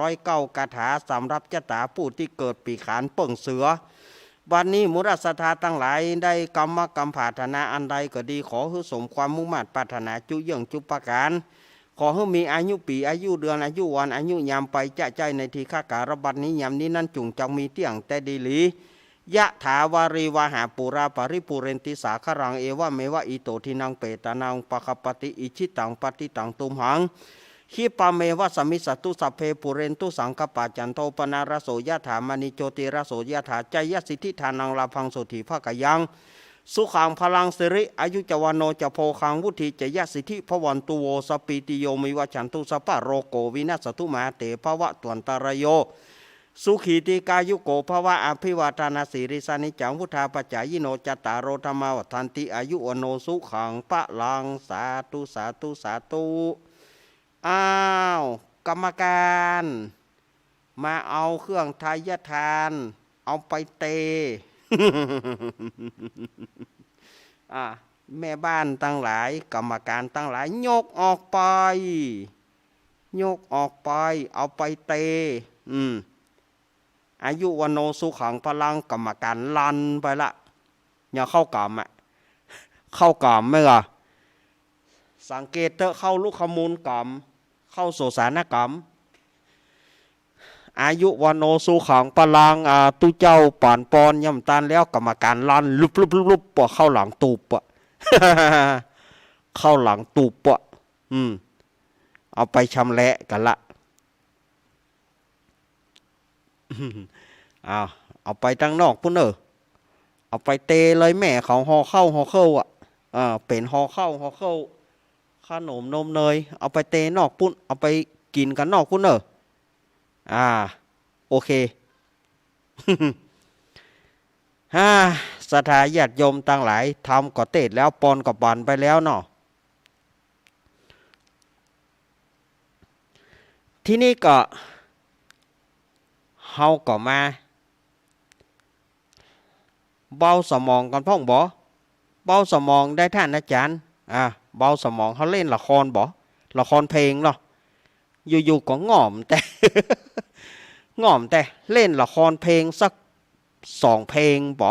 209คาถาสำหรับเจตาผู้ที่เกิดปีขานเปิ่งเสือวันนี้มุรศรัทธาตั้งหลายได้กรรมปรารถนาอันใดก็ดีขอให้สมความมุ่งมั่นปรารถนาจุยังจุปการขอให้มีอายุปีอายุเดือนอายุวันอายุยามไปจะใจในทีฆาการบัดนี้ยามนี้นั่นจุงจังมีเตียงแต่ดีหลียะถาวาริวหาปุราปริปุเรนติสาครังเอวะเมวะอิโตทินังเปตานังปะคปติอิชิตังปฏิตังตุมหังขีปะเมวะสมิสตุสัพเพปุเรนตุสังกปะจันโทปนารโสยะถามณิโจติรโสยะถาใจยสิทธิทานังลาพังโสถิภกยังสุขังพลังสิริอายุจวโนจะโพคังวุธิจยสิทธิพวันตุโวสปิติโยมิวัชันตุสปะโรโกวินัสตุมาเตภวะตวันตรโยสุขีติกายุโกภวะอภิวาทนาสีริสานิจังพุทธาปัจจายโนจตารโรธรรมวัฏันติอายุวโนสุขังปะลังสาธุสาธุสาธุอ้าวกรรมการมาเอาเครื่องทายทานเอาไปเต แม่บ้านตั้งหลายกรรมการตั้งหลายยกออกไปยกออกไปเอาไปเตอายุวันโนสุขังพลังกรรมการลันไปละอย่าเข้ากรรมเข้ากรรมไหมล่ะสังเกตเตอเข้าลูกขมูลกรรมเข้าโสสานกรรมอายุวันโนสุขังพลังตุเจ้าป่านปอนย่ำตานแล้วกรรมการลันลุบปะเข้าหลังตูปะ เข้าหลังตูปะเอาไปชำแหละกันละเอาไปตั้งนอกพุ่นเอาไปเตเลยแม่เขาห่อเข้าเป็นห่อเข้าขนมนมเนยเอาไปเตนอกพุ่นเอาไปกินกันนอกพุ่นโอเค ศรัทธาญาติโยมตั้งหลายทำก็เตดแล้วปอนก็บันไปแล้วเนาะที่นี่ก็เฮาก็มาเบาสมองกันพ่องบ่เบาสมองได้ท่านอาจารย์เบาสมองเขาเล่นละครบ่ละครเพลงเนาะอยู่ๆก็ง่อมแต่ ง่อมแต่เล่นละครเพลงสัก2เพลงบ่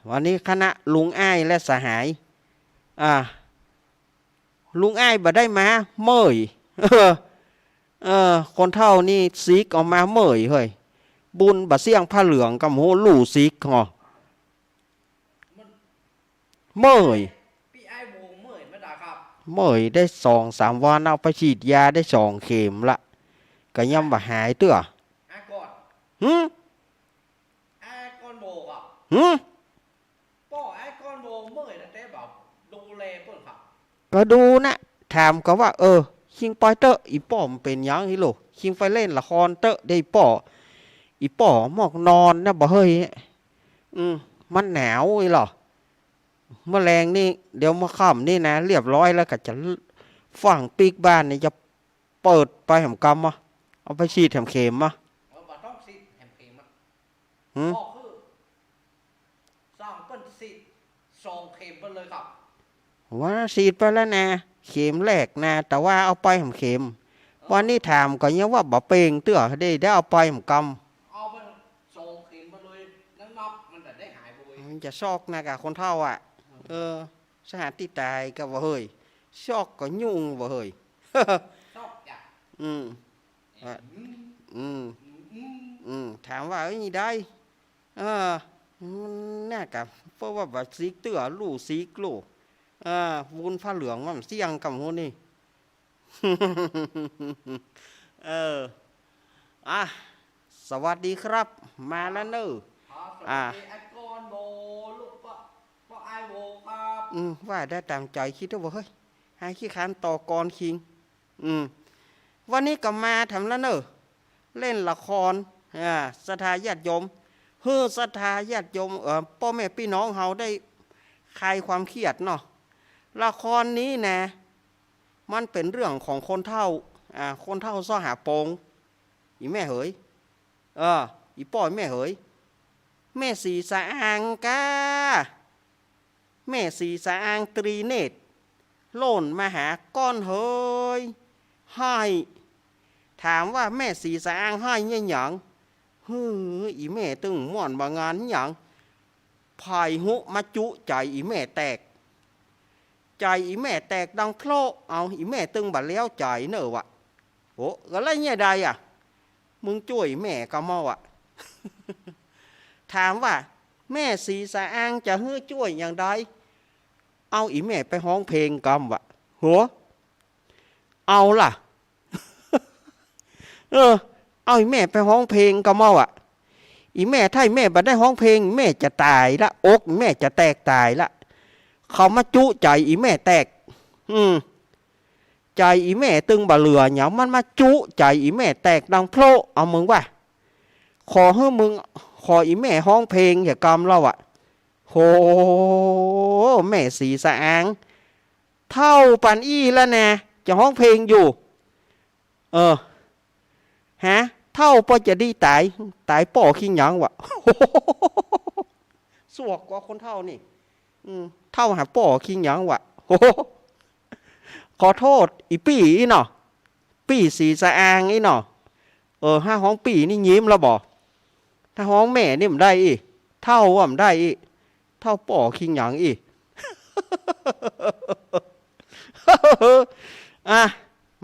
วันนี้คณะลุงอ้ายและสหายลุงอ้ายบ่ได้มาเมื่อยคนเท่านี่ซีกออกมาเมื่อยเฮ้ยบุญบะเสี่ยงผ้าเหลืองกับโหลู่ซีกเหรอเมื่อยเมื่อยได้2-3 วันเอาไปฉีดยาได้2 เข็มละก็ย่ำบ่หายเตื้อก็ดูนะถามก็ว่าคิงปอยเตอร์อีป้อมเป็นยังฮิโลคิงไปเล่นละครเตอร์ได้ป้ออีป้อหมอกนอนนะบ่เฮ้ยมันหนาวอีหรอแมลงนี่เดี๋ยวมาค่ำนี่นะเรียบร้อยแล้วก็จะฝั่งปีกบ้านนี่จะเปิดไปแหมกำเอาไปฉีดแหมเข็มมาต้องฉีดแหมเข็มคือสร้างต้นฉีด2 เข็มไปเลยครับว่าฉีดไปแล้วนะเข็มแรกนะแต่ว่าเอาไปแหมเข็มวันนี้ถามก็ยังว่าบ่เป่งเตื้อได้เอาไปแหมกำเอาไป2 เข็มไปเลยนับมันจะได้หายบ่มันจะชอกนะกับคนเฒ่าสถานที่ตายก็บ่เฮ้ยชอกก็ยุ่งบ่เฮ้ยชอกจ้ะถามว่านี่ได้น่ากับเพราะว่าแบบซีกเตื้อลู่ซีกลู่วุ้นผ้าเหลืองมันเสี่ยงกับหัวนี่สวัสดีครับมาแล้วเนอะ ว่าได้ตามใจคิดว่าเฮ้ยหาขี้คานต่อกรคิงวันนี้ก็มาทำแล้วเนอะเล่นละครศรัทธาญาติโยมศรัทธาญาติโยมพ่อแม่พี่น้องเฮาได้คลายความเครียดเนาะละครนี้นะมันเป็นเรื่องของคนเฒ่าคนเฒ่าซ่อหาโปงอีแม่เหยอีป้อยแม่เหยแม่สีสะอางกาแม่สีสะอางตรีเนตรโล่นมาหาก้อนเฮยให้ถามว่าแม่สีสะอางให้เนี่ยหยังอีแม่ตึงม่อนบางานหยังพายหุมาจุใจอีแม่แตกใจอีแม่แตกดังโพลเอาอีแม่ตึงบัดแล้วใจเนอะวะโอ้ก็ไรเนี่ยใดมึงช่วยแม่ก็มาถามว่าแม่สีสะอางจะช่วยอย่างใดเอาอีแม่ไปฮ้องเพลงกำหัวเอาล่ะ เอาอีแม่ไปฮ้องเพลงก็มาอีแม่ถ้าอีแม่บัดได้ฮ้องเพลงแม่จะตายละอกแม่จะแตกตายละเขามาจุใจอีแม่แตกใจอีแม่ตึงบะเหลือเนี่ยมันมาจุใจอีแม่แตกดังโพลเอามึงว่าขอให้มึงขออีแม่ฮ้องเพลงอย่ากำเราโหแม่สีสะอางเท่าปันอี้แล้วนะจะฮ้องเพลงอยู่เท่าพอจะดีตายป่อขี้หยังสวกกว่าคนเท่านี่เท่าหาป่อขี้หยังขอโทษอีปี่อีเนาะปี่สีสะอางอีเนาะห้าห้องปี่นี่ยิ้มแล้วบอกถ้าห้องแม่นี่มันได้อีเท่าว่ามันได้อีเท่าป่อขี้หยังอี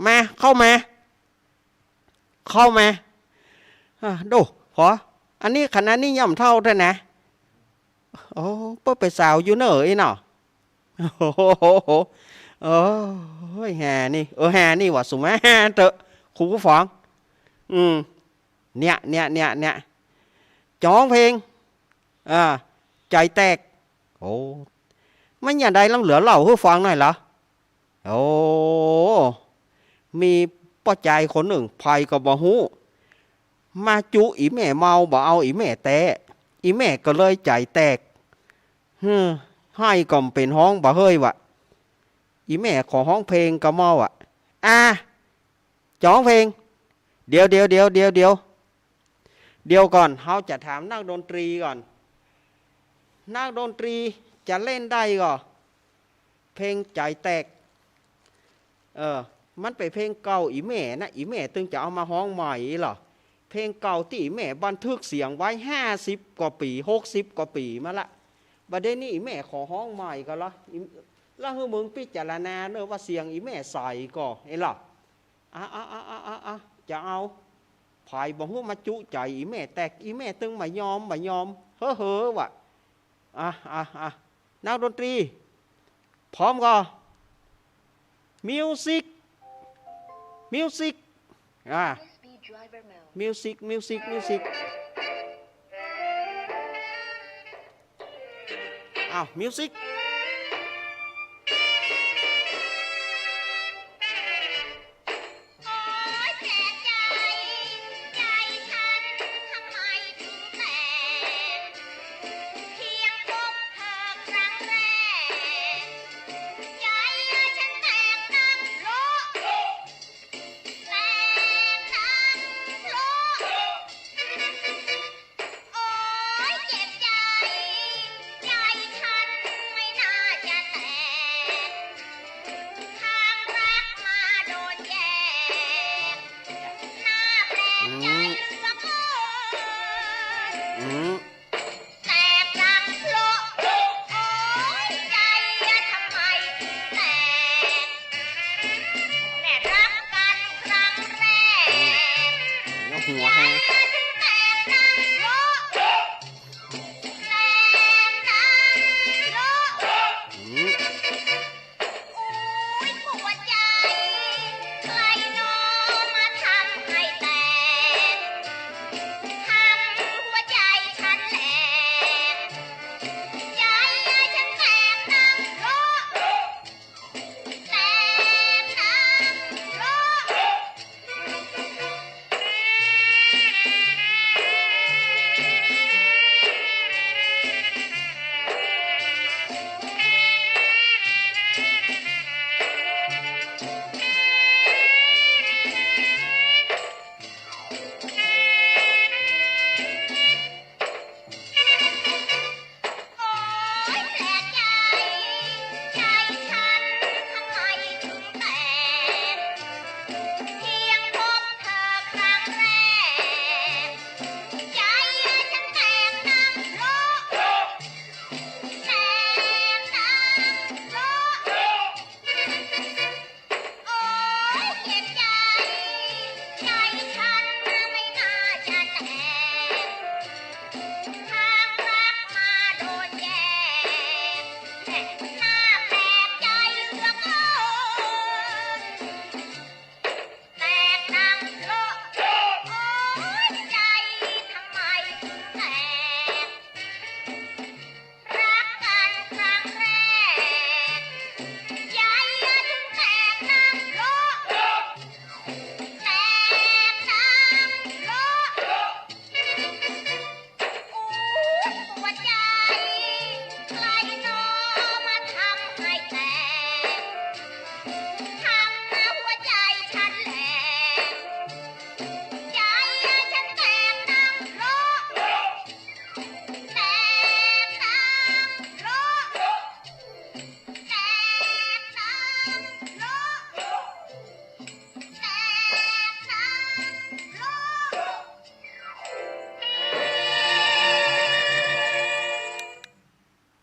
มาเข้ามาดูขออันนี้ขนาดนี้ย่ำเท่าด้วยนะโอ้เปิ้ลไปสาวอยู่เนอะอีเนาะแห่นี่ว่าสุมาเตอะครูผู้ฟ้องเนี่ยจ้องเพลงใจแตกโอ้ไม่อย่างใดล้ำเหลือเล่าให้ฟังหน่อยเหรอโอ้มีป้าใจคนหนึ่งภัยก็บ่ฮู้มาจุอีแม่เมาบ่เอาอีแม่แต่อีแม่ก็เลยใจแตกให้ก็เป็นห้องบ่เฮ้ยวะอีแม่ขอห้องเพลงก็เมาจ้องเพลงเดี๋ยวก่อนเขาจะถามนักดนตรีก่อนนักดนตรีจะเล่นได้ก่อเพลงใจแตกมันเป็นเพลงเก่าอีแม่นะอีแม่ตึงจะเอามาฮ้องใหม่หรอเพลงเก่าที่อีแม่บันทึกเสียงไว้50 กว่าปี60 กว่าปีมาละบัดเดี๋ยวนี้อีแม่ขอฮ้องใหม่ก็ละแล้วให้มึงพิจารณาเนอะว่าเสียงอีแม่ใส่ก่อเห็นหรอจะเอาภายบอกว่ามาจุใจอีแม่แตกอีแม่ตึงมายอมเฮ้อวะนักดนตรีพร้อมก่อมิวสิกมิวสิกอ้าวมิวสิกหัวฮะ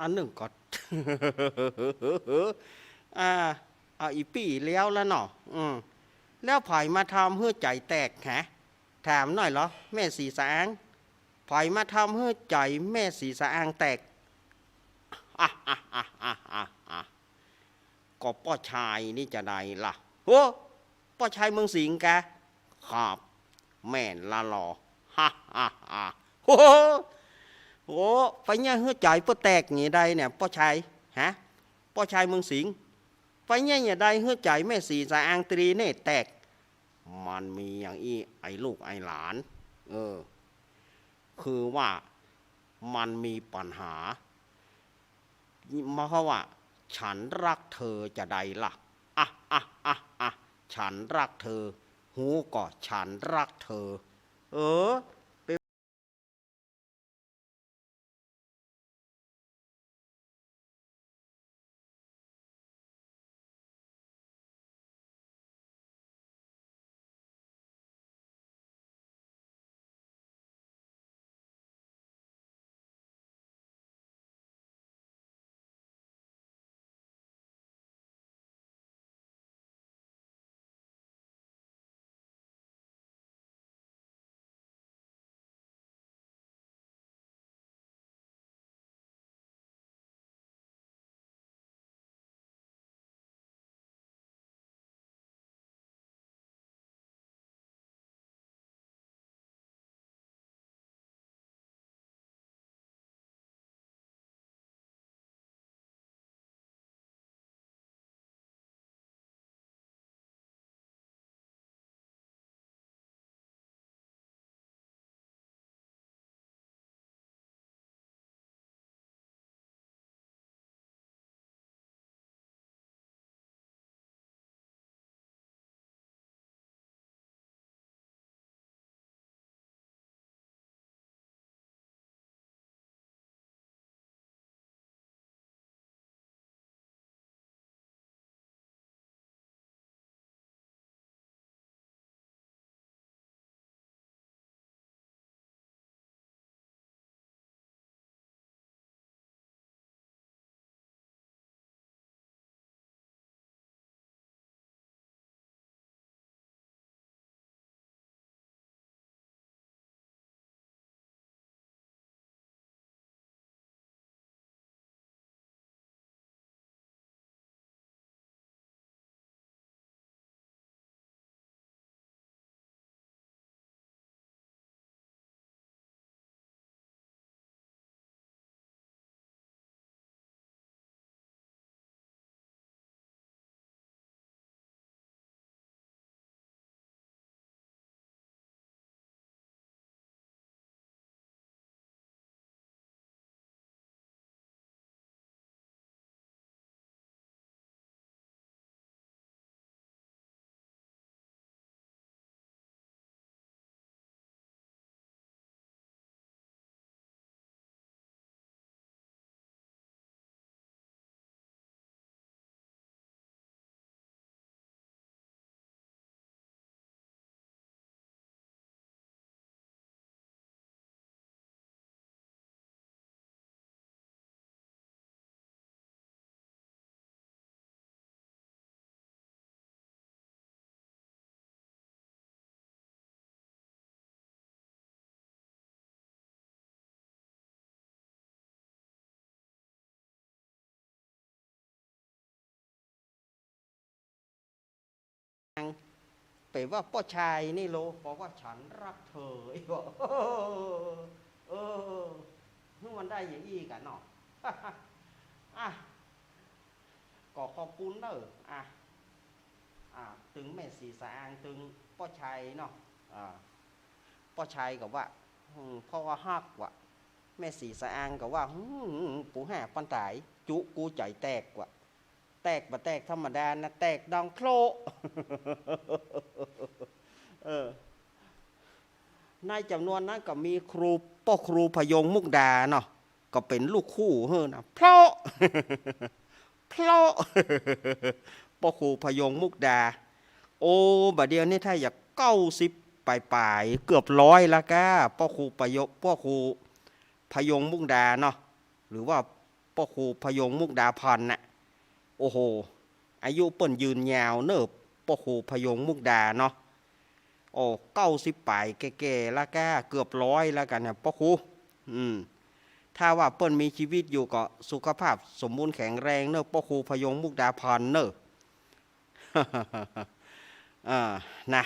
นหนึ่งก่อน เอาอีปี้แล้วเนาะแล้วไผ่มาทำเพื่อใจแตกฮะถามหน่อยเหรอแม่สีสางไผ่มาทำเพื่อใจแม่สีสางแตกก็ป้อชายนี่จะได้ล่ะโอ้ป้อชายเมืองสิงห์แกครับแม่นละหล่อโอ้โหไปเนี่ยเพื่อใจเพื่อแตกอย่างใดเนี่ยป้อชายฮะป้อชายเมืองสิงห์ไปเนี่ยอย่างใดเพื่อใจแม่สีสางตรีเน่แตกมันมีอย่างอีไอ้ลูกไอ้หลานคือว่ามันมีปัญหามาเพราะว่าฉันรักเธอจะใดล่ะฉันรักเธอหูก็ฉันรักเธอเป๋ว่าป้อชายนี่โลบอกว่าฉันรักเธอไอ้บอกมันได้อย่างอี้กันเนาะก็ขอบคุณเนอะถึงแม่สีสางถึงป้อชายเนาะป้อชายกับว่าเพราะว่าฮักว่ะแม่สีสางกับว่าปูห่าปันตายจุกูใจแตกว่ะแตกบ่แตกธรรมดานะแตกดังโครในจำนวนนั้นก็มีครูป้อครูพยงมุกดาเนาะก็เป็นลูกคู่นะเพราะป้อครูพยงมุกดาโอ้บัดเดียวนี่ถ้าอยาก90ปลายเกือบ100แล้วก้าป้อครูพยงมุกดาเนาะหรือว่า พ่อครูพยงมุกดาพันธ์น่ะโอ้โหอายุเปิ้นยืนยาวเนิบพ่อครูพยงมุกดาเนาะโอ้90 ปลายแก่ๆแล้วก็เกือบ100แล้วกันเนี่ยพ่อครูถ้าว่าเปิ้นมีชีวิตอยู่ก็สุขภาพสมบูรณ์แข็งแรงเนอะพ่อครูพยงมุกดาพันธ์เนอะ นะ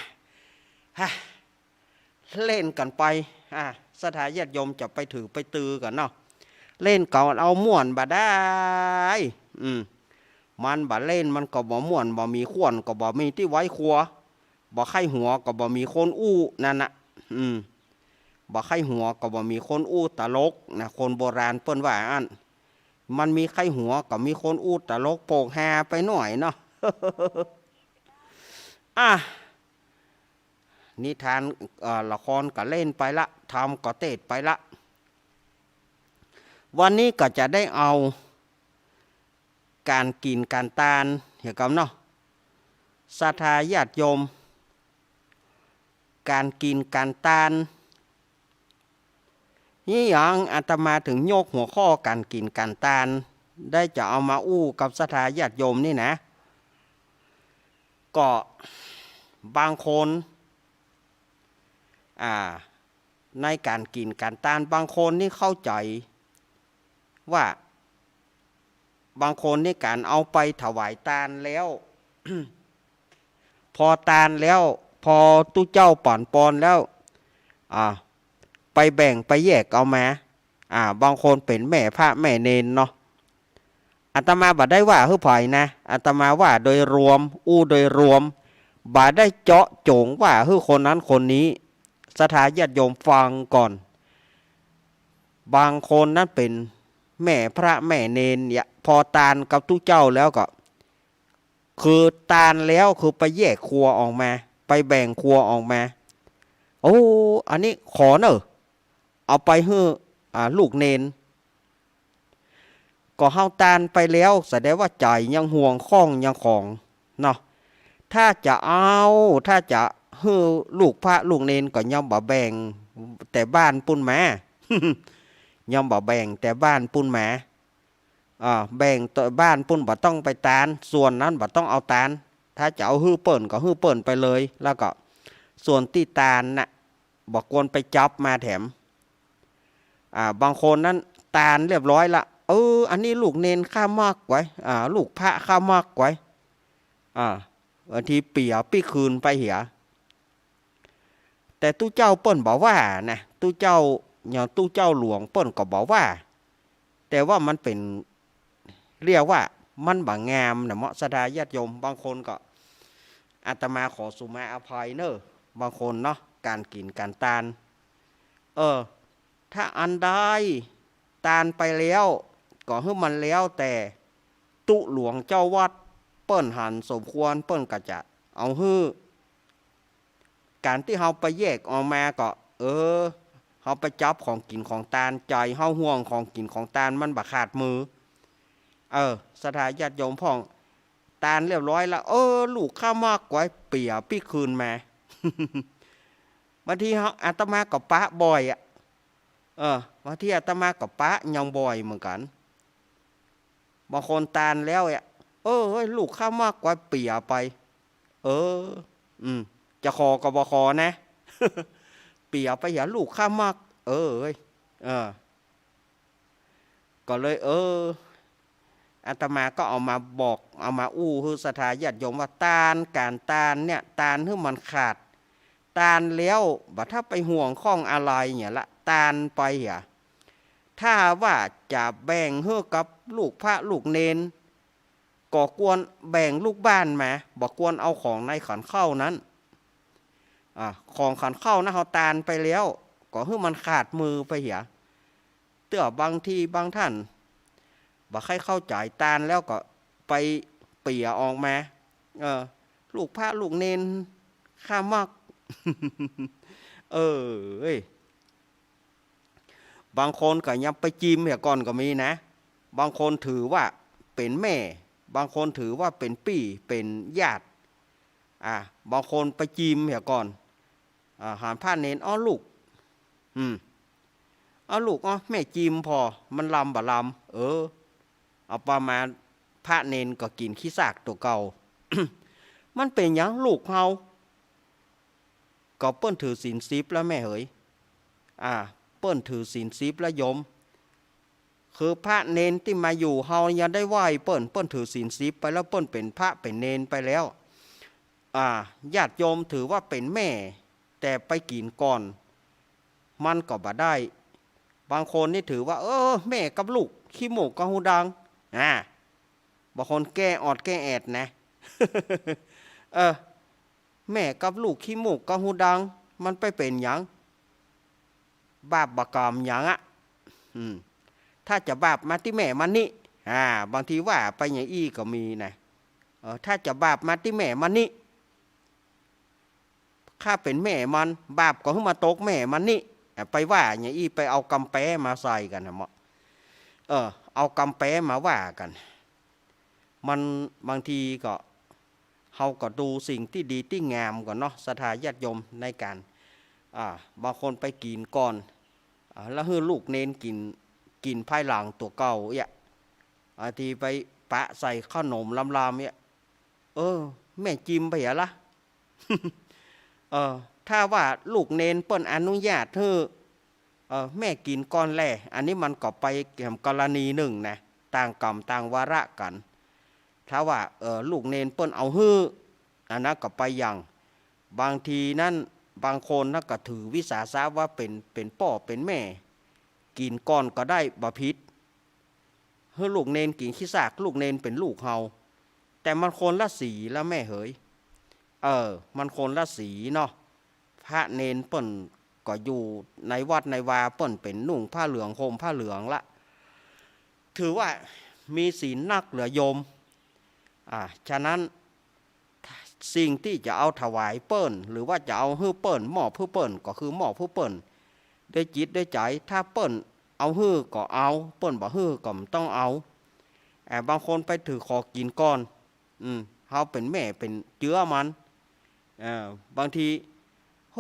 เล่นกันไปสถาญาติโยมจะไปถือไปตือกันเนาะเล่นก่อนเอาม่วนบ่ได้มันบ่เล่นมันก็บ่ม่วนบ่มีขวนก็บ่มีที่ไว้ครัวบ่ไข้หัวก็บ่มีคนอู้นั่นน่ะบ่ไข้หัวก็บ่มีคนอู้ตลกนะคนโบราณเปิ้นว่าอันมันมีไข้หัวก็มีคนอู้ตลกโปกฮาไปหน่อยเนาะ นิทานละครก็เล่นไปละทำก็เตะไปละวันนี้ก็จะได้เอาการกินการทานเห็นกันเนาะศรัทธาญาติโยมการกินการทานนี่อย่างอาตมาถึงโยกหัวข้อการกินการทานได้จะเอามาอู้กับศรัทธาญาติโยมนี่นะก็บางคนในการกินการทานบางคนนี่เข้าใจว่าบางคนนี่การเอาไปถวายทานแล้ว พอทานแล้วพอตู้เจ้าป่อนปอนแล้วไปแบ่งไปแยกเอามาบางคนเป็นแม่พระแม่เนนเนาะอาตมาบ่ได้ว่าเฮ้ยไผนะอาตมาว่าโดยรวมโดยรวมบ่ได้เจาะจงว่าเฮ้ยคนนั้นคนนี้ศรัทธาญาติโยมฟังก่อนบางคนนั้นเป็นแม่พระแม่เนนเนี่ยพอทานกับตู้เจ้าแล้วก็คือทานแล้วคือไปแยกครัวออกมาไปแบ่งครัวออกมาโอ้อันนี้ขอเนอะเอาไปให้ลูกเนนก็เฮาทานไปแล้วแสดงว่าใจยังห่วงข้องยังของเนาะถ้าจะให้ลูกพระลูกเนนก็ย่อมบ่แบ่งแต่บ้านปุ่นแม่ ย่อมบ่แบ่งแต่บ้านปุ่นแม่แบ่งตัวบ้านปุ่นบ่ต้องไปทานส่วนนั้นบ่ต้องเอาทานถ้าจะเอาฮื้อเปิ่นก็ฮื้อเปิ่นไปเลยแล้วก็ส่วนที่ทานน่ะบ่ควรไปจับมาแถมบางคนนั้นทานเรียบร้อยละอันนี้ลูกเนนข้ามากไว้ลูกพระข้ามากไว้บางทีเปียปี้คืนไปเหียแต่ตู้เจ้าเปิ้นบอกว่านะตู้เจ้าอย่างตู้เจ้าหลวงเปิ้นก็บอกว่าแต่ว่ามันเป็นเรียกว่ามันบ่งามนะเหมาะศรัทธาญาติโยมบางคนก็อาตมาขอสุมาอภัยเนอะบางคนเนาะการกินการทานถ้าอันใดทานไปแล้วก็ให้มันแล้วแต่ตุหลวงเจ้าวัดเปิ้นหันสมควรเปิ้นก็จะเอาฮื้อการที่เฮาไปแยกออกมาก็เฮาไปจับของกินของทานใจเฮาห่วงของกินของทานมันบ่ขาดมือศรัทธาญาติโยมพ่องทานเรียบร้อยแล้วลูกข้ามากกว่าเปียปี้คืนมา บางทีอาตมากับปะบ่อยบางทีอาตมากับปะยังบ่อยเหมือนกันบางคนทานแล้วลูกข้ามากกว่าเปียไปจะขอก็บ่ขอนะ เปียไปอย่าลูกข้ามากก็เลยอาตมาก็เอามาบอกเอามาคือศรัทธาญาติโยมว่าทานการทานเนี่ยทานให้มันขาดทานแล้วบัดถ้าไปห่วงข้องอะไรเนี่ยละทานไปถ้าว่าจะแบ่งให้กับลูกพระลูกเนนก็ควรแบ่งลูกบ้านมาบ่ควรเอาของในขันเข้านั้นของขันเข้านะเขาทานไปแล้วก็ให้มันขาดมือไปเตื้อบางทีบางท่านบ่ใครเข้าใจทานแล้วก็ไปเปียออกมาลูกพระลูกเนนข้ามาก บางคนก็ยังไปจิ้มก่อนก็มีนะบางคนถือว่าเป็นแม่บางคนถือว่าเป็นปี่เป็นญาติบางคนไปจิ้มก่อนหารผ้าเนนลูกลูกแม่จิ้มพอมันลำบ่ลำ เอาประมาณพระเนนก็กินขี้ซากตัวเก่า มันเป็นหยังลูกเฮาก็เปิ้นถือศีล10แล้วแม่เหยเปิ้นถือศีล10แล้วโยมคือพระเนนที่มาอยู่เฮายังได้ไหว้เปิ้นถือศีล10ไปแล้วเปิ้นเป็นพระเป็นเนนไปแล้วญาติโยมถือว่าเป็นแม่แต่ไปกินก่อนมันก็บ่ได้บางคนนี่ถือว่าแม่กับลูกขี้หมูกกับหูดังบางคนแก้ออดแก้แอดนะ แม่กับลูกขี้หมูกกับหูดังมันไปเป็นหยังบาปบกรรมหยังถ้าจะบาปมาที่แม่มันนี่บางทีว่าไปอย่างอี้ก็มีนะถ้าจะบาปมาที่แม่มันนี่ข้าเป็นแม่มันบาปก็ขึ้นมาตกแม่มันนี่ไปว่าอย่างอี้ไปเอากำแปมาใส่กันนะหมอเอากำแปมาว่ากันมันบางทีก็เฮาก็ดูสิ่งที่ดีที่งามก่อนเนาะศรัทธาญาติโยมในการบางคนไปกินก่อนแล้วให้ลูกเน้นกินภายหลังตัวเก่าทีไปปะใส่ขนมลำแม่จิ้มไปละ ถ้าว่าลูกเน้นเปิ้นอนุญาตให้แม่กินก้อนแรกอันนี้มันก็ไปกรณีหนึ่งนะต่างกรรมต่างวาระกันถ้าว่าลูกเน้นเปิ้นเอาฮื้ออันนั้นก็ไปอย่างบางทีนั้นบางคนนักก็ถือวิสาสะว่าเป็นพ่อเป็นแม่กินก้อนก็ได้บ่ผิดให้ลูกเน้นกินขี้ซากลูกเน้นเป็นลูกเฮาแต่มันคนละสีแล้วแม่เหยมันคนละสีเนาะพระเนนเปิ้นก็อยู่ในวัดในวาเปิ้นเป็นนุ่งผ้าเหลืองห่มผ้าเหลืองละถือว่ามีศีลนักเหลือโยมฉะนั้นสิ่งที่จะเอาถวายเปิ้นหรือว่าจะเอาฮื้อเปิ้นหม้อผู้เปิ้นก็คือหม้อผู้เปิ้นได้จิตได้ใจถ้าเปิ้นเอาฮื้อก็เอาเปิ้นบ่ฮื้อก็ต้องเอาบางคนไปถือขอกินก่อนเฮาเป็นแม่เป็นเจื้อมันบางทีโห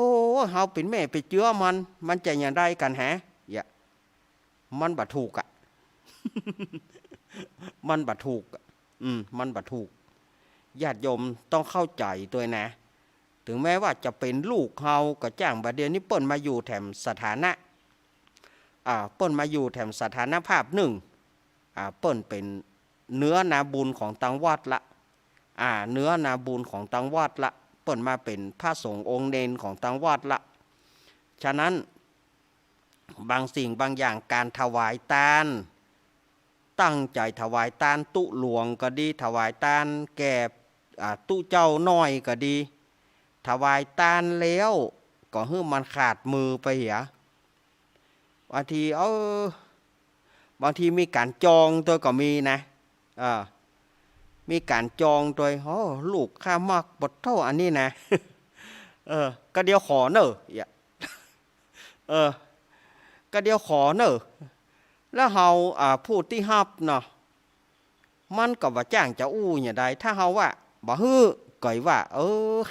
เฮาเป็นแม่ไปเจื้อมันจะอย่างไรกันฮะมันบ่ถูกมันบ่ถูกมันบ่ถูกญาติโยมต้องเข้าใจตัวนะถึงแม้ว่าจะเป็นลูกเฮาก็จ้างบัดเดี๋ยวนี้เปิ้นมาอยู่แถมสถานะเปิ้นมาอยู่แถมสถานภาพหนึ่งเปิ้นเป็นเนื้อนาบุญของตังวัดละเนื้อนาบุญของตังวัดละเปิ้นมาเป็นพระสงฆ์องค์เนนของตังวัดละฉะนั้นบางสิ่งบางอย่างการถวายทานตั้งใจถวายทานตุหลวงก็ดีถวายทานแก่ตุเจ้าน้อยก็ดีถวายทานแล้วก็ให้มันขาดมือไปบางทีบางทีมีการจองตัวก็มีนะมีการจองตัวลูกข้ามักบทเท่าอันนี้นะก็เดียวขอเนอะก็เดียวขอเนอะแล้วเฮาผู้ที่ฮับเนาะมันก็ว่าจ้างจะอู้อย่างใดถ้าเฮาว่าบ่ฮื้อก่อยว่า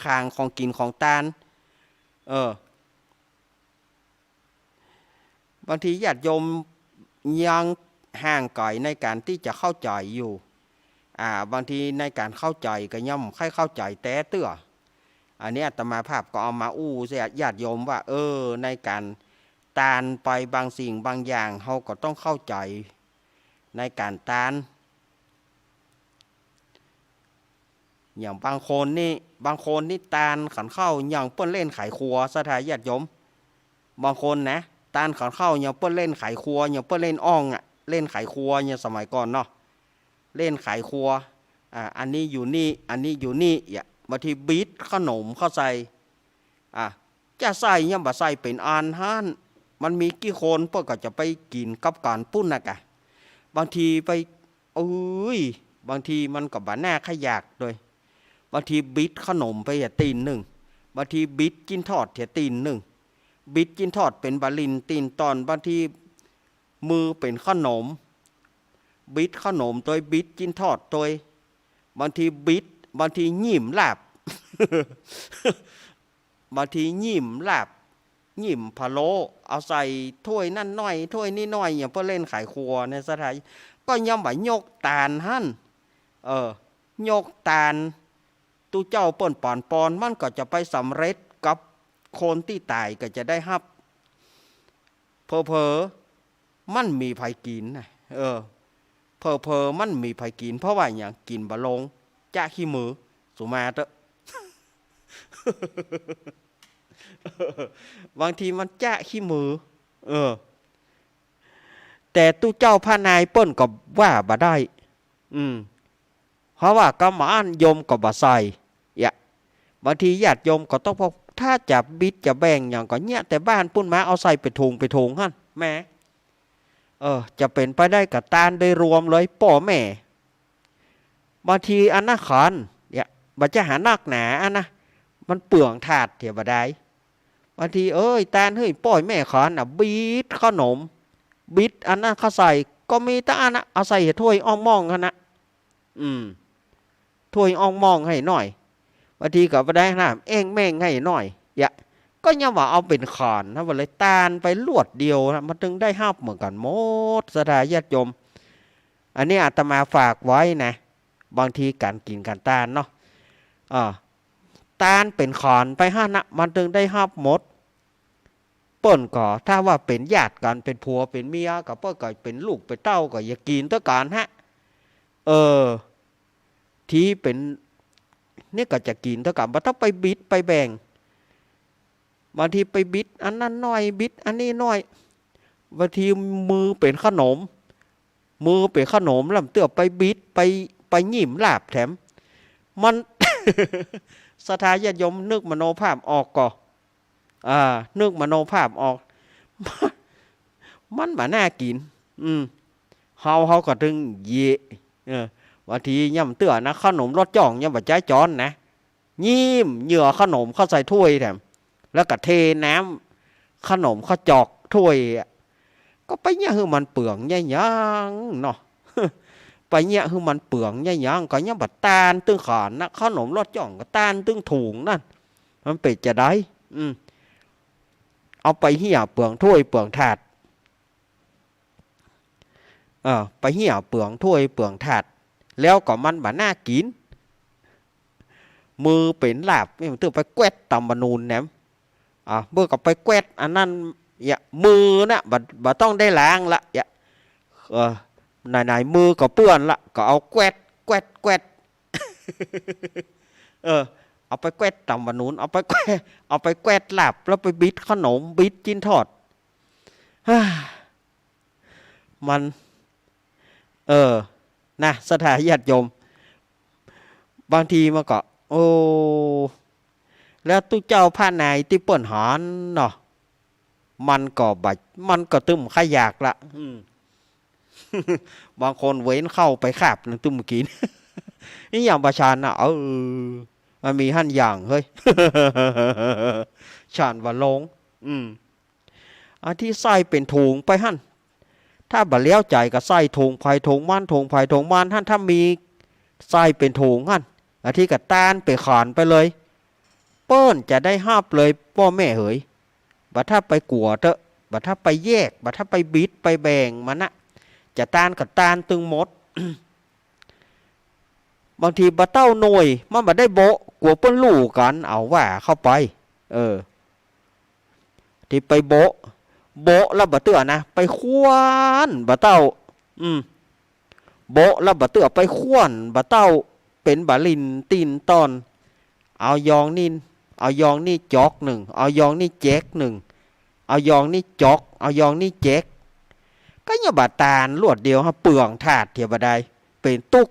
คางของกินของตาลบางทีญาติโยมยังห่างไกลในการที่จะเข้าใจอยู่บางทีในการเข้าใจก็ย่อมค่อยเข้าใจแต่เตื้ออันนี้อาตมาภาพก็เอามาอู้เสียญาติโยมว่าในการตานไปบางสิ่งบางอย่างเขาก็ต้องเข้าใจในการตานอย่างบางคนนี่ตานขันเข้าอย่างเปิ้นเล่นไขครัวสถานญาติโยมบางคนนะตานขันเข้าอย่างเปิ้นเล่นไขครัวอย่างเปิ้นเล่นอ่องเล่นไขครัวอย่างสมัยก่อนเนาะเล่นไขครัวอันนี้อยู่นี่อันนี้อยู่นี่บางทีบีทขนมเข้าใส่จะใส่ยังบ่ใส่เป็นอันฮั่นมันมีกี่คนเพื่อก็จะไปกินกับการปุ้นนะกะบางทีไปบางทีมันก็บ่น่าขยากเลยบางทีบิดขนมไปตีนหนึ่งบางทีบิดกินทอดตีนหนึ่งบิดกินทอดเป็นบาลินตีนตอนบางทีมือเป็นขนมบิดขนมตัวบิดกินทอดตัวบางทีบิดบางทียิ้มลาบ บางทียิ้มลาบ หยิมพะโล้เอาใส่ถ้วยนั่นน้อยถ้วยนี่น้อยอย่างเพื่อเล่นขายครัวในสถานก็ย่ำว่ายกตาลหั่นยกตาลตู้เจ้าเปิ่นปอนปอนมันก็จะไปสำเร็จกับคนที่ตายก็จะได้ฮับเพอมันมีภัยกินนะเพอมันมีภัยกินเพราะว่าอย่างกินบะลงจ้าขี้มือสุมาเตอะ บางทีมันจ้าขี้มือแต่ตู้เจ้าพระนายเปิ้นก็ว่าบ่ได้เพราะว่ากรรมานโยมก็บ่ใส่บางทีญาติโยมก็ต้องพกถ้าจะบิดจะแบ่งอย่างก็เนี่ยแต่บ้านปุ้นมาเอาใส่ไปถุงหั่นแม่จะเป็นไปได้กับตาลได้รวมเลยป่อแม่บางทีอันน่ะขันบัจะหานักหนาอันนะมันเปลืองถาดเถียบได้บางทีตาลเฮ้ยป่อยแม่ขันบิดขนมบิดอันนั้นเขาใส่ก็มีแต่อันนะเอาใส่ถ้วยอ่องมองกันนะถ้วยอ่องมองให้หน่อยบางทีก็บ่ได้นะเองแม่งให้หน่อยก็ยังว่าเอาเป็นขานนะว่าเลยตาลไปลวดเดียวนะมันถึงได้ห้าเหมือนกันหมดสถาญาติโยมอันนี้อาตมาฝากไว้นะบางทีการกินการตาลเนาะตาลเป็นขานไปห้านะมันถึงได้ห้าหมดเปิ้นก็ถ้าว่าเป็นญาติกันเป็นผัวเป็นเมียกับเปิ้นก็เป็นลูกเป็นเต้าก็อย่ากินตัวการฮะที่เป็นนี่ก็จะกินตัวกันบ่ต้องไปบิดไปแบ่งบางทีไปบิดอันนั้นน้อยบิดอันนี้น้อยบางทีมือเป็นขนมลำเตื้อไปบิดไปหยิมลาบแถมมัน สถาญาติโยมนึกมโนภาพออกก่อนึกมโนภาพออก มันมาน่ากินเฮาก็ถึงเยบางทีย่ำเตื้อนะขนมรสจ่องย่ำบะใจจอนนะยิ้มเหยื่อขนมเข้าใส่ถ้วยแถมแล้วก็เทน้ำขนมข้าวจอกถ้วยก็ไปเนี่ยคือมันเปลืองเนี่ยยังเนาะ ไปเนี่ยคือมันเปลืองเนี่ยยังก็เนี่ยบัดตาลตึงขานนะขนมรสจ่องก็ตาลตึงถุงนั่นมันเป็ดจะได้เอาไปเหี่ยเปลืองถ้วยเปลืองถาดไปเหี่ยเปลืองถ้วยเปลืองถาดแล้วก็มันบ่น่ากินมือเป็นลาบไม่ต้องไปแกวดตำบะนูนแหนมเมื่อกับไปแกวดอันนั้นมือนะบ่ต้องได้ล้างละไหนมือก็เปื้อนละก็เอาแกวดเอาไปแกวดตำบะนูนเอาไปแกวดลาบแล้วไปบิดขนมบิดจิ้นทอดมันนะสถาญาติโยมบางทีมันก็แล้วตู้เจ้าผ้านายที่เปิ่นหอนเนาะมันก็ตึมขยากละบางคนเว้นเข้าไปขาบนึงตึมกิน นี่อย่างประชานนะมันมีหั่นอย่างเฮ้ย ชานว่าลงอันที่ใส่เป็นถุงไปหั่นถ้าบ่เลี้ยวใจก็ใส่ถุงไผ่ถุงมันหั่นถ้ามีใส่เป็นถุงหั่นอันที่ก็ตานไปขานไปเลยเปิ้นจะได้ห้าบเลยพ่อแม่เหยบัดถ้าไปกัวเถอะบัดถ้าไปแยกบัดถ้าไปบิดไปแบ่งมันนะจะตานกับตานตึงหมด บางทีบะเต้าหน่วยมันบ่ได้โบะกลัวเปิ้นลู่กันเอาว่าเข้าไปที่ไปโบะแล้วบะเตื้อนะไปควนบะเต้าโบะแล้วบะเตื้อไปควนบะเต้าเป็นบะลินตีนตอนเอายองนี่จอกหนึ่งเอายองนี่แจกหนึ่งเอายองนี่จอกเอายองนี่แจกก็อย่าบาตาลลวดเดียวฮะเปลืองถาดเทียบได้เป็นตุก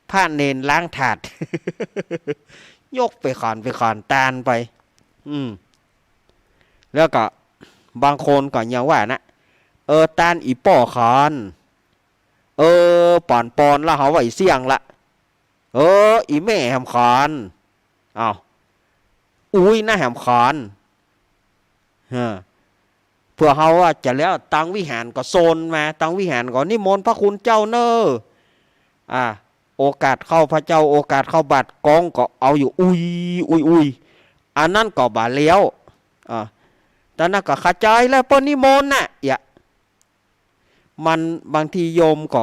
ผ้าเนนล้างถาด ยกไปขานตาลไปแล้วก็บางคนก็ยังว่านะตาลอีป่อขานปอนแล้วเขาไว้เสี่ยงละอีแม่แหมขานอุ้ยน่าแหมขานเพื่อเขาว่าจะแล้วตังวิหารก็โซนมาตังวิหารก็นิมนต์พระคุณเจ้าเนอโอกาสเข้าพระเจ้าโอกาสเข้าบัตรกองก็เอาอยู่อุ้ยอันนั้นก็บาเลี้ยว ตอนนั้นก็ขจายแล้วเปิ้นนิมนต์น่ะอย่ามันบางทีโยมก็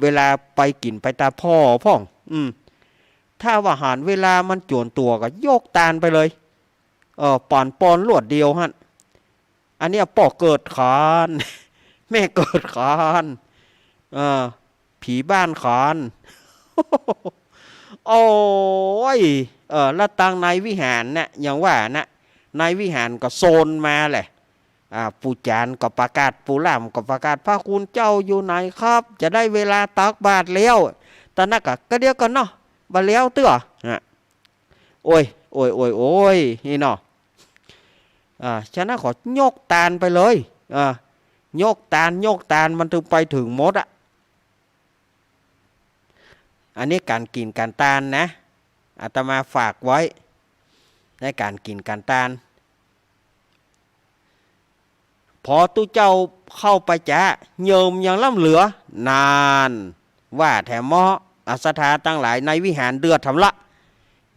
เวลาไปกินไปตาพ่อพ่องถ้าว่าหารเวลามันจวนตัวก็โยกตาลไปเลยป่อนปอนลวดเดียวฮะอันนี้ป่อเกิดขาน แม่เกิดขานผีบ้านขาน โอ้ยแล้วตังในวิหารนะอย่างว่านะในวิหารก็โซนมาแหละปูจานก็ประกาศปูล่ามก็ประกาศพระคุณเจ้าอยู่ไหนครับจะได้เวลาตักบาตรแล้วตอนนั้นก็เดียวกันเนาะบาแล้วเตื้อโอ้ยนี่เนาะฉะนั้นขอยกตาลไปเลยยกตาลมันถึงไปถึงหมดอันนี้การกินการตาลนะอาตมาฝากไว้ในการกินการตาลพอตู้เจ้าเข้าไปจะเยิมยังล่ำเหลือนานว่าแถมหม้อศรัทธาตั้งหลายในวิหารเดือดทำละ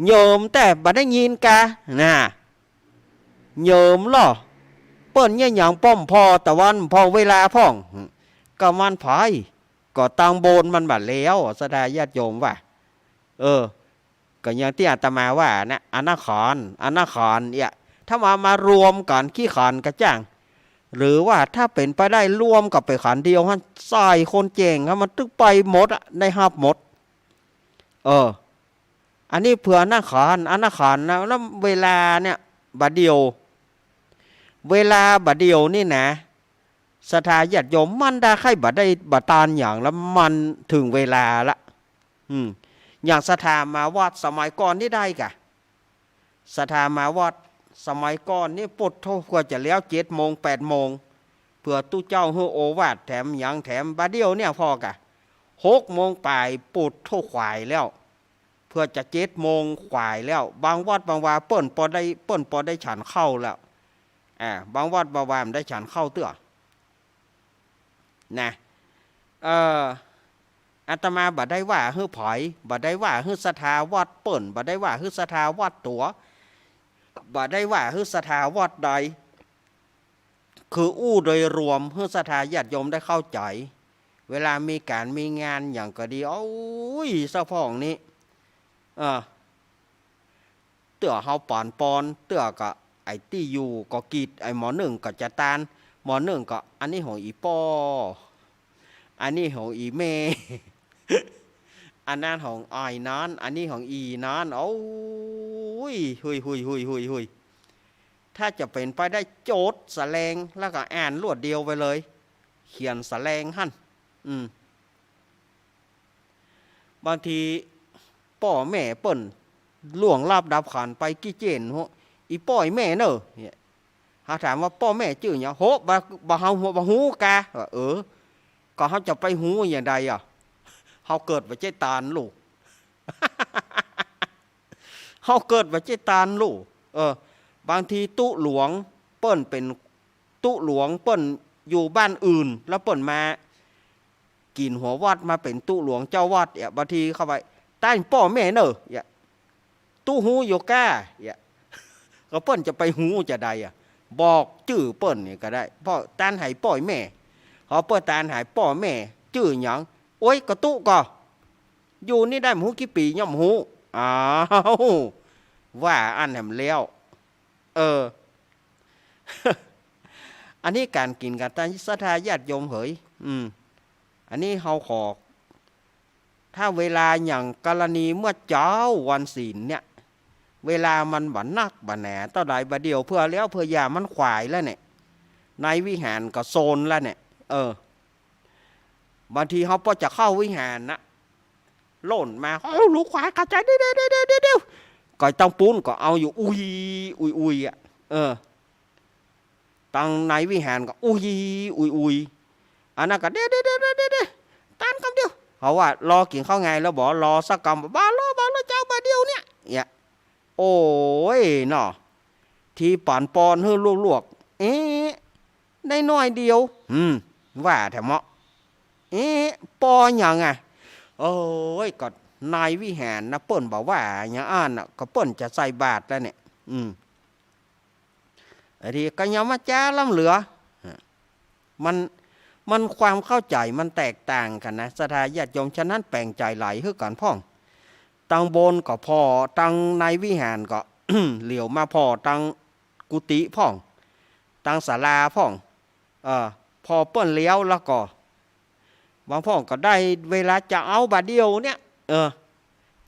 เยิมแต่บัดได้ยินกะนะเยิมล่อเปิ้นเนี่ยอย่างป้อมพอตะวันพอเวลาพ่องก็มันพายก็ตังโบนมันบัดแล้วศรัทธาญาติโยมว่าก็อย่างที่อาตมาว่านะอนาคอนเนี่ยถ้ามารวมกันขี้ขานกระจ่างหรือว่าถ้าเป็นไปได้รวมกับไปขันเดียวฮะใส่คนเก่งฮะมันตึกไปหมดได้หับหมดอันนี้เผื่ออนาคอนนะแล้วเวลาเนี่ยบัดเดียวนี่นะศรัทธาญาติโยมมันได้ใครบัดได้บัดตานอย่างแล้วมันถึงเวลาละอย่างศรัทธามาวัดสมัยก่อนนี่ได้กะศรัทธามาวัดสมัยก่อนนี่ปดโทกว่าจะแล้ว7 โมง 8 โมงเผื่อตู้เจ้าเฮอโอวาดแถมอย่างแถมบาเดียวเนี่ยพอกะ6 โมงปลายปดโทขวายแล้วเพื่อจะ7 โมงขวายแล้วบางวัดบางวาเปิ้นพอได้ฉันเข้าแล้วบางวัดบางวามได้ฉันเข้าเตื้อนะอาตมาบัดได้ว่าฮื้อผอยบัดได้ว่าฮื้อศรัทธาวัดเปิ้นบัดได้ว่าฮื้อศรัทธาวัดตัวบัดได้ว่าฮื้อศรัทธาวัดใดคือโดยรวมฮื้อศรัทธาญาติโยมได้เข้าใจเวลามีการมีงานอย่างก็ดีโอ้ยสะพ่องนี้เตื้อเฮาปอนเตื้อก็ไอ้ตี้อยู่ก็กีดไอ้หมอหนึ่งก็จะตานหมอหนึ่งก็อันนี้ของอีป้ออันนี้ของอีเม อันนั้นของอ้อยนั้นอันนี้ของอีนั้นโอ้ยหุยถ้าจะเป็นไปได้โจทย์แสลงแล้วก็อ่านรวดเดียวไปเลยเขียนแสลงหั่นบางทีป่อแม่เปิ้นล่วงลับดับขันไปกี่เจนหัวอีป่อยแม่เนอะเนี่ยหาถามว่าป่อแม่ชื่ออย่างโหบ่เฮาบ่ฮู้กะก็เขาจะไปหูอย่างใดเขาเกิดมาเจตานลูก เขาเกิดมาเจตานลูกบางทีตุหลวงเปิ้นเป็นตุหลวงเปิ้นอยู่บ้านอื่นแล้วเปิ้นมากินหัววัดมาเป็นตุหลวงเจ้าวัดบางทีเข้าไปใต้ป่อแม่เนอะตุหูโยก้าก็เปิ้นจะไปหูจะใดบอกชื่อเปิ้นนี่ก็ได้เพราะต้านให้ป่อยแม่เขาเปิดตาหายป่อแม่จื่อหยังโอ้ยกระตุก็อยู่นี่ได้หูกี่ปีย่อมหูว่าอันแหมแล้วอันนี้การกินกันตามศรัทธาญาติโยมเหยอันนี้เฮาขอถ้าเวลาอย่างกรณีเมื่อเจ้าวันศีลเนี่ยเวลามันบันนักบันแหนต่อใดบัดเดียวเพื่อแล้วเพื่อยามันขวายแล้วเนี่ยในวิหารก็โซนแล้วเนี่ยบางทีเขาพอจะเข้าวิหารนะโล่นมาลูกขวายกระจายเดี๋ยวก็ต้องปูนก็เอาอยู่อุยตั้งในวิหารก็อุยอันนั้นก็เดี๋ยวตานคำเดียวเขาว่ารอกินข้าวไงแล้วบอกรอสักกำบ้าล้อเจ้าบาเดียวเนี่ยโอ้ยเนาะที่ป่านปอนเฮือลวกได้น้อยเดียวว่าแถมเหมาะปออย่างโอ้ยก็นายวิหารนะเปิ้นบอกว่าอย่างอ่านก็เปิ้นจะใส่บาตรแล้วเนี่ย ไอ้ที่ก็ยอมมาจ้าล้ำเหลือมันความเข้าใจมันแตกต่างกันนะศรัทธาญาติโยมฉะนั้นแปลงใจไหลคือกันพ่องตังบนก็พอตังในวิหารก็ เหลียวมาพอตังกุฏิพ่องตังศาลาพ่องพอเปิ้นเลี้ยวแล้วก็บางพ่องก็ได้เวลาจะเอาบาเดียวเนี่ย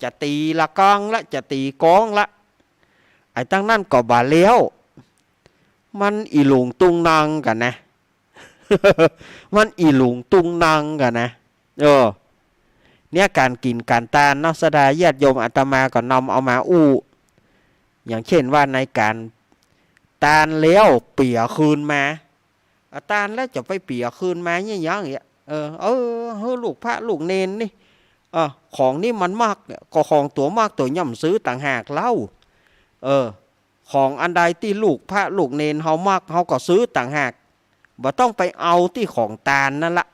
จะตีละกองละจะตีกองละไอ้ตั้งนั่นก็บาเลี้ยวมันอีหลงตุงนางกันนะ มันอีหลงตุงนางกันนะเนี่ยการกินการทานเนาะศรัทธาญาติโยมอาตมาก็นำเอามาอู้อย่างเช่นว่าในการทานแล้วเปี่ยคืนมาทานแล้วจะไปเปี่ยคืนมาอย่างเงี้ยลูกพระลูกเนนนี่ของนี่มันมากเนี่ยก็ของตัวมากตัวย่ำซื้อต่างหากเล่าของอันใดที่ลูกพระลูกเนนเฮามากเฮาก็ซื้อต่างหากบ่ต้องไปเอาที่ของตาลนั่นละ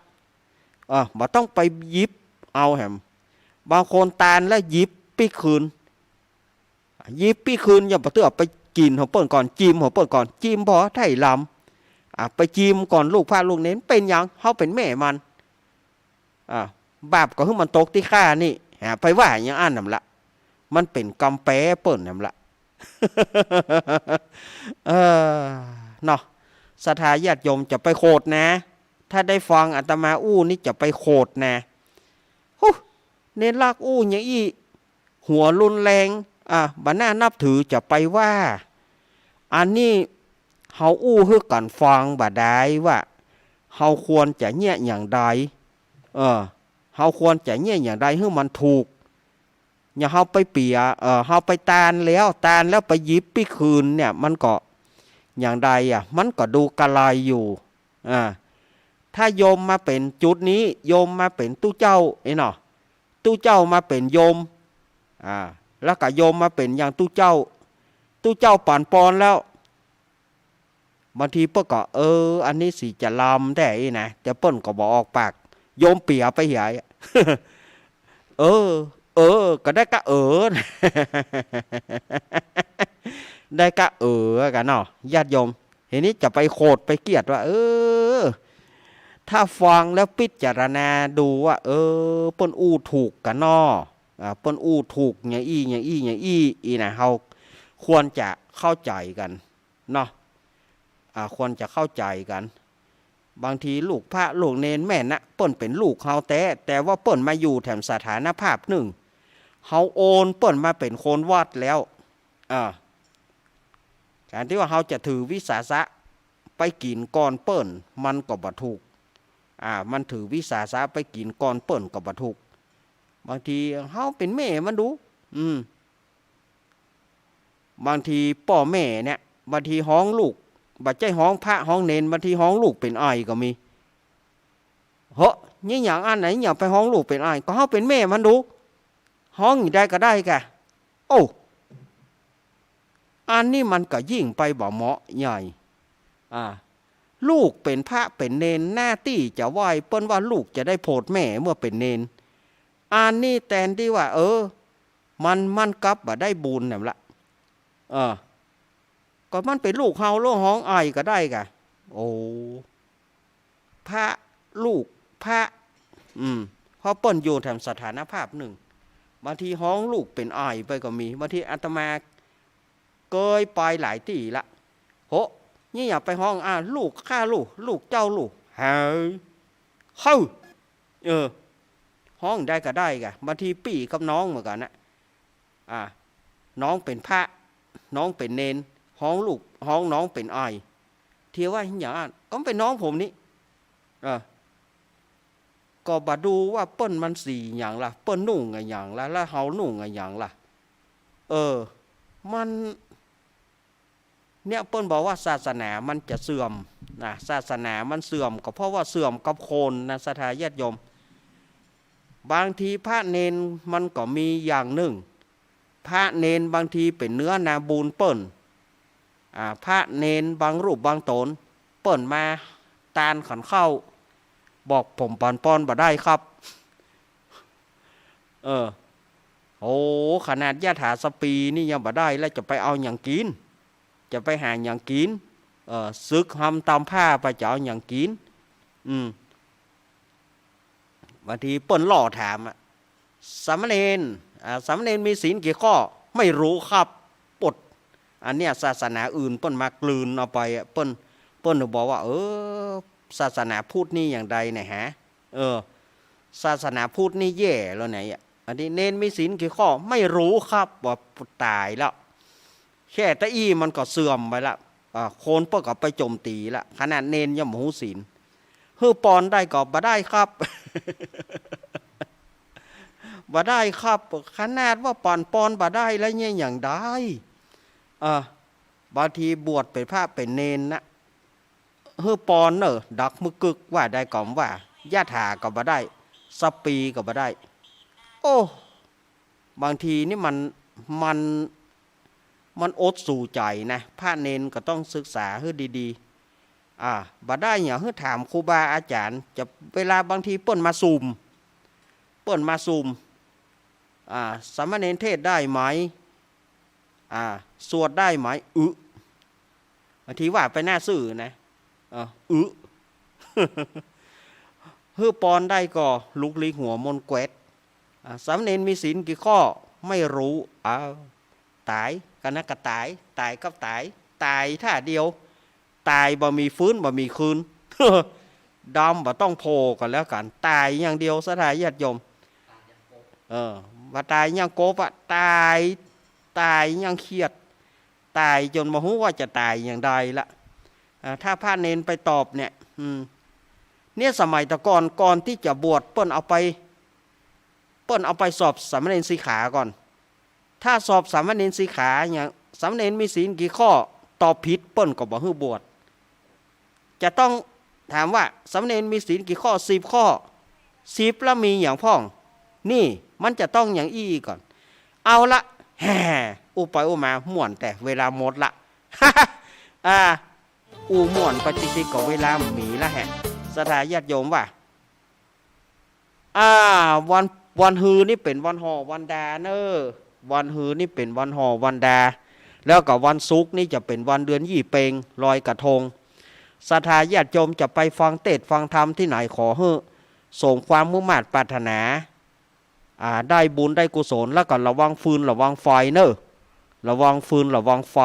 บ่ต้องไปยิบเอาแหมบางคนตาลแล้วยิบปีคืนอย่าบ่ต้องไปกินหัวเปิ้นก่อนจิ้มหัวเปิ้นก่อนจิ้มบ่ไถลำไปจิ้มก่อนลูกพระลูกเนนเป็นหยังเฮาเป็นแม่มันบาปก็คือมันตกที่ข้านี่ไปว่าอย่างอันนั่นละมันเป็นกำแปเปิ้นนั่นละ เนาะศรัทธาญาติโยมจะไปโคดนะถ้าได้ฟังอาตมาอู้นี่จะไปโคดนะเน้นลากอู้อย่างอี้หัวรุนแรงบันหน้านับถือจะไปว่าอันนี้เฮาอู้ให้กันฟังบ่ได้ว่าเฮาควรจะเนี่ยอย่างใดเฮาควรจะเนี่ยอย่างใดให้มันถูกอย่าเฮาไปเปียเฮาไปตานแล้วไปยิบปีคืนเนี่ยมันก็อย่างใดมันก็ดูกะลายอยู่ถ้าโยมมาเป็นจุดนี้โยมมาเป็นตู้เจ้าเนาะตู้เจ้ามาเป็นโยมแล้วก็โยมมาเป็นอย่างตู้เจ้าป่านปอนแล้วบางทีเปิ้นก็อันนี้สิจะลำได้นะแต่เปิ้นก็บอกออกปากโยมเปียไปใหญ่ ก็ได้ก็ได้ก็กันเนาะญาติโยมเห็นนี้จะไปโคดไปเกียดว่าถ้าฟังแล้วพิจารณาดูว่าเปิ้นอู้ถูกกันเนาะเปิ้นอู้ถูกอย่างอี้นะเฮาควรจะเข้าใจกันเนาะควรจะเข้าใจกันบางทีลูกพระลูกเนนแม่นะเปิ้นเป็นลูกเฮาแต่ว่าเปิ้นมาอยู่แถมสถานภาพหนึ่งเฮาโอนเปิ้นมาเป็นคนวัดแล้วการที่ว่าเฮาจะถือวิสาสะไปกินก่อนเปิ้นมันก็บ่ถูกมันถือวิสาสะไปกินก่อนเปิ้นก็บ่ถูกบางทีเฮาเป็นแม่มันดูบางทีพ่อแม่เนี่ยบางทีห้องลูกบัดใจห้องพระห้องเนนบางทีห้องลูกเป็นไอก็มีนี่อย่างอันไหนอย่าไปห้องลูกเป็นไอก็เฮาเป็นแม่มันดูห้องอยู่ได้ก็ได้กะอันนี้มันก็ยิ่งไปบ่เหมาะใหญ่ลูกเป็นพระเป็นเนนหน้าที่จะไหว้เปิ้นว่าลูกจะได้โพดแม่เมื่อเป็นเนนอันนี้แทนที่ว่ามันกลับบ่ได้บุญนั่นละก็มันเป็นลูกเฮาโลห้องไอก็ได้กะพระลูกพระเพราะเปิ้นอยู่แถมสถานภาพหนึ่งบางทีห้องลูกเป็นไอไปก็มีบางทีอาตมาเคยไปหลายที่ละนี่อย่าไปห้องลูกข้าลูกเจ้าลูกห้องได้ก็ได้กะบางทีปี่กับน้องเหมือนกันนะน้องเป็นพระน้องเป็นเนนห้องลูกห้องน้องเป็นไอเทียวว่าอย่างนั้นก็เป็นน้องผมนี่ก็บาดูว่าเปิ้นมันสีอย่างละเปิ้นนุ่งไงอย่างละแล้วเฮานุ่งไงอย่างละมันเนี่ยเปิ้นบอกว่าศาสนามันจะเสื่อมนะศาสนามันเสื่อมก็เพราะว่าเสื่อมกับโคนนะศรัทธาญาติโยมบางทีพระเนนมันก็มีอย่างหนึ่งพระเนนบางทีเป็นเนื้อนาบูนเปิ้นพระเนนบางรูปบางตนเปิ้นมาตานขันเข้าบอกผมปอนบ่ได้ครับขนาดญาถาสปีนี่ยังบ่ได้แล้วจะไปเอาอย่างกินจะไปหาอย่างกิน ซึกหำตามผ้าไปจะเอาอย่างกินบางทีเปิ้นหล่อถามสามเณรมีศีลกี่ข้อไม่รู้ครับปดอันเนี้ยศาสนาอื่นเปิ้นมากลืนเอาไปเปิ้นบอกว่าศาสนาพูดนี่อย่างใดเนี่ยฮะศาสนาพูดนี่แย่แล้วไหนอันนี้เนนมีศีลกี่ข้อไม่รู้ครับว่าตายแล้วแค่ตะอี้มันก็เสื่อมไปละโคนเปิ้นก็ไปโจมตีละขนาดเนนยังหูศีลฮือปอนได้ก็บ่ได้ครับ บ่ได้ครับขนาดว่าปอนบ่ได้แล้วเนี่ยอย่างได้บางทีบวชเป็นพระเป็นเนนนะฮือปอนดักมือกึกว่าได้ก่อมว่าญาติหาก็บ่ได้สับปีก็บ่ได้โอ้บางทีนี่มันอดสู่ใจนะพระเนนก็ต้องศึกษาให้ดีๆบ่ได้อย่างให้ถามครูบาอาจารย์จะเวลาบางทีเปิ้นมาซูมสามเณรเทศได้ไหมสวดได้ไหมบางทีว่าไปหน้าสื่อนะฮือปอนได้ก็ลุกลี้หัวมนแกวดสามเณรมีศีลกี่ข้อไม่รู้ตายกันนะก็ตายก็ตายท่าเดียวตายบ่มีฟื้นบ่มีคืน ดำบ่ต้องโผล่กันแล้วกันตายอย่างเดียวสถาญาติโยมว่าตายอย่างโกบตายอย่างเครียดตายจนบ่ฮู้ว่าจะตายอย่างใดละถ้าพระเนนไปตอบเนี่ยสมัยตะก่อนที่จะบวชเปิ้นเอาไปสอบสามเณรสีขาก่อนถ้าสอบสามเณรสีขาอย่างสามเณรมีศีลกี่ข้อตอบผิดเปิ้นก็บ่ให้บวชจะต้องถามว่าสามเณรมีศีลกี่ข้อ10ข้อ10แล้วมีอย่างพ่องนี่มันจะต้องอย่างอี้ก่อนเอาละแห่อุไปอุมาม่วนแต่เวลาหมดละ ม่วนปฏิทิก็เวลามีละแห่สถาญาติโยมว่าวันฮือนี่เป็นวันห่อวันดาวันฮือนี่เป็นวันห่อวันดาแล้วก็วันศุกร์นี่จะเป็นวันเดือนยี่เปงลอยกระทงศรัทธาญาติโยมจะไปฟังเทศน์ฟังธรรมที่ไหนขอให้ส่งความมุ่งมั่นปรารถนาได้บุญได้กุศลแล้วก็ระวังฟืนระวังไฟระวังฟืนระวังไฟ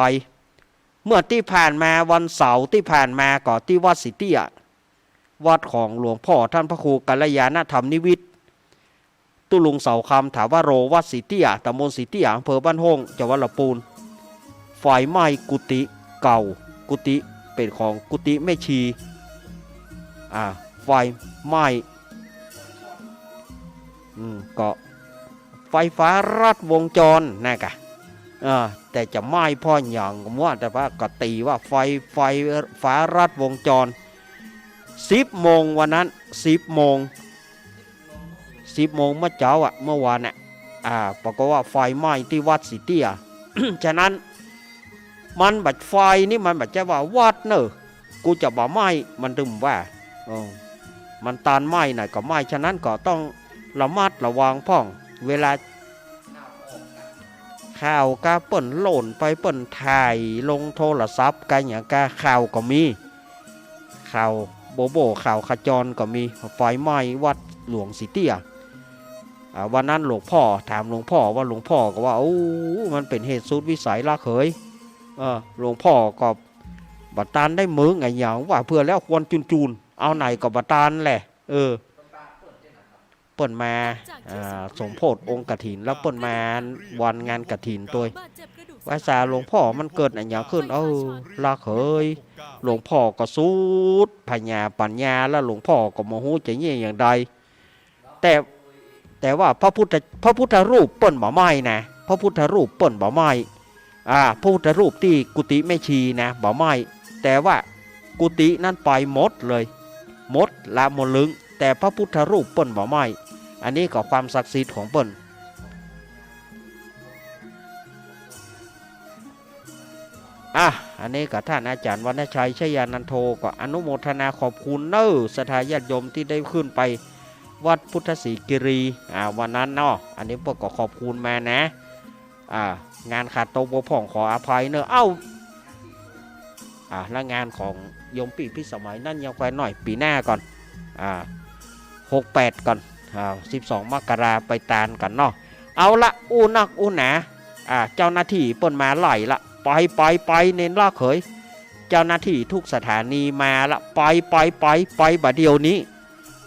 เมื่อที่ผ่านมาวันเสาร์ที่ผ่านมาก็ที่วัดสิเตียวัดของหลวงพ่อท่านพระครูกัลยาณธรรมนิวิตตุลุงเสาคำถาวโรวัดสิเตียตำบลสิเตียอำเภอบ้านห้องจังหวัดลำพูนไฟไหม้กุฏิเก่ากุฏิเป็นของกุฏิแม่ชีไฟไหม้ก็ไฟฟ้ารัดวงจรนะกะแต่จะไหม้พ่ออย่างว่าแต่ว่าก็ตีว่าไฟฟ้ารัดวงจร10 โมงวันนั้น10 โมงเมื่อเช้าเมื่อวานปรากฏว่าไฟไหม้ที่วัดสิเตีย ฉะนั้นมันบัดไฟนี่มันบัดจะว่าวัดกูจะบ่ไหม้มันถึงว่ามันตานไหม้หน่อยก็ไหม้ฉะนั้นก็ต้องระมัดระวังพ่องเวลาข่าวก็เปิ้นโหล่นไปเปิ้นถ่ายลงโทรศัพท์กันอย่างก็ข่าวก็มีข่าวโบข่าวขจรก็มีไฟไหม้วัดหลวงสิเตียวันนั้นหลวงพ่อถามหลวงพ่อว่าหลวงพ่อก็ว่ามันเป็นเหตุสุดวิสัยละเคยหลวงพ่อก็บัตรตานได้มึงไงอย่างว่าเพื่อแล้วควรจูนเอาไหนก็บัตรตานแหละเปิ่นมาสมโพธิองค์กฐินแล้วเปิ่นมาวันงานกฐินตัววาสาหลวงพ่อมันเกิดอย่างขึ้นละเคยหลวงพ่อก็สูดปัญญาแล้วหลวงพ่อก็โมโหจะเงี้ยอย่างใดแต่ว่าพระพุทธรูปเปิ้นบ่ไหม้นะพระพุทธรูปเปิ้นบ่ไหม้พระพุทธรูปที่กุฏิแม่ชีนะบ่ไหม้แต่ว่ากุฏินั้นไปหมดเลยหมดละหมดลึงแต่พระพุทธรูปเปิ้นบ่ไหม้อันนี้ก็ความศักดิ์สิทธิ์ของเปิ้นอันนี้กับท่านอาจารย์วรรณชัยชยานันโทก็อนุโมทนาขอบคุณศรัทธาญาติโยมที่ได้ขึ้นไปวัดพุทธศรีกิรีวันนั้นอันนี้พวกก็ขอบคุณมานะงานขาดตกบกพร่องขออภัย และงานของโยมปีพิสมัยนั่นยังไปหน่อยปีหน้าก่อน68ก่อน12 มกราไปตานกันเนาะเอาละอู้นักอู้หนาเจ้าหน้าที่เปิ้นมาไล่ละไปเน้นล่าเขยเจ้าหน้าที่ทุกสถานีมาละไปบัดเดียวนี้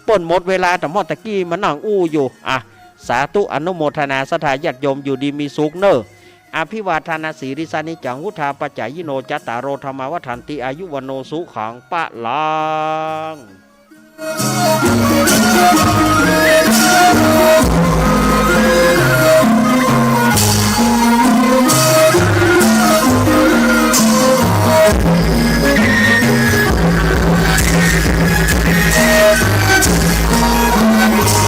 เปิ้นหมดเวลาแต่มอตะกี้มานั่งอู้อยู่สาธุอนุโมทนาสถาญาติโยมอยู่ดีมีสุขเนออภิวาทนาสีริสานิจังวุธาปัจจายโนจัตตารโรธรรมวัฏันติอายุวโนสุขังปะลัง